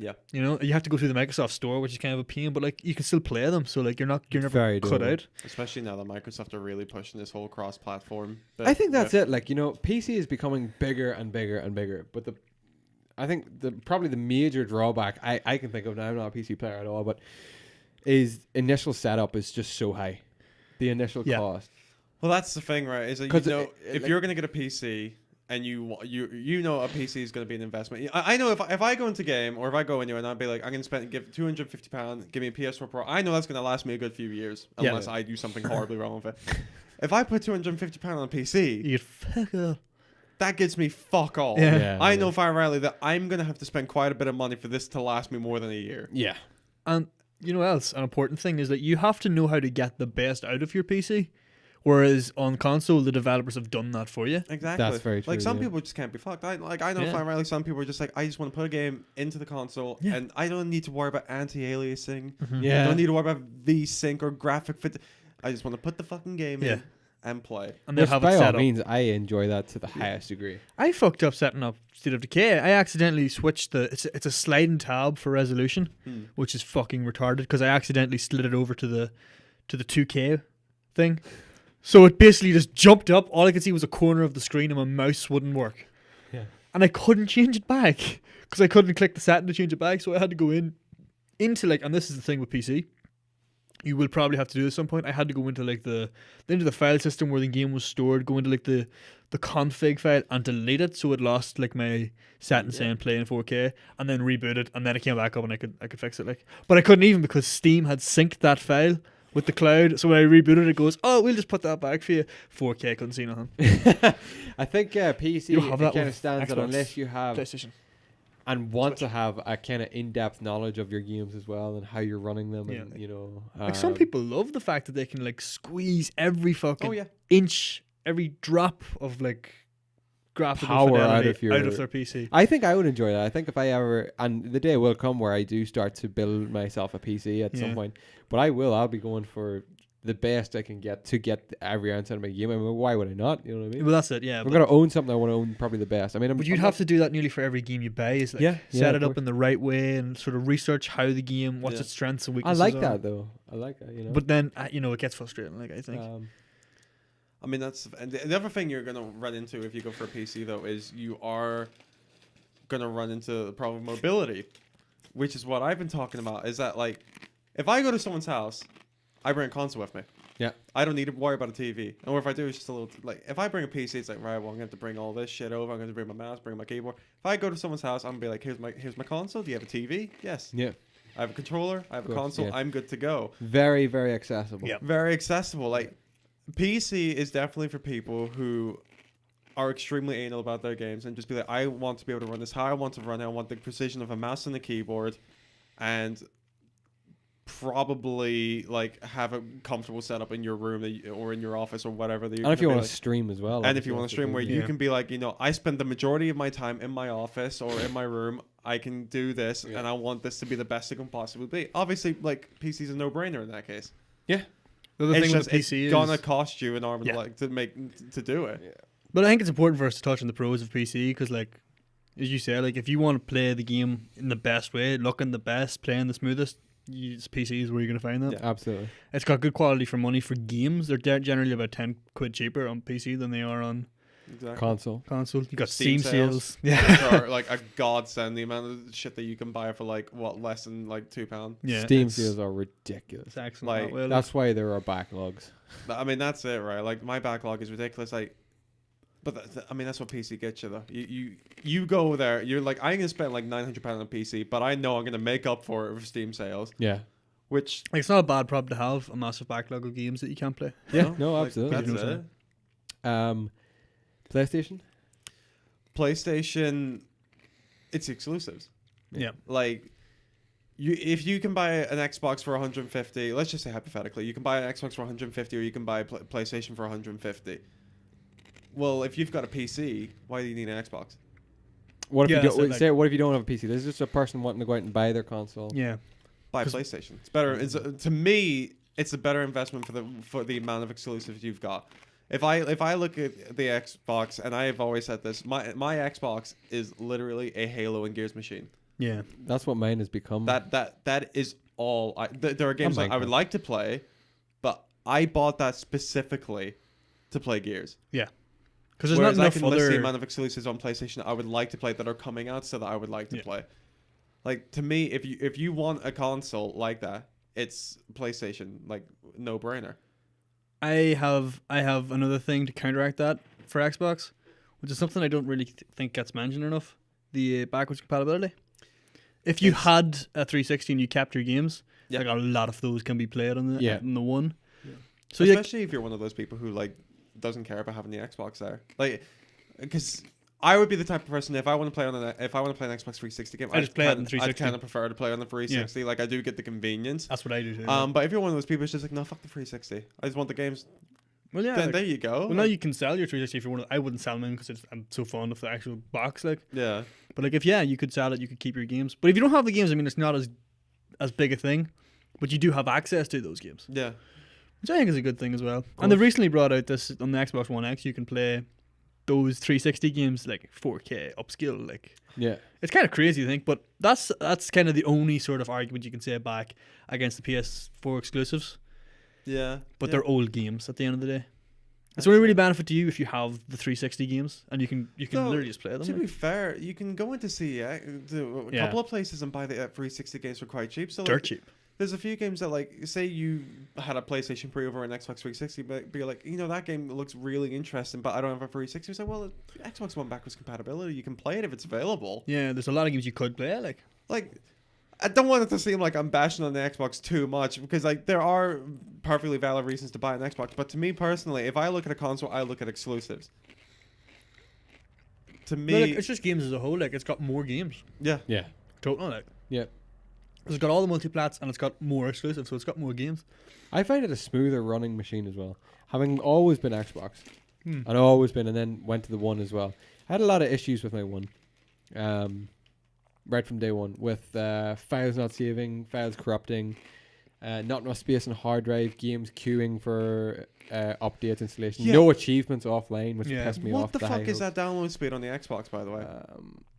Yeah. You have to go through the Microsoft Store, which is kind of a pain, but like you can still play them. So like you're never Very cut doable. out. Especially now that Microsoft are really pushing this whole cross-platform. I think that's it. Like, PC is becoming bigger and bigger and bigger. But I think probably the major drawback I can think of now, I'm not a PC player at all, but is initial setup is just so high. The initial cost. Well, that's the thing, right? Is that if you're going to get a PC and you know a PC is going to be an investment. I know if I go into game or if I go anywhere and I'd be like, I'm going to give £250, give me a PS4 Pro. I know that's going to last me a good few years unless I do something horribly wrong with it. If I put £250 on a PC, You get fuck up. that gets me fuck all. Yeah. I know far rightly that I'm going to have to spend quite a bit of money for this to last me more than a year. Yeah. And you know what else? An important thing is that you have to know how to get the best out of your PC. Whereas on console, the developers have done that for you. Exactly. That's very true. Like some yeah. people just can't be fucked. I know Yeah. fine rightly some people are just like, I just want to put a game into the console and I don't need to worry about anti-aliasing. Yeah. I don't need to worry about V-Sync or graphic fit. I just want to put the fucking game Yeah. in and play. And they'll Which have by it all set up. means, I enjoy that to the highest degree. I fucked up setting up State of Decay. I accidentally switched it's a sliding tab for resolution, which is fucking retarded because I accidentally slid it over to the 2K thing. So it basically just jumped up. All I could see was a corner of the screen and my mouse wouldn't work. Yeah. And I couldn't change it back because I couldn't click the setting to change it back. So I had to go into like, and this is the thing with PC. You will probably have to do this at some point. I had to go into like into the file system where the game was stored, go into like the config file and delete it so it lost like my setting saying play in 4K, and then reboot it, and then it came back up and I could fix it like. But I couldn't even because Steam had synced that file with the cloud. So when I rebooted it goes, oh, we'll just put that back for you. 4K, couldn't see nothing. I think PC You'll have that kind of with stands that Xbox, unless you have PlayStation. and want to have a kind of in-depth knowledge of your games as well and how you're running them, Yeah, and Like some people love the fact that they can like squeeze every fucking inch, every drop of like graphical power fidelity out of their PC. I think I would enjoy that. I think if I ever, and the day will come where I do start to build myself a PC at some point, but I'll be going for the best I can get to get every ounce out of my game. I mean, why would I not? You know what I mean? Well, that's it. Yeah. If I'm gonna own something, I want to own probably the best. I mean, But you'd have to do that nearly for every game you buy. Is like set of it up course. in the right way and sort of research how the game, what's its strengths and I weaknesses. like are. that though. I like that. But then it gets frustrating. Like I think. I mean, and the other thing you're going to run into if you go for a PC, though, is you are going to run into the problem of mobility, which is what I've been talking about, is that, like, if I go to someone's house, I bring a console with me. Yeah. I don't need to worry about a TV. And if I do, it's just a little, like, if I bring a PC, it's like, right, well, I'm going to have to bring all this shit over. I'm going to bring my mouse, bring my keyboard. If I go to someone's house, I'm going to be like, here's my console. Do you have a TV? Yes. Yeah. I have a controller. I have a Of course, console. yeah. I'm good to go. Very, very accessible. Yeah. Very accessible. Like, PC is definitely for people who are extremely anal about their games and just be like, I want to be able to run this how I want to run it. I want the precision of a mouse and a keyboard. And probably like have a comfortable setup in your room or in your office or whatever. That And if you want to like, stream as well. and if you want to stream, where you Yeah. can be like, I spend the majority of my time in my office or in my room. I can do this, and I want this to be the best it can possibly be. Obviously, like PC's a no-brainer in that case. Yeah. The other It's thing just with the PC it's is gonna cost you an arm and Yeah. a leg to do it. Yeah. But I think it's important for us to touch on the pros of PC because, like, as you said, like if you want to play the game in the best way, looking the best, playing the smoothest, PC is where you're gonna find that. Yeah. Absolutely. It's got good quality for money for games. They're generally about £10 cheaper on PC than they are on Exactly. Console. console. You got Steam Steam sales. sales. Yeah, Which are like a godsend. The amount of shit that you can buy for like less than like £2. yeah. Steam it's- sales are ridiculous. It's excellent. Like, that way, That's why there are backlogs. I mean, that's it, right? Like my backlog is ridiculous. Like, but I mean, that's what PC gets you though. You go there. You're like, I'm gonna spend like £900 on a PC, but I know I'm gonna make up for it with Steam sales. Yeah. Which Like, it's not a bad problem to have a massive backlog of games that you can't play. Yeah. no, No, like, absolutely. that's it. PlayStation. PlayStation, it's exclusives. Yeah. Like, if you can buy an Xbox for 150, let's just say hypothetically, you can buy an Xbox for 150, or you can buy a PlayStation for 150. Well, if you've got a PC, why do you need an Xbox? What if Yeah, you so, don't like- say? What if you don't have a PC? This is just a person wanting to go out and buy their console. Yeah. Buy a 'Cause- PlayStation. It's better. It's to me, it's a better investment for the amount of exclusives you've got. If I look at the Xbox, and I have always said this, my Xbox is literally a Halo and Gears machine. Yeah. That's what mine has become. That is all. There are games that I would Minecraft. like to play, but I bought that specifically to play Gears. Yeah. Because there's Whereas not I enough can list the other. amount of exclusives on PlayStation I would like to play that are coming out, so that I would like to Yeah. play. Like, to me, if you want a console like that, it's PlayStation, like, no brainer. I have another thing to counteract that for Xbox, which is something I don't really think gets mentioned enough: the backwards compatibility. If you It's- had a 360 and you kept your games, Yeah. like a lot of those can be played on the Yeah. on the one. So like, Especially if you're one of those people who like doesn't care about having the Xbox there, like, because I would be the type of person, if I want to play on an Xbox 360 game, I just play it on the 360. I kind of prefer to play on the 360. Like, I do get the convenience. that's what I do too. But if you're one of those people who's just like, no, fuck the 360, I just want the games. well, yeah. Then like- there you go. well, now you can sell your 360 if you want. I wouldn't sell them because I'm so fond of the actual box, like. Yeah. But like, if you could sell it, you could keep your games. But if you don't have the games, I mean, it's not as big a thing. But you do have access to those games, Yeah. which I think is a good thing as well. And they've recently brought out this on the Xbox One X. You can play those 360 games like 4K upscale. Like, yeah. it's kind of crazy to think, but that's kind of the only sort of argument you can say back against the PS4 exclusives. Yeah. But yeah. they're old games at the end of the day. It's only really benefit to you if you have the 360 games and you can No, literally just play them. To like. be fair, you can go into CEX, to a Yeah. couple of places and buy the 360 games for quite cheap. So like, Dirt cheap. there's a few games that, like, say you had a PlayStation pre-over an Xbox 360, but you're like, that game looks really interesting, but I don't have a 360. So, well, Xbox One backwards compatibility, you can play it if it's available. Yeah, there's a lot of games you could play. Like, I don't want it to seem like I'm bashing on the Xbox too much, because, like, there are perfectly valid reasons to buy an Xbox. But to me personally, if I look at a console, I look at exclusives. To me, But, like, it's just games as a whole. Like, it's got more games. yeah. Yeah. Total. Like, Yeah. it's got all the multiplats and it's got more exclusives, so it's got more games. I find it a smoother running machine as well. Having always been Xbox, Hmm. and always been, and then went to the one as well. I had a lot of issues with my one, right from day one, with files not saving, files corrupting, not enough space on hard drive, games queuing for updates, installation, Yeah. no achievements offline, which Yeah. pissed me What off. the fuck high is hopes. that download speed on the Xbox, by the way?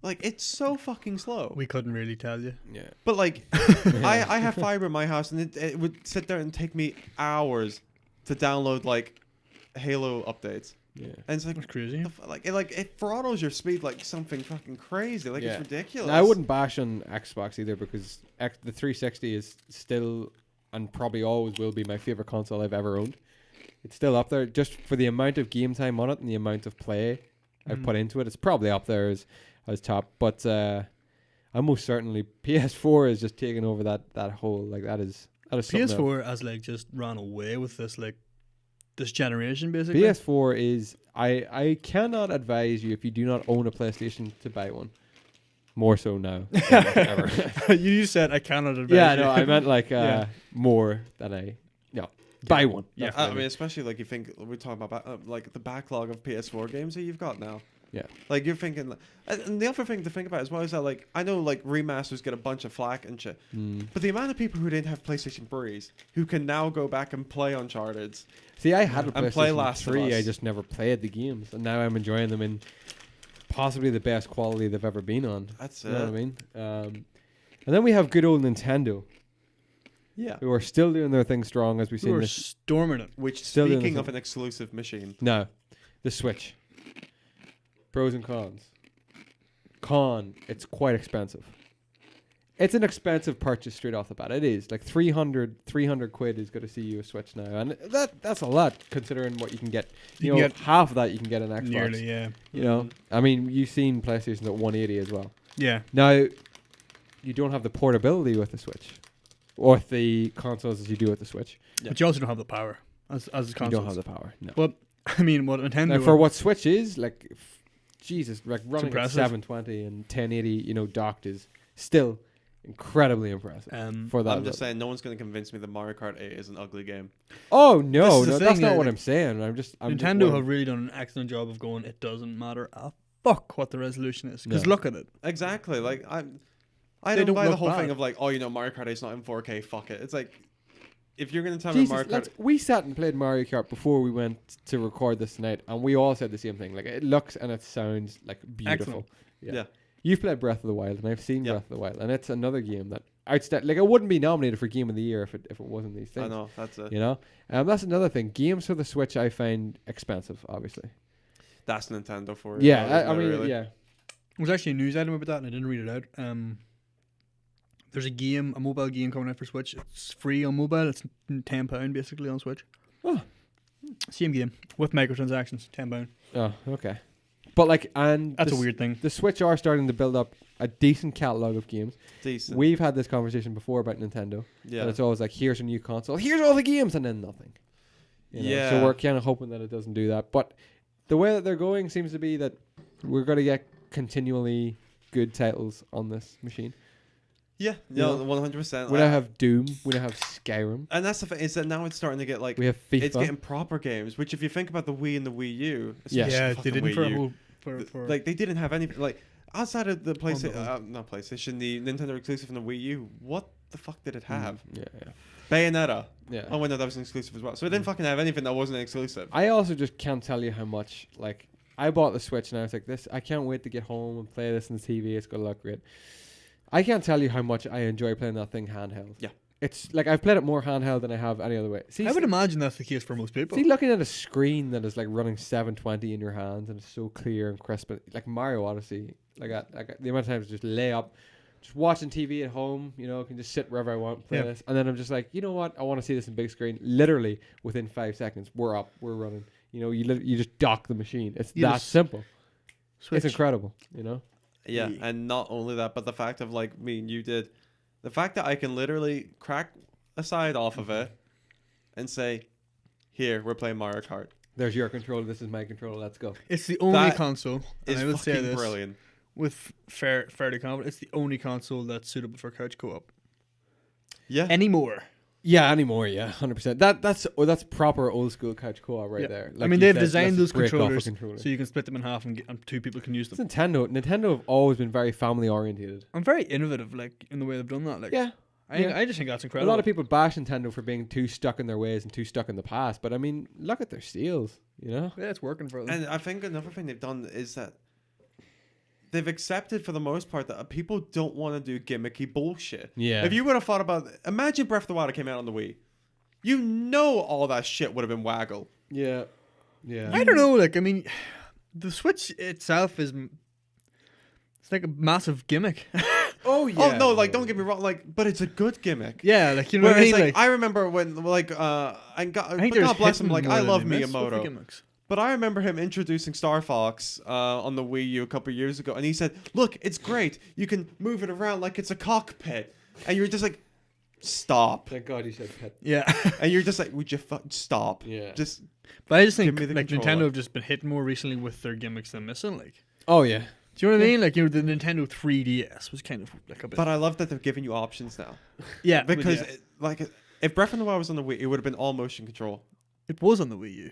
Like, it's so fucking slow. We couldn't really tell you. Yeah. But, like, I have fiber in my house, and it would sit there and take me hours to download, like, Halo updates. Yeah. And it's like, That's crazy. it throttles your speed like something fucking crazy. Like, Yeah. it's ridiculous. Now, I wouldn't bash on Xbox either, because the 360 is still, and probably always will be, my favorite console I've ever owned. It's still up there just for the amount of game time on it and the amount of play I've put into it. It's probably up there as top, but I'm most certainly PS4 is just taking over that whole, like, that is something else. PS4 has like just ran away with this generation basically. PS4 is I cannot advise you, if you do not own a PlayStation, to buy one. more so now than ever. You said I cannot advise Yeah, you. no, I meant like Yeah. more than buy one. Yeah. That's what I mean, especially like you think we're talking about like the backlog of PS4 games that you've got now. Yeah. Like you're thinking, and the other thing to think about as well is that like I know like remasters get a bunch of flack and shit, but the amount of people who didn't have PlayStation 3s who can now go back and play Uncharted. See, I had a And play PlayStation Last of 3. I Us. just never played the games, and now I'm enjoying them in possibly the best quality they've ever been on. That's You know what I it. mean? And then we have good old Nintendo, Yeah. who are still doing their thing strong, as we've We seen were this. storming it. Which, Still doing speaking the of thing. an exclusive machine, No, the Switch. Pros and cons. Con, it's quite expensive. It's an expensive purchase straight off the bat. It is like 300 quid is going to see you a Switch now, and that's a lot considering what you can get. You You know, can get half of that you can get an Xbox. Nearly, yeah. You know, I mean, you've seen PlayStation at 180 as well. Yeah. Now, you don't have the portability with the Switch, or with the consoles as you do with the Switch. Yeah. But you also don't have the power as You consoles. don't have the power. No. But I mean, what Nintendo Now, for what Switch is, like, Jesus, like running at impressive. 720 and 1080, you know, docked is still incredibly impressive for that. I'm just saying no one's going to convince me that Mario Kart 8 is an ugly game. Oh no, This is the no, thing, that's not yeah, what like, I'm saying. I'm just Nintendo have really done an excellent job of going. It doesn't matter a fuck what the resolution is, because No. look at it. Exactly. Like I They don't don't buy the look whole bad. thing of like, oh, you know, Mario Kart 8's not in 4K. Fuck it. It's like if you're going to tell me Jesus, Mario Kart, we sat and played Mario Kart before we went to record this tonight, and we all said the same thing. Like, it looks and it sounds like beautiful. Excellent. Yeah. You've played Breath of the Wild, and I've seen Yeah. Breath of the Wild, and it's another game that like it wouldn't be nominated for Game of the Year if it wasn't these things. I know that's it. You know, that's another thing. Games for the Switch I find expensive, obviously. That's Nintendo for you. Yeah, though, isn't I it, mean, really? yeah. There's actually a news item about that, and I didn't read it out. There's a mobile game coming out for Switch. It's free on mobile. It's £10 basically on Switch. Oh. Same game with microtransactions. £10. Oh, okay. But like, and That's the a weird thing. The Switch are starting to build up a decent catalog of games. Decent. We've had this conversation before about Nintendo. yeah. And it's always like, here's a new console, here's all the games, and then nothing. You know? Yeah. So we're kind of hoping that it doesn't do that. But the way that they're going seems to be that we're going to get continually good titles on this machine. Yeah. You No, know? 100%. We now have Doom. We now have Skyrim. And that's the thing is that now it's starting to get like We have FIFA. it's getting proper games. Which if you think about the Wii and the Wii U, Yeah. especially Yeah, fucking they didn't Wii for a U, whole. For like they didn't have any like outside of the PlayStation, Unbelievable. not PlayStation, the Nintendo exclusive and the Wii U. What the fuck did it have? Yeah, Bayonetta. yeah. Oh wait, no, that was an exclusive as well. So it didn't fucking have anything that wasn't exclusive. I also just can't tell you how much, like, I bought the Switch and I was like, I can't wait to get home and play this on the TV. It's going to look great. I can't tell you how much I enjoy playing that thing handheld. Yeah. It's like I've played it more handheld than I have any other way. See, I would imagine that's the case for most people. see, looking at a screen that is like running 720 in your hands and it's so clear and crisp, like Mario Odyssey, like the amount of times I just lay up, just watching TV at home, you know, can just sit wherever I want, play Yeah. this, and then I'm just like, you know what, I want to see this in big screen. Literally within 5 seconds, we're up, we're running. You know, you just dock the machine. It's You that just simple. Switch. It's incredible. You know. Yeah, Yeah. and not only that, but the fact of like me and you did, the fact that I can literally crack a side off of it and say, "Here, we're playing Mario Kart." There's your controller. This is my controller. Let's go. It's the only That console, and It's I will say fucking this brilliant. with fairly confident. It's the only console that's suitable for couch co-op Yeah, anymore. Yeah, anymore. Yeah, 100%. That's proper old school couch co-op right Yeah. there. I Like mean, you they've said, designed let's those just break off a controllers controller. so you can split them in half and two people can use It's them. Nintendo. Nintendo have always been very family oriented. I'm very innovative, like in the way they've done that. Like, Yeah. I just think that's incredible. A lot of people bash Nintendo for being too stuck in their ways and too stuck in the past, but I mean, look at their steals. You know. Yeah, it's working for them. and I think another thing they've done is that they've accepted for the most part that people don't want to do gimmicky bullshit. Yeah. If you would have thought about, imagine Breath of the Wild came out on the Wii, you know all that shit would have been waggle. Yeah. Yeah. I don't know. Like, I mean, the Switch itself is. It's like a massive gimmick. Oh yeah. Oh no, like don't get me wrong, like, but it's a good gimmick. yeah, like you know Where what I it's mean. like, I remember when like I think but there's God bless him, hitting like more I than love they miss with the Miyamoto, gimmicks. but I remember him introducing Star Fox on the Wii U a couple of years ago, and he said, "Look, it's great. You can move it around like it's a cockpit," and you're just like, "Stop!" Thank God you said pet. Yeah, And you're just like, "Would you stop?" Yeah. Just but I just think Give me the like controller. Nintendo have just been hit more recently with their gimmicks than missing. Like, Oh yeah. Do you know what I mean? Like, the Nintendo 3DS was kind of like a bit. But I love that they're giving you options now. Yeah, Because if Breath of the Wild was on the Wii, it would have been all motion control. it was on the Wii U.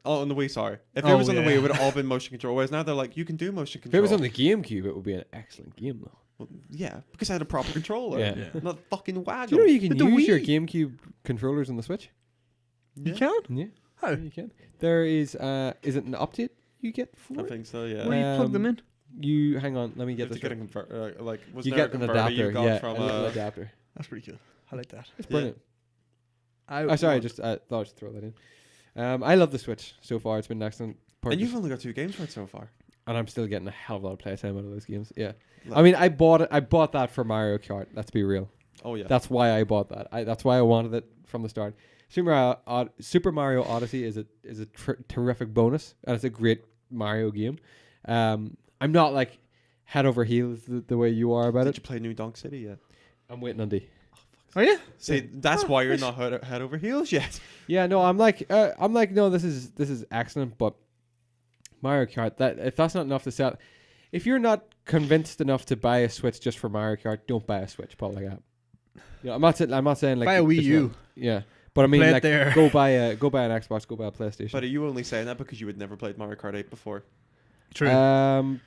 Oh, on the Wii, sorry. If it was on the yeah. Wii, it would have all been motion control. Whereas now they're like, you can do motion If control. it was on the GameCube, it would be an excellent game, though. Well, yeah, because I had a proper controller. Yeah. Not fucking waggle. Do you know you can The use your Wii. GameCube controllers on the Switch? You can? Yeah. How? Yeah, you can. There is it an update you get for I it? think so, yeah. Where do you plug them in? You hang on, let me You get have to this. get a converter. Was You there get a an converter adapter, you got yeah, from a little adapter. That's pretty cool. I like that. It's brilliant. I Sorry, want- I thought I should throw that in. I love the Switch so far. It's been an excellent purchase. And you've only got 2 games for it so far. And I'm still getting a hell of a lot of playtime out of those games. Yeah. Like- I mean, I bought that for Mario Kart. Let's be real. Oh, yeah. That's why I bought that. That's why I wanted it from the start. Super Mario Odyssey is a terrific bonus, and it's a great Mario game. I'm not like head over heels the way you are about Did it. you play New Donk City yet? I'm waiting on D. Are you? See, that's why you're not head over heels yet. Yeah, no, I'm like, no, this is excellent, but Mario Kart, if that's not enough to sell, if you're not convinced enough to buy a Switch just for Mario Kart, don't buy a Switch, Paul. Like that. You know, I'm not saying like Buy a Wii it's U. not- yeah, but I mean, Play it like, there. go buy an Xbox, go buy a PlayStation. But are you only saying that because you had never played Mario Kart 8 before? True.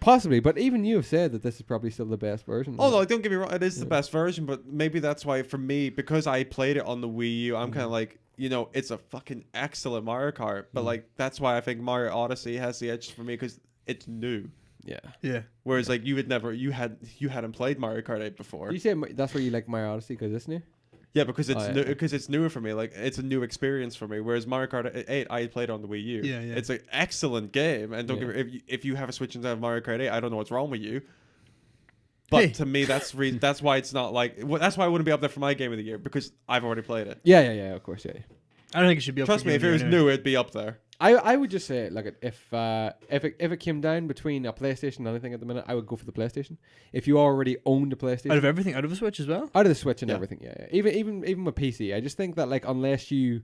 Possibly, but even you have said that this is probably still the best version. Oh, no, don't get me wrong. It is the Yeah. best version, but maybe that's why, for me, because I played it on the Wii U, I'm kind of like, it's a fucking excellent Mario Kart. But, like, that's why I think Mario Odyssey has the edge for me, because it's new. Yeah. yeah. Whereas, like, you hadn't played Mario Kart 8 before. You say that's where you like Mario Odyssey because it's new. Yeah, because it's Oh, yeah. new, because it's newer for me. Like, it's a new experience for me. Whereas Mario Kart 8, I played on the Wii U. Yeah, yeah. It's an excellent game, and don't Yeah. get me, if you have a Switch and have Mario Kart 8, I don't know what's wrong with you. But Hey. to me, that's why it's not like that's why I wouldn't be up there for my game of the year, because I've already played it. Yeah, of course, yeah. I don't think it should be up Trust for me, if it was Game of the Year new, it'd be up there. I would just say, like, if it came down between a PlayStation and anything at the minute, I would go for the PlayStation. If you already owned a PlayStation, Out of everything, out of the Switch as well. out of the Switch and Yeah. everything, yeah. Even with PC, I just think that, like, unless you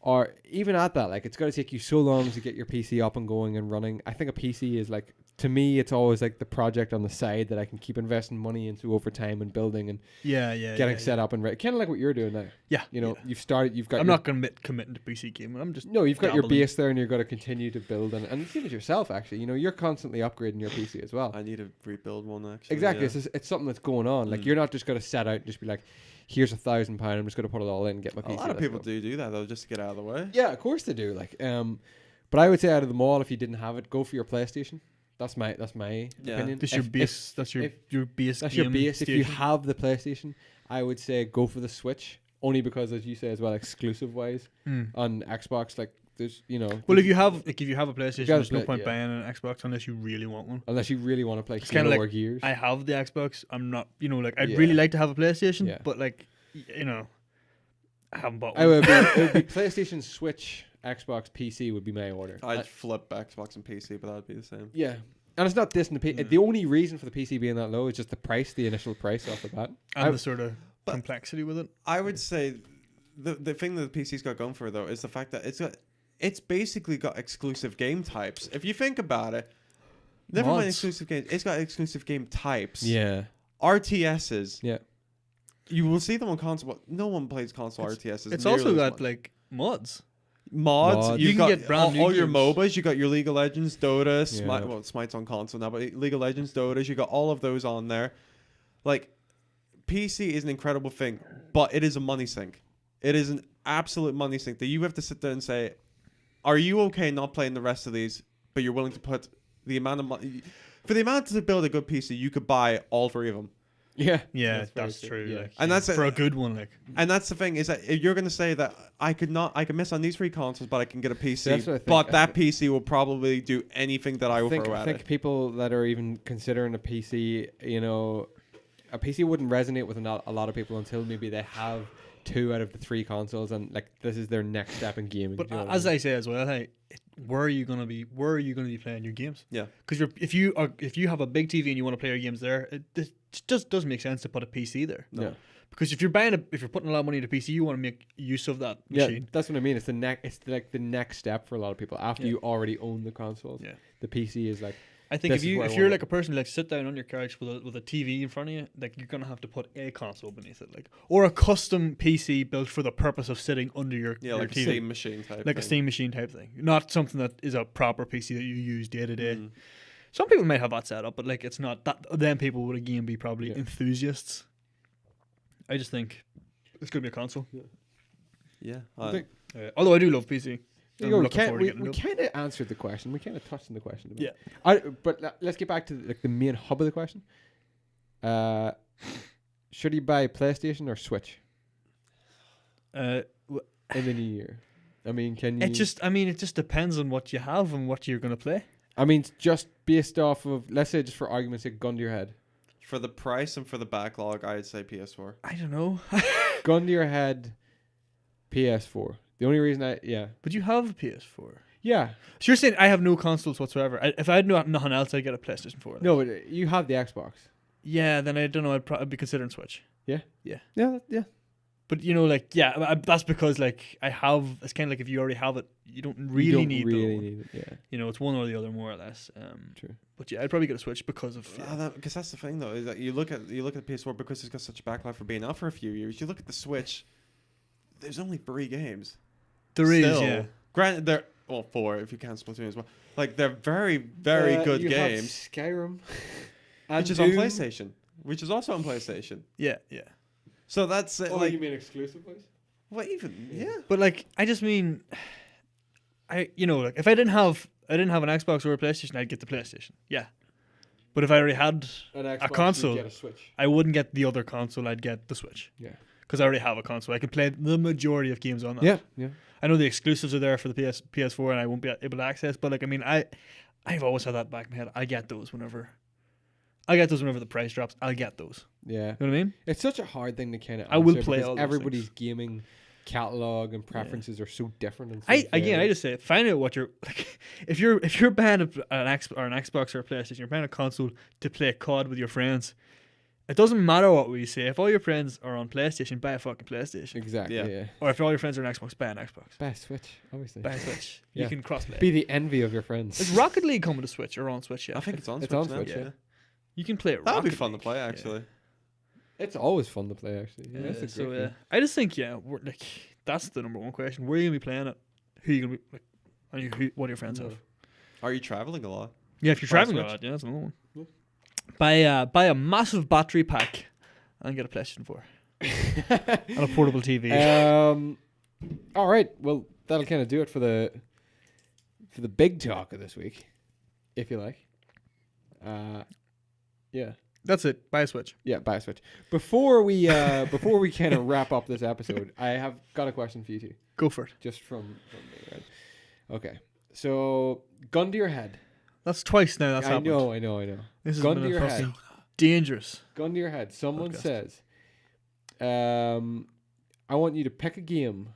are even at that, like, it's got to take you so long to get your PC up and going and running. I think a PC is like, to me, it's always like the project on the side that I can keep investing money into over time and building and Yeah, getting set up and ready. Kind of like what you're doing now. Yeah, You know, yeah. you've got. I'm your, not committing to PC gaming. I'm just No, you've got your dabbling. base there, and you're going to continue to build, and same as yourself, actually. You know, you're constantly upgrading your PC as well. I need to rebuild one actually. Exactly, Yeah. it's something that's going on. Like, you're not just going to set out and just be like, "Here's £1,000. I'm just going to put it all in and get my A PC." lot of let's people go." do that though, just to get out of the way. Yeah, of course they do. Like, but I would say out of them all, if you didn't have it, go for your PlayStation. That's my Yeah. opinion. That's your If- base. if- That's your if- your base. That's your game base. If you station. have the PlayStation, I would say go for the Switch. Only because, as you say as well, exclusive wise on Xbox, like there's, you know. Well, if you have a PlayStation, gotta there's no play- point yeah. buying an Xbox unless you really want one. unless you really want to play It's kinda Halo like or Gears. I have the Xbox. I'm not, like, I'd Yeah. really like to have a PlayStation, Yeah. but like, I haven't bought I one. would it would be PlayStation, Switch, Xbox, PC would be my order. I'd flip Xbox and PC, but that'd be the same. Yeah. And it's not this and the only reason for the PC being that low is just the price, the initial price off the bat. and the sort of but- complexity with it. I would say the thing that the PC's got going for it though is the fact that it's basically got exclusive game types. If you think about it, never mind Mods. exclusive games, it's got exclusive game types. Yeah. RTSs. Yeah. You will see them on console, but no one plays console RTSs. It's nearly also as got much. like mods. mods. Mods. You've You can got get brand new all your games. MOBAs. You got your League of Legends, Dota, Smite. Yeah. Well, Smite's on console now, but League of Legends, Dotas. You got all of those on there. Like, PC is an incredible thing, but it is a money sink. It is an absolute money sink that you have to sit there and say, "Are you okay not playing the rest of these?" But you're willing to put the amount of money for the amount to build a good PC. You could buy all three of them. Yeah. Yeah, very that's true. true. Yeah. Like, And that's for a- a good one. Like, And that's the thing is that if you're going to say that I could miss on these three consoles, but I can get a PC. That's what I think. But that PC will probably do anything that I will think, throw I at think it. people that are even considering a PC, a PC wouldn't resonate with a lot of people until maybe they have 2 out of the 3 consoles, and like this is their next step in gaming. but do you know what as I mean? I say as well, hey, where are you gonna be playing your games? Yeah. Because if you have a big TV and you want to play your games there, it just doesn't make sense to put a PC there. No. Yeah. Because if you're putting a lot of money into PC, you want to make use of that Yeah, machine. that's what I mean. It's like the next step for a lot of people after Yeah. you already own the consoles. Yeah. The PC is like, I think This is where I if you're want like a person who like sit down on your couch with a TV in front of you, like you're gonna have to put a console beneath it, like or a custom PC built for the purpose of sitting under your like TV. a Steam machine type. Like a thing. Steam machine type thing, not something that is a proper PC that you use day to day. Mm. Some people might have that set up, but like it's not that. Then people would again be probably enthusiasts. I just think it's gonna be a console. Yeah. Although I do love PC. There you go. We kind of answered the question. We kind of touched on the question. A bit. Yeah. But let's get back to like the main hub of the question. Should you buy PlayStation or Switch in the new year? I mean, can you? It just depends on what you have and what you're gonna play. I mean, just based off of, let's say, just for argument's sake, gun to your head. For the price and for the backlog, I'd say PS4. I don't know. Gun to your head, PS4. The only reason But you have a PS4. Yeah. So you're saying I have no consoles whatsoever. If I had nothing else, I'd get a PlayStation 4. No, but you have the Xbox. Yeah, then I don't know. I'd be considering Switch. Yeah. But that's because like I have. It's kind of like if you already have it, you don't really need it. Yeah. You know, it's one or the other more or less. True. But yeah, I'd probably get a Switch because of. Because that's the thing though, is that you look at PS4 because it's got such a backlog for being out for a few years. You look at the Switch. There's only 3 games. There is, yeah. Granted, they're 4 if you count Splatoon as well. Like they're very, very good you games. Have Skyrim, which is on PlayStation, which is also on PlayStation. Yeah. So that's Oh, like you mean exclusive ones? what even? Yeah. But like, I just mean, like if I didn't have an Xbox or a PlayStation, I'd get the PlayStation. Yeah. But if I already had a console, get a Switch. I wouldn't get the other console. I'd get the Switch. Yeah. Because I already have a console. I can play the majority of games on that. Yeah. I know the exclusives are there for the PS4 and I won't be able to access, but like, I mean, I've always had that back in my head. I get those whenever the price drops. I'll get those. Yeah. You know what I mean? It's such a hard thing to kind of. I will play all those everybody's things. gaming catalog and preferences are so different. And so I just say find out what you're like. If you're buying an Xbox or a PlayStation, you're buying a console to play COD with your friends. It doesn't matter what we say. If all your friends are on PlayStation, buy a fucking PlayStation. Exactly. Yeah. Or if all your friends are on Xbox, buy an Xbox. Buy a Switch, obviously. Buy a Switch. Yeah. You can crossplay. Be the envy of your friends. Is Rocket League coming to Switch or on Switch yet? I think it's on It's Switch on now. Switch, Yeah. You can play it. That would be Rocket fun League. to play actually. It's always fun to play, actually. Yeah, that's a great game. I just think we're like that's the number one question. Where are you gonna be playing it? Who are you gonna be like? What do your friends have? Are you traveling a lot? Yeah, if you're Buy a traveling a Switch. lot, yeah, that's another one. Yeah. Buy a massive battery pack and get a PlayStation 4 and a portable TV. All right. Well, that'll kind of do it for the big talk of this week, if you like. Yeah. That's it. Buy a Switch. Yeah, buy a Switch. Before we kind of wrap up this episode, I have got a question for you two. Go for it. Just from me, right? Okay. So, gun to your head. That's twice now. That's happened. I know. This is Gun to your head. Dangerous. Gun to your head. Someone Podcast. says, I want you to pick a game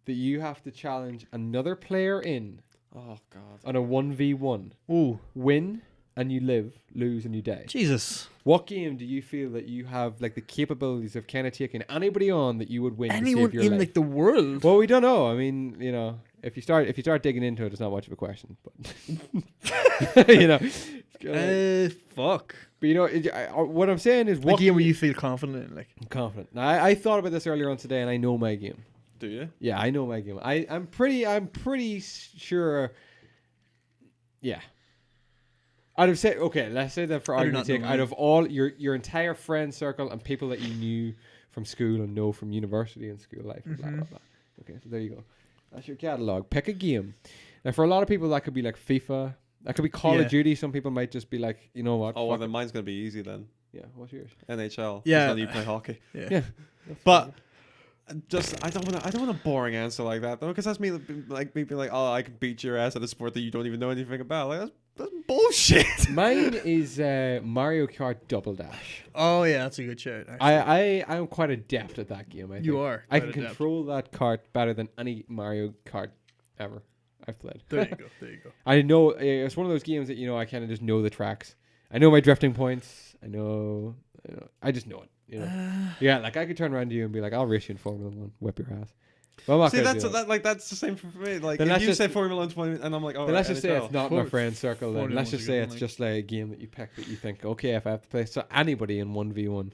that you have to challenge another player in Oh god. on a 1v1. Ooh, Win and you live, lose and you die. Jesus. What game do you feel that you have like the capabilities of kind of taking anybody on that you would win Anyone to save your in life? like the world? Well, we don't know. I mean, if you start digging into it, it's not much of a question. But it's kinda Fuck. but what I'm saying is, A what game where you feel confident in, like. I'm confident. Now, I thought about this earlier on today, and I know my game. Do you? Yeah, I know my game. I'm pretty sure. Yeah. I'd have said, okay, let's say that for I do argument's not sake, know out mine. of all your entire friend circle and people that you knew from school and know from university and school life, blah, blah, blah. Okay, so there you go. That's your catalog. Pick a game. Now, for a lot of people, that could be like FIFA. That could be Call Yeah. of Duty. Some people might just be like, you know what? Oh well, fuck then it. mine's gonna be easy then. Yeah, what's yours? NHL. Yeah. Just let you play hockey. Yeah. But just I don't want a boring answer like that though, because that's me being like, oh, I can beat your ass at a sport that you don't even know anything about. Like that's bullshit. Mine is Mario Kart Double Dash. Oh, yeah, that's a good shout. Actually. I'm quite adept at that game. I think. You are. I quite can adept. control that kart better than any Mario Kart ever I've played. There you go. There you go. I know it's one of those games that I kind of just know the tracks. I know my drifting points. I just know it. Yeah, like I could turn around to you and be like, "I'll race you in Formula 1, whip your ass." Well, I'm not See, gonna that's do that. that's the same for me. Like, Then if let's you just- say Formula 1 and I'm like, oh, Then let's just say NHL. it's not in my For- friend circle. Then Formula let's One's a just good say one, it's like- just like a game that you pick that you think, okay, if I have to play anybody in 1v1.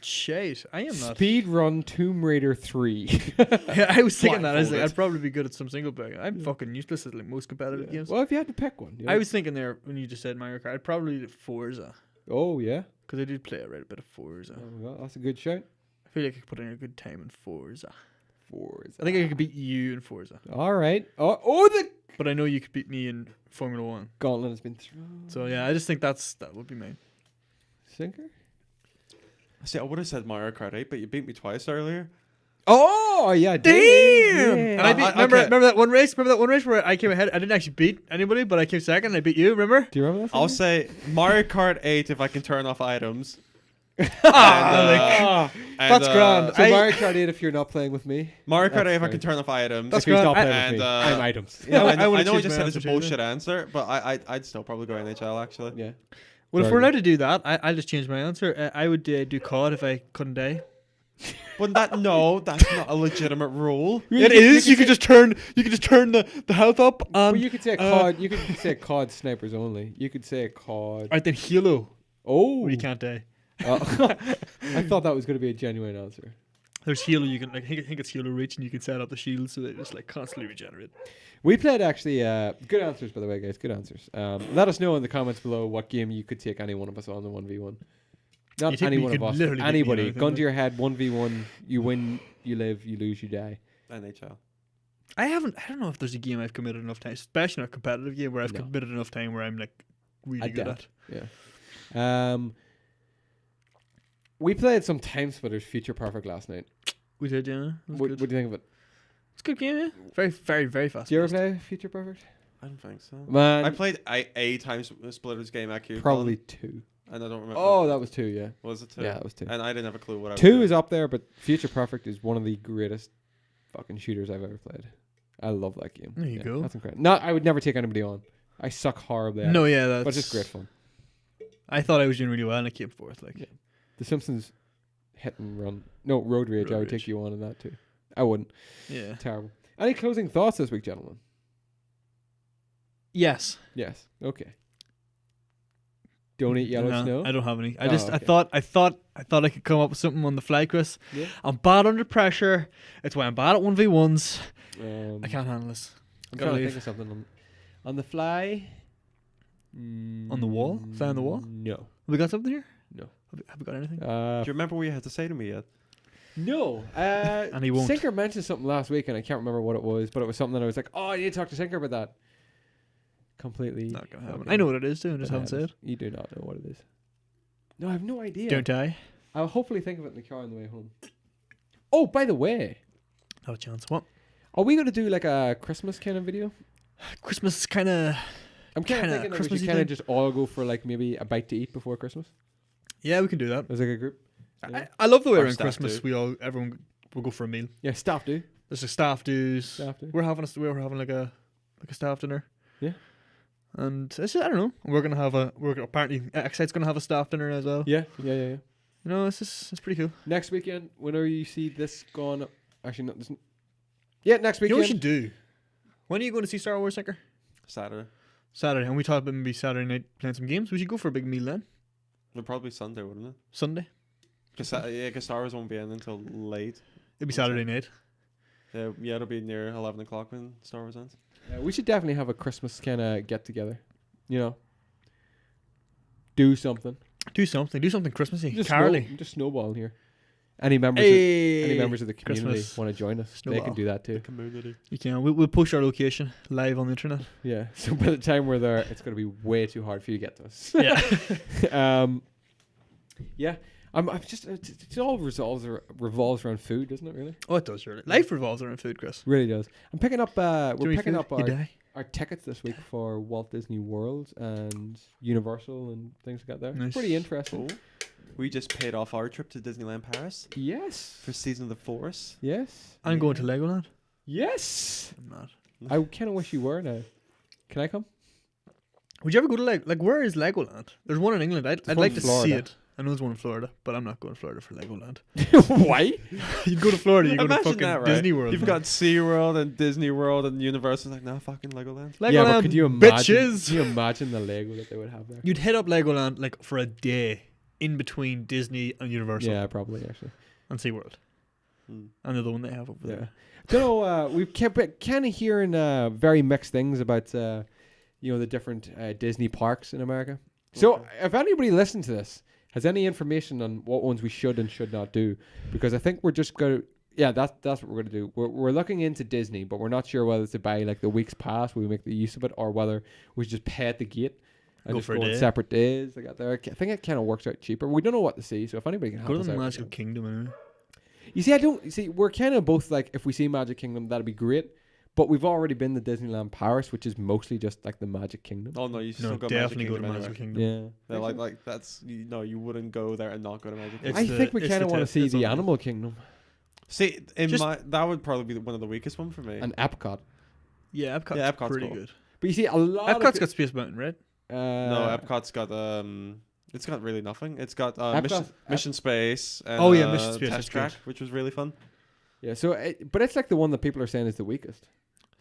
Shit, I am not. Speed run Tomb Raider 3. Yeah, I was thinking that. I was like, Blindfolded. I'd probably be good at some single player. I'm fucking useless at like most competitive games. Well, if you had to pick one. you know? I was thinking there when you just said Mario Kart, I'd probably do Forza Oh yeah. because I did play a right bit of Forza. Oh, well, that's a good shout. I feel like I could put in a good time in Forza. Forza. I think I could beat you in Forza, All right. Oh, the but I know you could beat me in Formula 1. gauntlet has been thrown. So yeah, I just think that would be mine. Sinker. See, I would have said Mario Kart 8, but you beat me twice earlier. Oh yeah. Damn! Yeah. And I beat. okay. Remember that one race? Remember that one race where I came ahead? I didn't actually beat anybody, but I came second. And I beat you. Remember? Do you remember that? I'll say Mario Kart 8 if I can turn off items. Ah, that's grand. So I- Mario Kart 8 if you're not playing with me. Mario Kart That's 8 if I fine. can turn off items. That's if he's grand. not playing And, with me, uh, I'm items. Yeah, I I know, would've I know I changed just my said it's a answer too, bullshit answer, but I'd still probably go NHL actually. Yeah. Well, if Very we're good. allowed to do that, I'll just change my answer. I would do COD if I couldn't die. But that's not a legitimate rule. It is. You could just turn the health up. Well, And you could say COD. You could say COD snipers only. You could say COD. right then Halo, Oh, where you can't die. I thought that was going to be a genuine answer. There's Halo. You can like I think it's Halo Reach, and you can set up the shield so they just like constantly regenerate. We played actually. Good answers, by the way, guys. Good answers. Let us know in the comments below what game you could take any one of us on the 1v1. You Not take any me- one you of could us. literally beat me in Anybody. anything, Gun like- to your head. 1v1. You win. You live. You lose. You die. NHL. I don't know if there's a game I've committed enough time, especially in a competitive game where I've No. committed enough time where I'm like really good Adept. at. Yeah. We played some Time Splitters Future Perfect last night. We did, yeah. It was What good. do you think of it? It's a good game, yeah. Very, very, very fast. Do you ever play Future Perfect? I don't think so. Man, I played a Time Splitters game at Q. probably 2. and I don't remember. Oh, that was 2, yeah. Was it 2? Yeah, that was 2. And I didn't have a clue what I was 2 doing. is up there, but Future Perfect is one of the greatest fucking shooters I've ever played. I love that game. There you go. That's incredible. Not, I would never take anybody on. I suck horribly at it, No, yeah, that's. but it's just great fun. I thought I was doing really well, and I came fourth. Like, Yeah. The Simpsons hit and run. No, Road Rage. Road I would Rage. take you on in that too. I wouldn't. yeah. Terrible. Any closing thoughts this week, gentlemen? Yes. Yes. Okay. Don't eat yellow No, snow. I don't have any. Oh, I okay. thought I could come up with something on the fly, Chris. Yeah. I'm bad under pressure. It's why I'm bad at 1v1s. I I can't handle this. I'm Gotta trying to leave. think of something on the fly. On the wall? Fly on the wall? No. Have we got something here? No. Have we got anything? Do you remember what you had to say to me yet? No. And he won't. Sinker mentioned something last week, and I can't remember what it was, but it was something that I was like, "Oh, I need to talk to Sinker about that." Completely. Not gonna happen. fucking I know what it is too. I just haven't bananas. said. You do not know what it is. No, I have no idea. Don't I? I'll hopefully think of it in the car on the way home. Oh, by the way, Not a chance. What? are we going to do like a Christmas kind of video? Christmas kind of. I'm kind of Kinda thinking that we Christmassy should kind of thing? just all go for like maybe a bite to eat before Christmas Yeah, we can do that. as like a group. Yeah. I love the way Our around staff Christmas do. everyone will go for a meal. Yeah, staff do. There's a staff dues. Staff do. We're having like a staff dinner. Yeah. And it's just, I don't know. Apparently Xite's gonna have a staff dinner as well. Yeah. You know, it's pretty cool. Next weekend, whenever you see this gone, actually not this. Yeah, next You know weekend. what we should do? When are you going to see Star Wars, Sinker? Saturday. Saturday. And we talked about maybe Saturday night playing some games. We should go for a big meal then. It'll probably be Sunday, wouldn't it? Sunday. Because Star Wars won't be in until late. It'll be Saturday night. Yeah, it'll be near 11 o'clock when Star Wars ends. We should definitely have a Christmas kind of get together. You know, do something. Do something Christmassy. Just Carly. just snowballing here. Any members? Hey. Any members of the community Christmas. want to join us? They Snowball. can do that too. Community. You can. We'll push our location live on the internet. Yeah. So by the time we're there, it's going to be way too hard for you to get to us. Yeah. Yeah. I'm just. It all revolves around food, doesn't it? Really. Oh, it does, surely. Life revolves around food, Chris. Really does. I'm picking up. Do We're you picking food? up You die. our tickets this week for Walt Disney World and Universal and things like that. There. Nice. It's pretty interesting. Cool. We just paid off our trip to Disneyland Paris Yes. for Season of the Force. Yes. I'm going to Legoland. Yes. I'm not. I kind of wish you were now. Can I come? Would you ever go to where is Legoland? There's one in England. I'd one like in to see Florida. it. I know there's one in Florida, but I'm not going to Florida for Legoland. Why? You'd go to Florida, you go to Imagine fucking that, right? Disney World. You've man. got SeaWorld and Disney World and Universal. Like, no, fucking Legoland. Legoland, Yeah, but could you imagine? bitches. Can you imagine the Lego that they would have there? You'd hit up Legoland like for a day in between Disney and Universal Yeah, probably actually. and SeaWorld. Hmm. And the other one they have over Yeah. there. Don't know. We've kept kind of hearing very mixed things about the different Disney parks in America. So Okay. if anybody listening to this has any information on what ones we should and should not do, because I think we're just going to, that's what we're going to do. We're looking into Disney, but we're not sure whether to buy like the week's pass where we make the use of it, or whether we should just pay at the gate and Go just for a go on day. separate days. I think it kind of works out cheaper. We don't know what to see, so if anybody can help Go to us the out. Magical Kingdom anyway. You see, we're kind of both like, if we see Magic Kingdom, that'd be great. But we've already been to Disneyland Paris, which is mostly just like the Magic Kingdom. Oh no, you still No, go definitely Magic go to Kingdom Magic anyway. Kingdom. Yeah. They're like that's you wouldn't go there and not go to Magic Kingdom. It's I the- think we it's kind the of want to test. see It's the on- Animal Kingdom See, Just- that would probably be one of the weakest one for me. and Epcot. Yeah, Epcot's, Yeah, Epcot's pretty cool. good. But you see, a lot Epcot's of got Space Mountain, right? No, Epcot's got it's got really nothing. It's got Mission Space. And, Oh, yeah, Mission Space is Test Track, good. which was really fun. Yeah, so but it's like the one that people are saying is the weakest.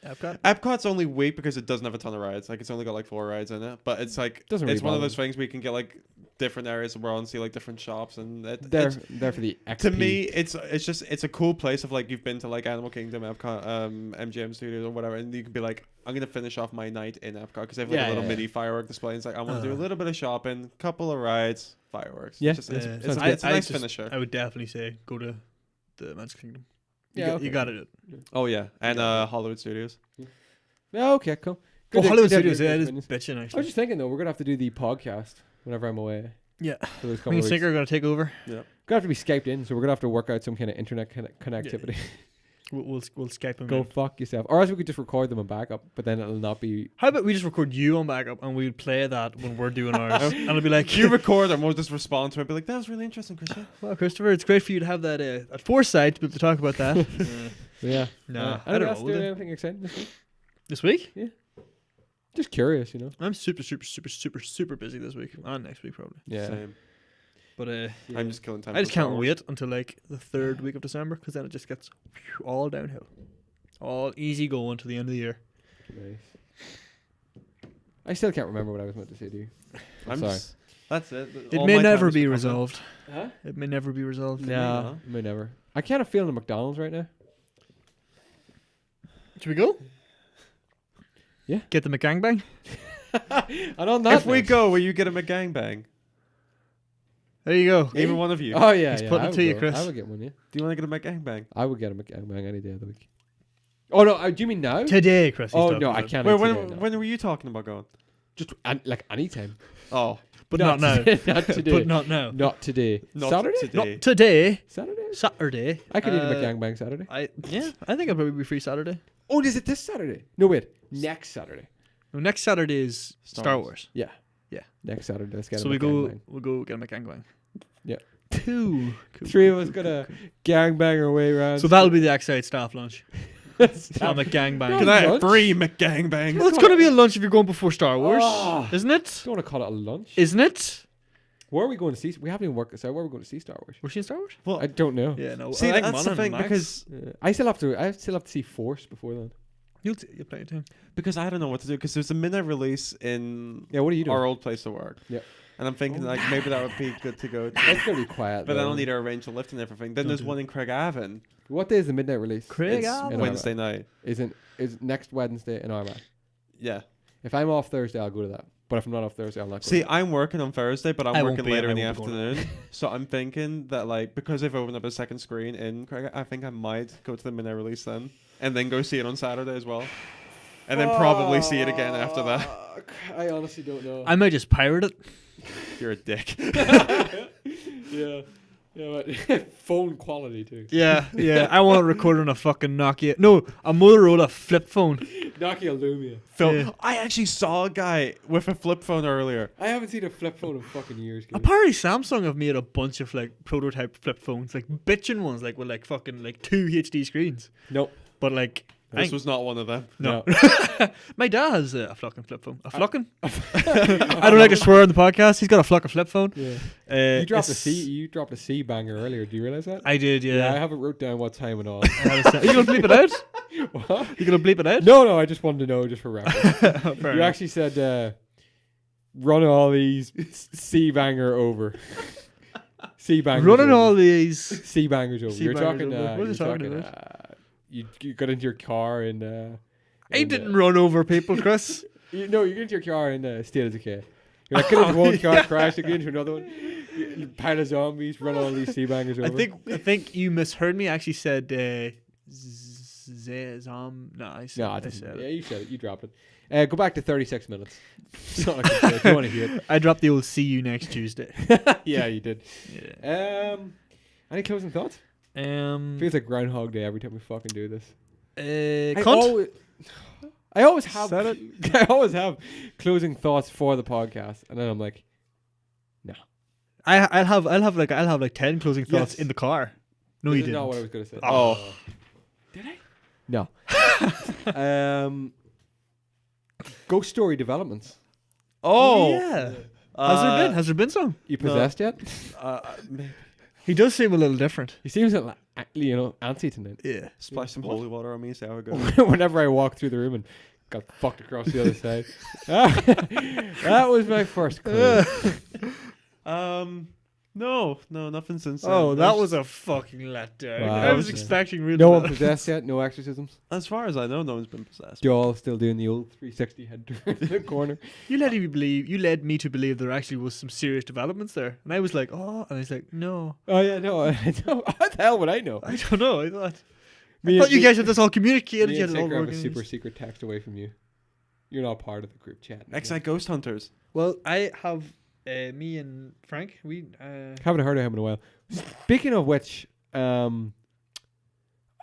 Epcot. Epcot's only weak because it doesn't have a ton of rides. Like it's only got like 4 rides in it, but it's like Doesn't it's really one of bother those things where you can get like different areas of the world and see like different shops and They're it's, there for the XP. to me it's a cool place of like you've been to like Animal Kingdom, Epcot, MGM Studios or whatever, and you can be like, I'm gonna finish off my night in Epcot because they have like Yeah, a little yeah, mini firework display. And it's like I want to do a little bit of shopping, couple of rides, fireworks. Yeah. It's Yeah. it's Sounds a nice just- finisher. I would definitely say go to the Magic Kingdom. You Yeah, got, okay. you got it. Oh yeah, and Hollywood Studios. Yeah, okay, cool. Oh, Good to- Hollywood good to have Studios, your yeah, it is opinions. bitching I actually. was just thinking though, we're gonna have to do the podcast whenever I'm away Yeah. for those couple Me of and weeks. Sinker are going to take over. Gonna have to be Skyped in, so we're gonna have to work out some kind of internet connectivity. We'll Skype them Go in. fuck yourself. Or else we could just record them and back up, but then it'll not be. How about we just record you on backup and we'll play that when we're doing ours? And it'll be like, You record and we'll just respond to it and be like, that was really interesting, Christian. well, Christopher, it's great for you to have that foresight to be able to talk about that. Yeah. Nah, I Anybody don't else know. doing anything exciting this week? This week? Just curious, you know. I'm super busy this week. And next week, probably. Yeah. Same. But I'm just killing time. I just for Star can't Wars. wait until like the 3rd week of December because then it just gets all downhill. All easy going to the end of the year. Nice. I still can't remember what I was meant to say to you. I'm sorry. That's it. It All may my never time is be for resolved. Huh? It may never be resolved. No, may never. I kind of feel in McDonald's right now. Should we go? Yeah. Get the McGangbang? And on that If we note- go, will you get him a gangbang? There you go. Even one of you. Oh yeah, He's yeah. putting I it would to you, go. Chris. I would get one. Yeah. Do you want to get him a gangbang? I would get him a gangbang any day of the week. Oh no, do you mean now? Today, Chris. he's Oh talking no, I about. can't. Wait, eat today, no. when were you talking about going? Just like anytime. Oh, But not now. today. Not today. But not now. Not today. not Saturday. today. Not today. Saturday. Saturday. I could eat a McGangbang Saturday. I think I'll probably be free Saturday. Oh, is it this Saturday? No, wait. Next Saturday. No, next Saturday is Star Wars. Yeah. Yeah. Next Saturday. Let's get So a McGangbang. we'll go get a McGangbang. Yeah. Cool. Three of us gonna gangbang our way around. So that'll be the Xite staff lunch. Stop. A McGangbang. Can I have Lunch? 3 McGangbangs? Well, it's gonna be a lunch if you're going before Star Wars, Oh. isn't it? Don't want to call it a lunch. Isn't it? Where are we going to see? We haven't even worked this out. Where are we going to see Star Wars? We're seeing Star Wars. Well, I don't know. Yeah, no. see, I like that's the Manon thing and Max. because I still have to see Force before then. you'll play it too. I don't know what to do because there's a midnight release in Yeah. What are you doing? our old place of work. Yeah. And I'm thinking like maybe that would be good to go. To. It's gonna be quiet. But then though. I'll need to arrange the lift and everything. Then Don't there's do one in Craigavon. What day is the midnight release? Craig It's Allen. Wednesday night. Is next Wednesday in Armagh. Yeah. If I'm off Thursday, I'll go to that. But if I'm not off Thursday, I'll not go. See, to that. I'm working on Thursday, but I'm I won't working be, later I in the won't be going. afternoon. So I'm thinking that like because they've opened up a second screen in Craig, I think I might go to the midnight release then, and then go see it on Saturday as well, and then probably see it again after that. I honestly don't know. I might just pirate it. You're a dick. yeah. Yeah, but phone quality too. Yeah, yeah. I want to record on a fucking Nokia. No, a Motorola flip phone. Nokia Lumia. Phil, Yeah. I actually saw a guy with a flip phone earlier. I haven't seen a flip phone in fucking years. Gilly. Apparently, Samsung have made a bunch of like prototype flip phones, like bitchin' ones, like with like fucking like 2 HD screens. Nope. But like This was not one of them. No. My dad has a fucking flip phone. A fucking? I don't like to swear on the podcast. He's got a fucking flip phone. Yeah. You dropped a C banger earlier. Do you realize that? I did, yeah. I haven't wrote down what time and all. Are you going to bleep it out? What? You going to bleep it out? No, I just wanted to know, just for reference. You enough. actually said, run all these C banger over. C bangers. Running over. all these. C bangers over. You're C-bangers talking. over. What are you talking about? You got into your car and. I didn't run over people, Chris. You get into your car in State of Decay. You're like, get into one car, crash, get into another one. You pile of zombies, run all these sea bangers over. I think you misheard me. I actually said no, I said, No, I said yeah, it. you said it. You dropped it. Go back to 36 minutes. It's not like if you want to hear it. I dropped the old "see you next Tuesday." Yeah, you did. Yeah. Any closing thoughts? Feels like Groundhog Day every time we fucking do this. Cunt. I always have. Said it. I always have closing thoughts for the podcast, and then I'm like, no. I'll have like 10 closing thoughts Yes. in the car. No, This you is didn't. not what I was going to say. Oh. Did I? No. Ghost Story developments. Yeah. Has there been some? You possessed yet? Maybe. He does seem a little different. He seems antsy tonight. Yeah. Splash some holy water on me, see how it goes. Whenever I walk through the room and got fucked across the other side. That was my first clue. No, nothing since. Oh, that was a fucking letdown. Wow. I was expecting really. No one possessed yet? No exorcisms? As far as I know, no one's been possessed. You all still doing the old 360 head turn in the corner? You led me to believe there actually was some serious developments there, and I was like, oh, and I was like, no, Oh, yeah, no. I know. How the hell would I know? I don't know. I thought Me you and- guys had this all communicated. Me You and had it all Tinker have a organized. super secret text away from you. You're not part of the group chat. Xite Ghost Hunters. Well, I have me and Frank. We Haven't heard of him in a while. Speaking of which, I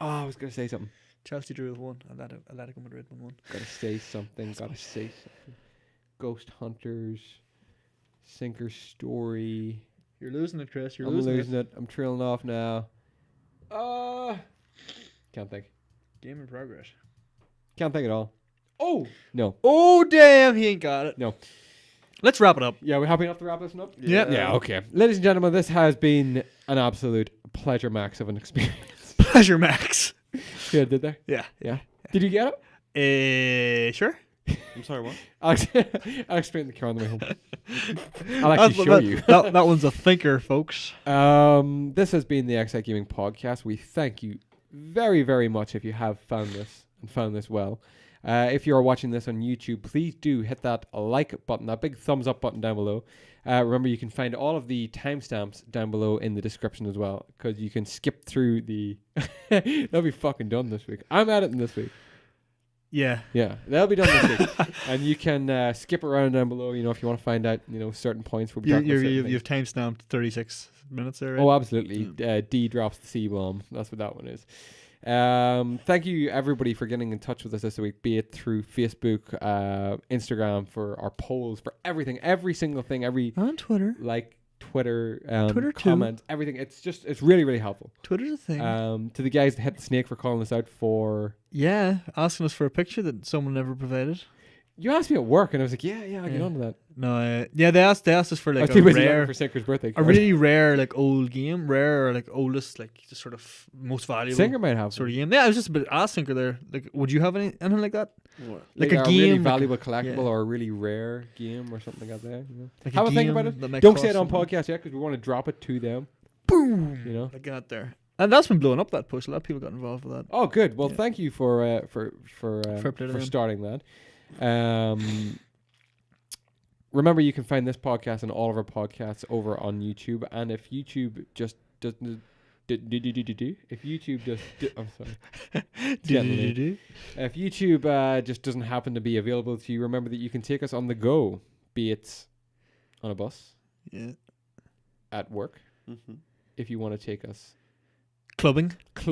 was going to say something. Chelsea drew with 1. Atletico Madrid won 1. Gotta say something. Ghost Hunters. Sinker Story. You're losing it, Chris. You're I'm losing losing it. I'm trailing off now. Can't think. Game in progress. Can't think at all. Oh! No. Oh damn, he ain't got it. No. Let's wrap it up. Yeah, we're happy enough to wrap this one up? Yeah. Yeah, okay. Ladies and gentlemen, this has been an absolute pleasure max of an experience. Pleasure Max. Yeah, did there? Yeah. Yeah. Did you get it? Sure. I'm sorry, what? I'll explain the car on the way home. I'll actually show you. That one's a thinker, folks. This has been the Xite Gaming Podcast. We thank you very, very much if you have found this and found this well. If you are watching this on YouTube, please do hit that like button, that big thumbs up button down below. Remember, you can find all of the timestamps down below in the description as well, because you can skip through the... That'll be fucking done this week. I'm editing this week. Yeah. Yeah, that'll be done this week. And you can skip around down below, if you want to find out, certain points. Where we talk about certain things. You've timestamped 36 minutes there, right? Oh, absolutely. D drops the C-bomb. That's what that one is. Thank you, everybody, for getting in touch with us this week, be it through Facebook, Instagram, for our polls, for everything, every single thing, On Twitter. Twitter, Twitter too. comments, everything. It's really, really helpful. Twitter's a thing. To the guys that hit the snake for calling us out for... Yeah, asking us for a picture that someone never provided. You asked me at work, and I was like, yeah, I'll get on to that. No, they asked us for I like was too a busy looking rare, for Sinker's birthday a card. really rare like old game, rare or like oldest, like just sort of most valuable Sinker might have sort some. of game. Yeah, I was just a bit ask Sinker there. Like, would you have anything like that? What? Like a really game, valuable like collectible yeah. or a really rare game or something like that. Like Have a think game about it. that might Don't cost say it on something. podcast yet, because we want to drop it to them. Boom. Like that there. And that's been blowing up, that push. A lot of people got involved with that. Oh, good. Well, Yeah. thank you for Fair play to them. starting that. Remember, you can find this podcast and all of our podcasts over on YouTube. And if YouTube just doesn't... If YouTube just... I'm sorry. Gently. If YouTube just doesn't happen to be available to you, remember that you can take us on the go, be it on a bus, Yeah. at work, Mm-hmm. if you want to take us. Clubbing. If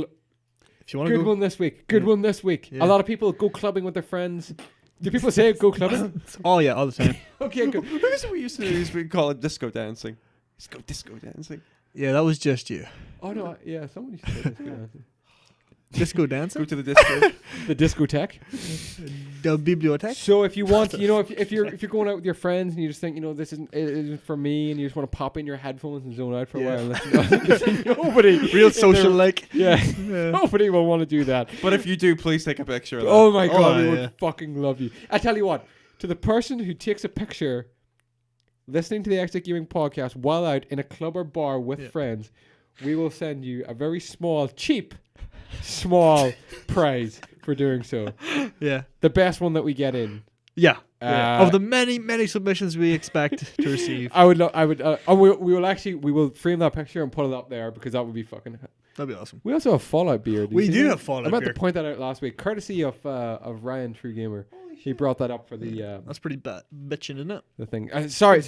you want to Good go. one this week. Good Yeah. one this week. Yeah. A lot of people go clubbing with their friends. Do people say go clubbing? Oh yeah, all the time. Okay, good. Who's it we used to do? We call it disco dancing. Disco dancing. Yeah, that was just you. Oh no, yeah, someone used to say this. Good answer. Disco Go dancing. to the disco. The discotheque. The bibliothèque. So if you want, if you're going out with your friends and you just think, this isn't for me, and you just want to pop in your headphones and zone out for a while, and listen, nobody, Real social like. yeah, Yeah. nobody will want to do that. But if you do, please take a picture of that. Oh my god, we yeah. would fucking love you. I tell you what, to the person who takes a picture listening to the Xite Gaming Podcast while out in a club or bar with friends, we will send you a very small prize for doing so. Yeah. The best one that we get in. Yeah. Uh, Of the many submissions we expect to receive. I would we will frame that picture and put it up there because that would be fucking. That'd be awesome. We also have Fallout beer. Did We you see do that? have Fallout I meant beer. to point that out last week, courtesy of Ryan True Gamer. He brought that up for the That's pretty bitchin', isn't it? the thing. Sorry.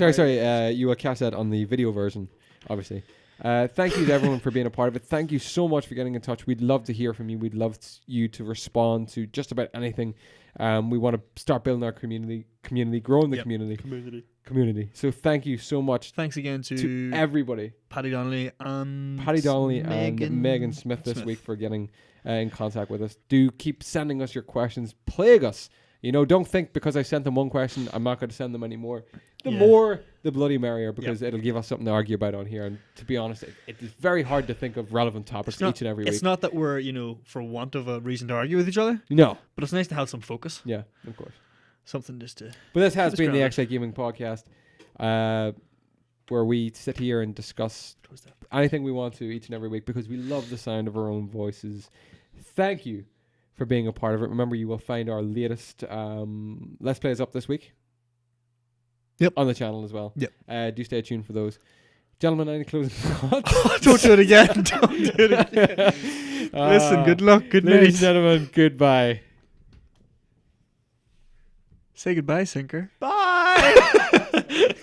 You will catch that on the video version, obviously. Thank you to everyone for being a part of it. Thank you so much for getting in touch. We'd love to hear from you. We'd love you to respond to just about anything. We want to start building our community, growing the community. So thank you so much Thanks again to everybody. Paddy Donnelly and Megan Smith this week for getting in contact with us. Do keep sending us your questions. Plague us. Don't think because I sent them one question, I'm not going to send them anymore. The more, the bloody merrier, because it'll give us something to argue about on here. And to be honest, it is very hard to think of relevant topics each and every week. It's not that we're, for want of a reason to argue with each other. No. But it's nice to have some focus. Yeah, of course. Something just to... But this has been the grounded. Xite Gaming Podcast, where we sit here and discuss anything we want to each and every week because we love the sound of our own voices. Thank you for being a part of it. Remember, you will find our latest Let's Plays up this week. Yep. On the channel as well. Yep. Do stay tuned for those. Gentlemen, any closing thoughts? Don't do it again. Don't do it again. Listen, good luck. Good night. Ladies and gentlemen, goodbye. Say goodbye, Sinker. Bye.